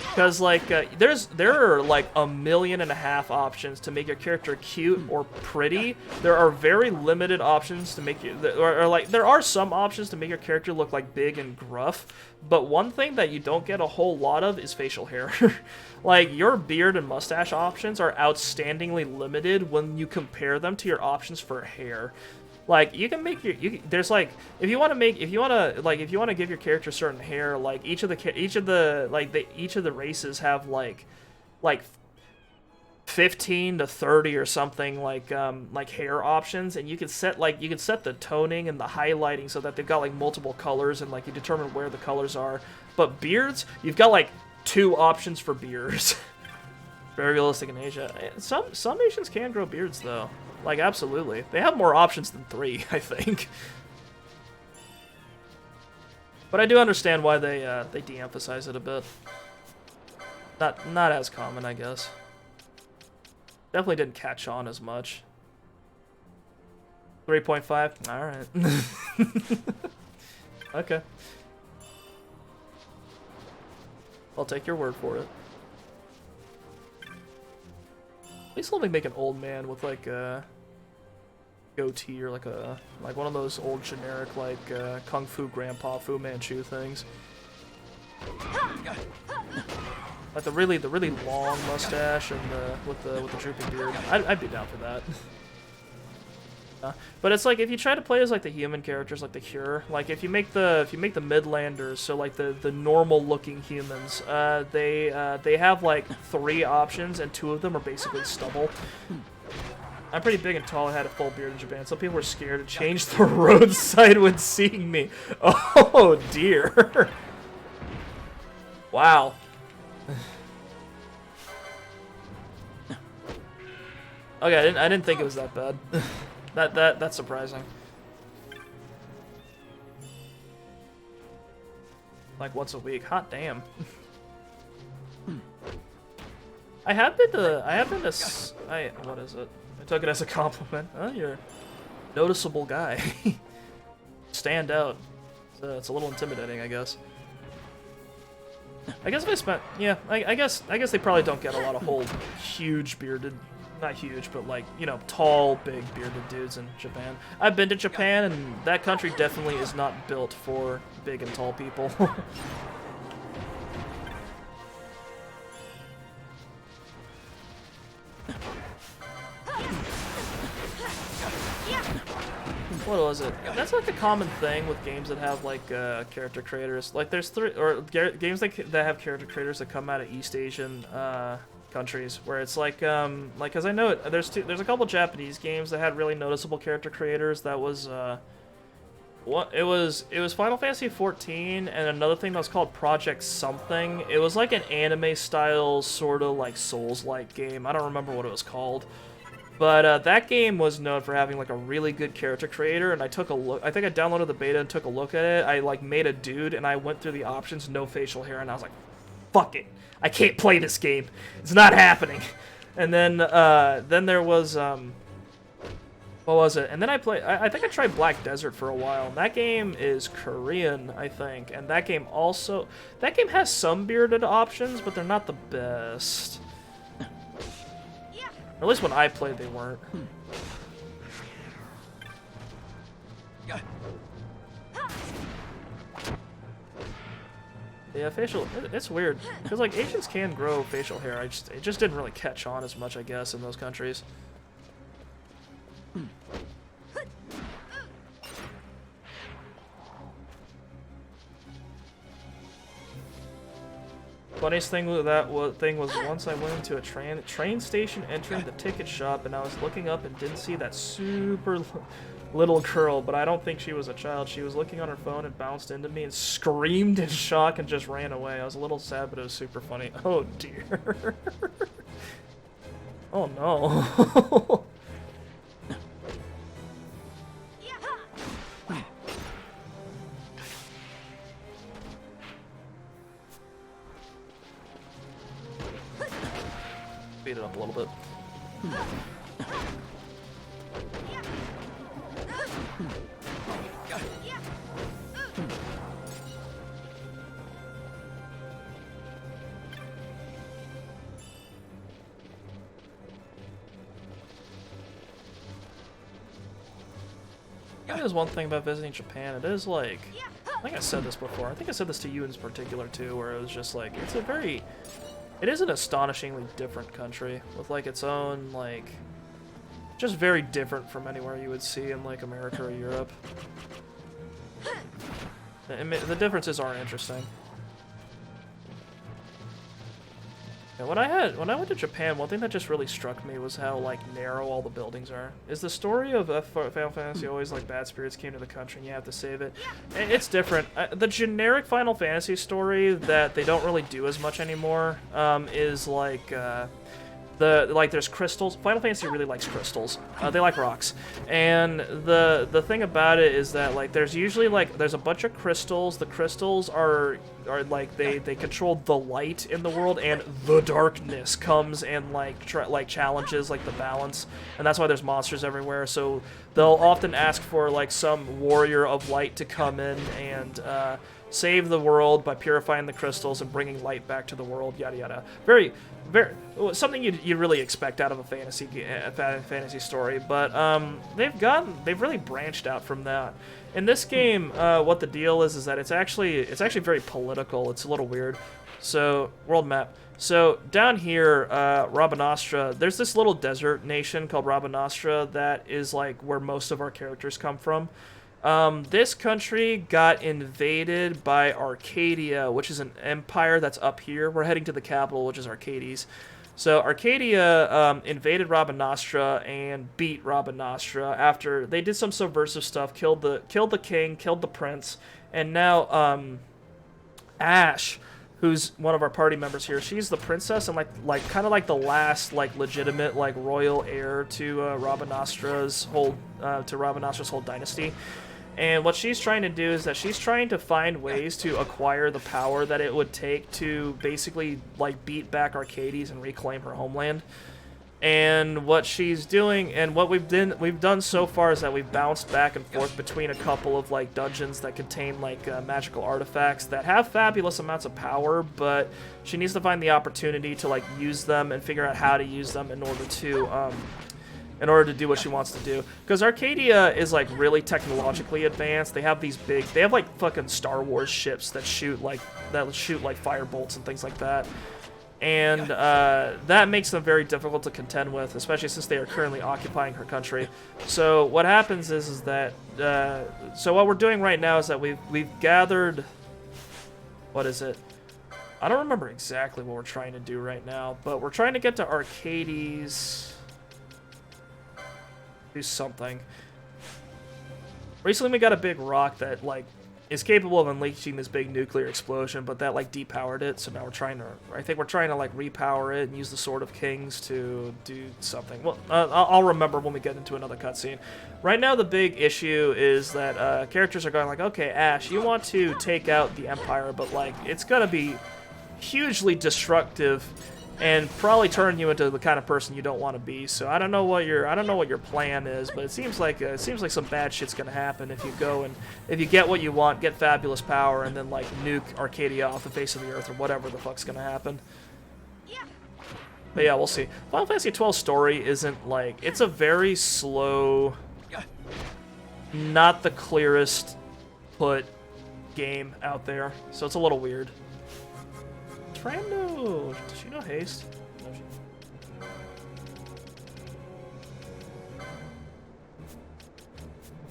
Because like there are like 1.5 million options to make your character cute or pretty. There are very limited options to make you, or like there are some options to make your character look like big and gruff. But one thing that you don't get a whole lot of is facial hair. Like your beard and mustache options are outstandingly limited when you compare them to your options for hair. Like you can make there's like if you want to give your character certain hair, like each of the races have like 15 to 30 or something like hair options, and you can set the toning and the highlighting so that they've got like multiple colors, and like you determine where the colors are. But beards, you've got like 2 options for beards. Very realistic in Asia. Some Asians can grow beards though. Like, absolutely. They have more options than 3, I think. But I do understand why they de-emphasize it a bit. Not as common, I guess. Definitely didn't catch on as much. 3.5? Alright. Okay. I'll take your word for it. At least let me make an old man with like goatee or like one of those old generic like Kung Fu Grandpa Fu Manchu things. Like the really long mustache and with the drooping beard. I'd be down for that. But it's like if you try to play as like the human characters, like the Cure, like if you make the Midlanders, so like the normal looking humans, they have like 3 options and 2 of them are basically stubble. I'm pretty big and tall. I had a full beard in Japan. Some people were scared to change the roadside when seeing me. Oh dear. Wow. Okay, I didn't think it was that bad. That's surprising. Like once a week. Hot damn. I have been to what is it? I took it as a compliment. Oh, you're a noticeable guy. Stand out. It's a little intimidating, I guess. I guess if I spent, yeah, I guess they probably don't get a lot of whole huge bearded, not huge, but like, you know, tall, big bearded dudes in Japan. I've been to Japan, and that country definitely is not built for big and tall people. What was it? That's like a common thing with games that have like character creators. Like there's games that have character creators that come out of East Asian countries, where it's like because I know there's a couple Japanese games that had really noticeable character creators. That was it was Final Fantasy XIV, and another thing that was called Project Something. It was like an anime style sort of like Souls-like game. I don't remember what it was called. But that game was known for having like a really good character creator, and I took a look. I think I downloaded the beta and took a look at it. I like made a dude, and I went through the options, no facial hair, and I was like, "Fuck it, I can't play this game. It's not happening." And then there was what was it? And then I think I tried Black Desert for a while. And that game is Korean, I think, and that game has some bearded options, but they're not the best. Or at least when I played, they weren't. Yeah, it's weird. Because, like, Asians can grow facial hair. It just didn't really catch on as much, I guess, in those countries. Funniest thing was once I went into a train station entering the ticket shop, and I was looking up and didn't see that super little girl, but I don't think she was a child. She was looking on her phone and bounced into me and screamed in shock and just ran away. I was a little sad, but it was super funny. Oh dear. Oh no. Beat it up a little bit. That is one thing about visiting Japan. It is like, I think I said this before. I think I said this to you in particular too, where it was just like, it is an astonishingly different country with like its own like, just very different from anywhere you would see in like America or Europe. The differences are interesting. Yeah, when I went to Japan, one thing that just really struck me was how like narrow all the buildings are. Is the story of Final Fantasy always like bad spirits came to the country and you have to save it? It's different. The generic Final Fantasy story that they don't really do as much anymore is like there's crystals. Final Fantasy really likes crystals. They like rocks. And the thing about it is that like there's usually like there's a bunch of crystals. The crystals are like they control the light in the world, and the darkness comes and like challenges like the balance. And that's why there's monsters everywhere. So they'll often ask for like some warrior of light to come in and save the world by purifying the crystals and bringing light back to the world, yada yada. Very, very something you really expect out of a fantasy story. But they've really branched out from that. In this game, what the deal is that it's actually very political. It's a little weird. So world map. So down here, Rabanastre, there's this little desert nation called Rabanastre that is like where most of our characters come from. This country got invaded by Arcadia, which is an empire that's up here. We're heading to the capital, which is Arcades. So Arcadia invaded Rabanastre and beat Rabanastre after they did some subversive stuff, killed the king, killed the prince, and now Ash, who's one of our party members here, she's the princess and like kind of like the last like legitimate like royal heir to Rabanastre's whole dynasty. And what she's trying to do is that she's trying to find ways to acquire the power that it would take to basically like beat back Arcades and reclaim her homeland. And what she's doing, and what we've done so far, is that we've bounced back and forth between a couple of like dungeons that contain like magical artifacts that have fabulous amounts of power, but she needs to find the opportunity to like use them and figure out how to use them in order to do what she wants to do. Because Arcadia is like really technologically advanced. They have like fucking Star Wars ships that shoot like fire bolts and things like that. And that makes them very difficult to contend with, especially since they are currently occupying her country. So what happens is that so what we're doing right now is that we've gathered, what is it? I don't remember exactly what we're trying to do right now, but we're trying to get to Arcades. Do something. Recently we got a big rock that like is capable of unleashing this big nuclear explosion, but that like depowered it, so now I think we're trying to like repower it and use the Sword of Kings to do something. Well, I'll remember when we get into another cutscene. Right now the big issue is that characters are going like, okay, Ash, you want to take out the Empire, but like it's gonna be hugely destructive and probably turn you into the kind of person you don't want to be. So I don't know what your plan is, but it seems like some bad shit's gonna happen if you get what you want, get fabulous power, and then like nuke Arcadia off the face of the earth or whatever the fuck's gonna happen. But yeah, we'll see. Final Fantasy XII story isn't like, it's a very slow, not the clearest put game out there, so it's a little weird. Trando! Does she know haste? No,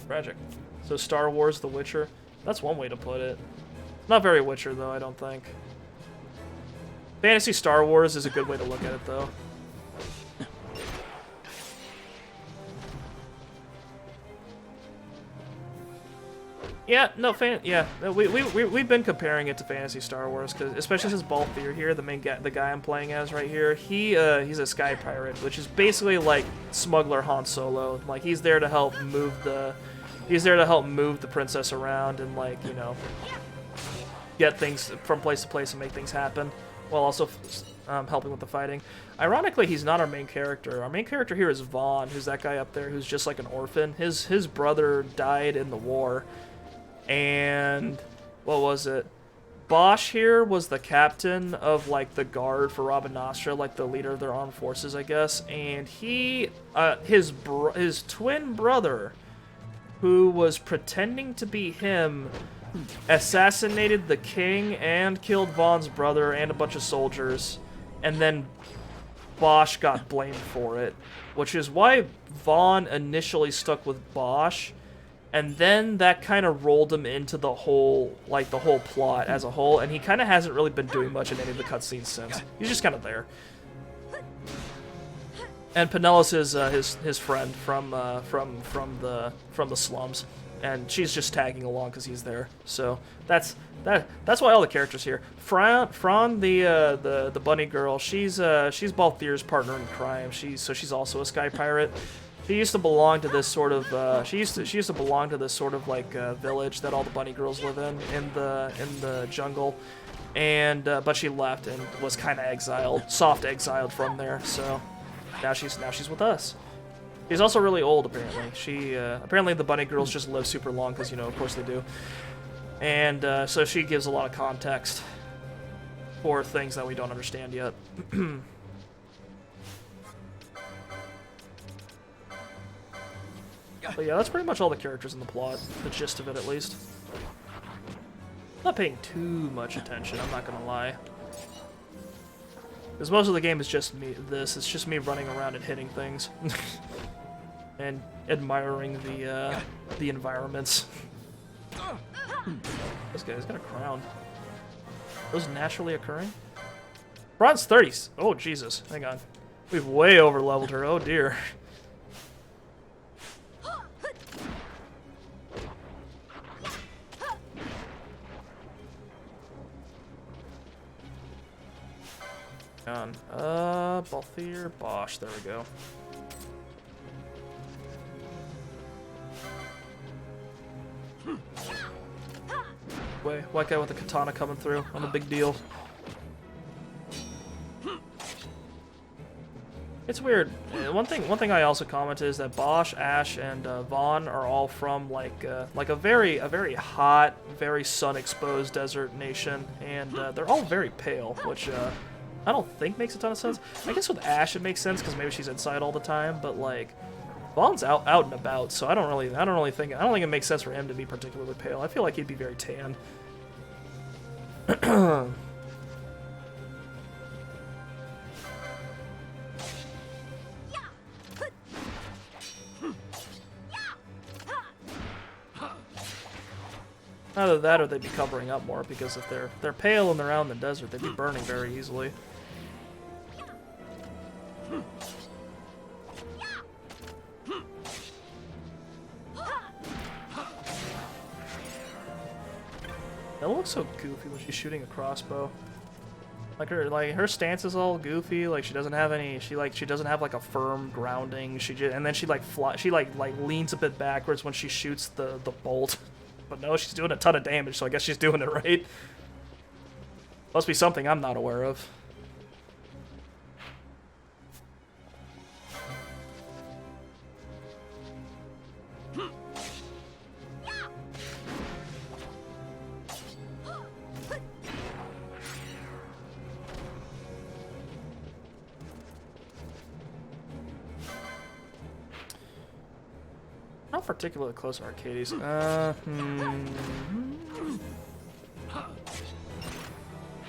Tragic. So Star Wars, The Witcher. That's one way to put it. Not very Witcher, though, I don't think. Fantasy Star Wars is a good way to look at it, though. Yeah, no, we've been comparing it to Fantasy Star Wars, cause especially since Balthier here, the guy I'm playing as right here, he's a sky pirate, which is basically like smuggler Han Solo. Like he's there to help move the princess around and like, you know, get things from place to place and make things happen, while also helping with the fighting. Ironically, he's not our main character. Our main character here is Vaughn, who's that guy up there who's just like an orphan. His brother died in the war. And what was it? Bosch here was the captain of like the guard for Rabanastre, like the leader of their armed forces, I guess. And he, his twin brother, who was pretending to be him, assassinated the king and killed Vaughn's brother and a bunch of soldiers. And then Bosch got blamed for it, which is why Vaughn initially stuck with Bosch. And then that kind of rolled him into the whole plot as a whole, and he kind of hasn't really been doing much in any of the cutscenes since. He's just kind of there. And Pinellas is his friend from the slums, and she's just tagging along because he's there. So that's why all the characters here. Fran, the bunny girl, she's Balthier's partner in crime. She's also a sky pirate. She used to belong to this sort of she used to belong to this sort of like village that all the bunny girls live in the jungle, and but she left and was kind of soft exiled from there. So now she's with us. She's also really old apparently. She apparently the bunny girls just live super long because, you know, of course they do. And so she gives a lot of context for things that we don't understand yet. But yeah, that's pretty much all the characters in the plot, the gist of it at least. Not paying too much attention, I'm not gonna lie. Because most of the game is just me, it's just me running around and hitting things. And admiring the environments. This guy's got a crown. Are those naturally occurring? Bronze 30s! Oh, Jesus. Hang on. We've way over-leveled her. Oh, dear. On. Balthier, Bosch. There we go. White guy with a katana coming through. Not a big deal. It's weird. One thing I also commented is that Bosch, Ash, and Vaughn are all from like a very hot, very sun-exposed desert nation, and they're all very pale, which I don't think makes a ton of sense. I guess with Ash it makes sense because maybe she's inside all the time, but like Vaughn's out and about, so I don't think it makes sense for him to be particularly pale. I feel like he'd be very tan. Either that or they'd be covering up more, because if they're pale and they're out in the desert, they'd be burning very easily. That looks so goofy when she's shooting a crossbow. Like her stance is all goofy. Like she doesn't have like a firm grounding. And then she leans a bit backwards when she shoots the bolt. But no, she's doing a ton of damage, so I guess she's doing it right. Must be something I'm not aware of. Not particularly close to Arcades. I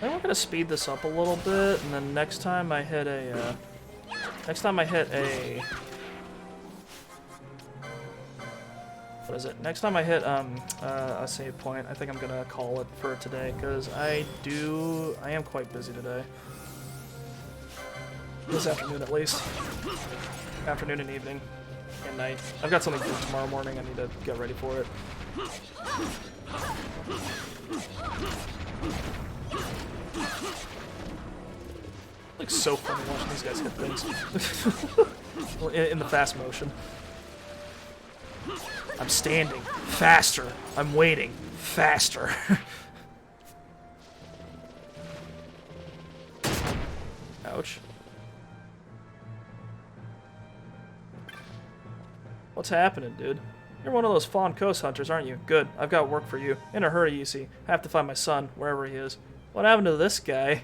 think we're gonna speed this up a little bit, and then next time I hit a what is it? Next time I hit a save point, I think I'm gonna call it for today, because I am quite busy today. This afternoon at least. Afternoon and evening. And night. I've got something to do tomorrow morning. I need to get ready for it. Like so funny watching these guys hit things in the fast motion. I'm standing faster. I'm waiting faster. Ouch. What's happening, dude? You're one of those Fawn Coast hunters, aren't you? Good. I've got work for you. In a hurry, you see. I have to find my son, wherever he is. What happened to this guy?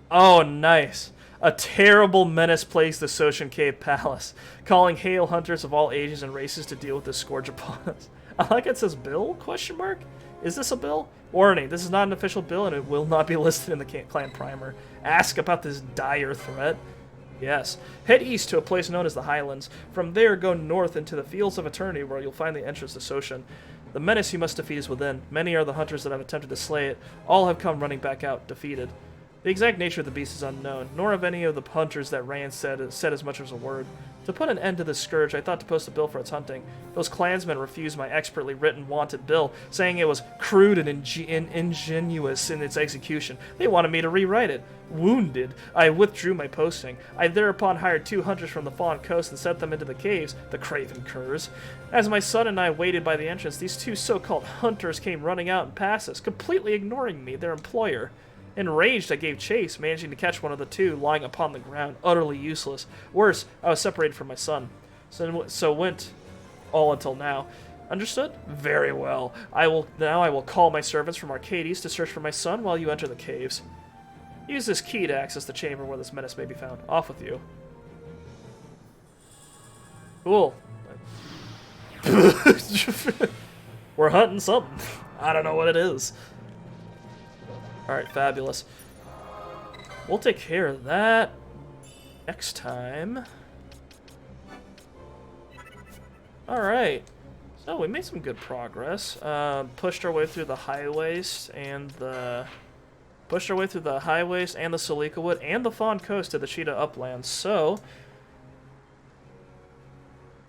Oh, nice. A terrible menace plagues the Soshan Cave Palace, calling hail hunters of all ages and races to deal with this scourge upon us. I like it says bill? Question mark? Is this a bill? Warning, this is not an official bill and it will not be listed in the clan primer. Ask about this dire threat. Yes. Head east to a place known as the Highlands. From there, go north into the Fields of Eternity, where you'll find the entrance to Soshan. The menace you must defeat is within. Many are the hunters that have attempted to slay it. All have come running back out, defeated. The exact nature of the beast is unknown, nor have any of the hunters that ran said as much as a word. To put an end to this scourge, I thought to post a bill for its hunting. Those clansmen refused my expertly written wanted bill, saying it was crude and ingenuous in its execution. They wanted me to rewrite it. Wounded, I withdrew my posting. I thereupon hired 2 hunters from the Fawn Coast and sent them into the caves, the craven curs. As my son and I waited by the entrance, these 2 so-called hunters came running out and past us, completely ignoring me, their employer. Enraged, I gave chase, managing to catch one of the 2 lying upon the ground, utterly useless. Worse, I was separated from my son. So went all until now. Understood? Very well. I will call my servants from Arcades to search for my son while you enter the caves. Use this key to access the chamber where this menace may be found. Off with you. Cool. We're hunting something. I don't know what it is. Alright, fabulous. We'll take care of that next time. Alright. So we made some good progress. Pushed our way through the highways and the... Pushed our way through the highways and the Salika Wood and the Fawn Coast to the Cheetah Uplands. So...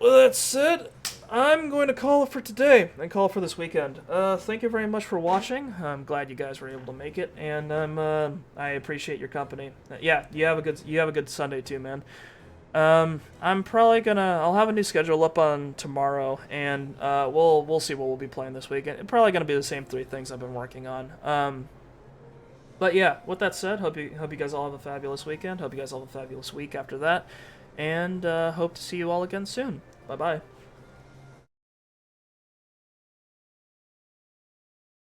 Well, that's it. I'm going to call it for today and call it for this weekend. Thank you very much for watching. I'm glad you guys were able to make it, and I appreciate your company. Yeah, you have a good Sunday too, man. I'm probably gonna. I'll have a new schedule up on tomorrow, and we'll see what we'll be playing this weekend. It's probably gonna be the same 3 things I've been working on. But yeah, with that said, hope you guys all have a fabulous weekend. Hope you guys all have a fabulous week after that, and hope to see you all again soon. Bye bye.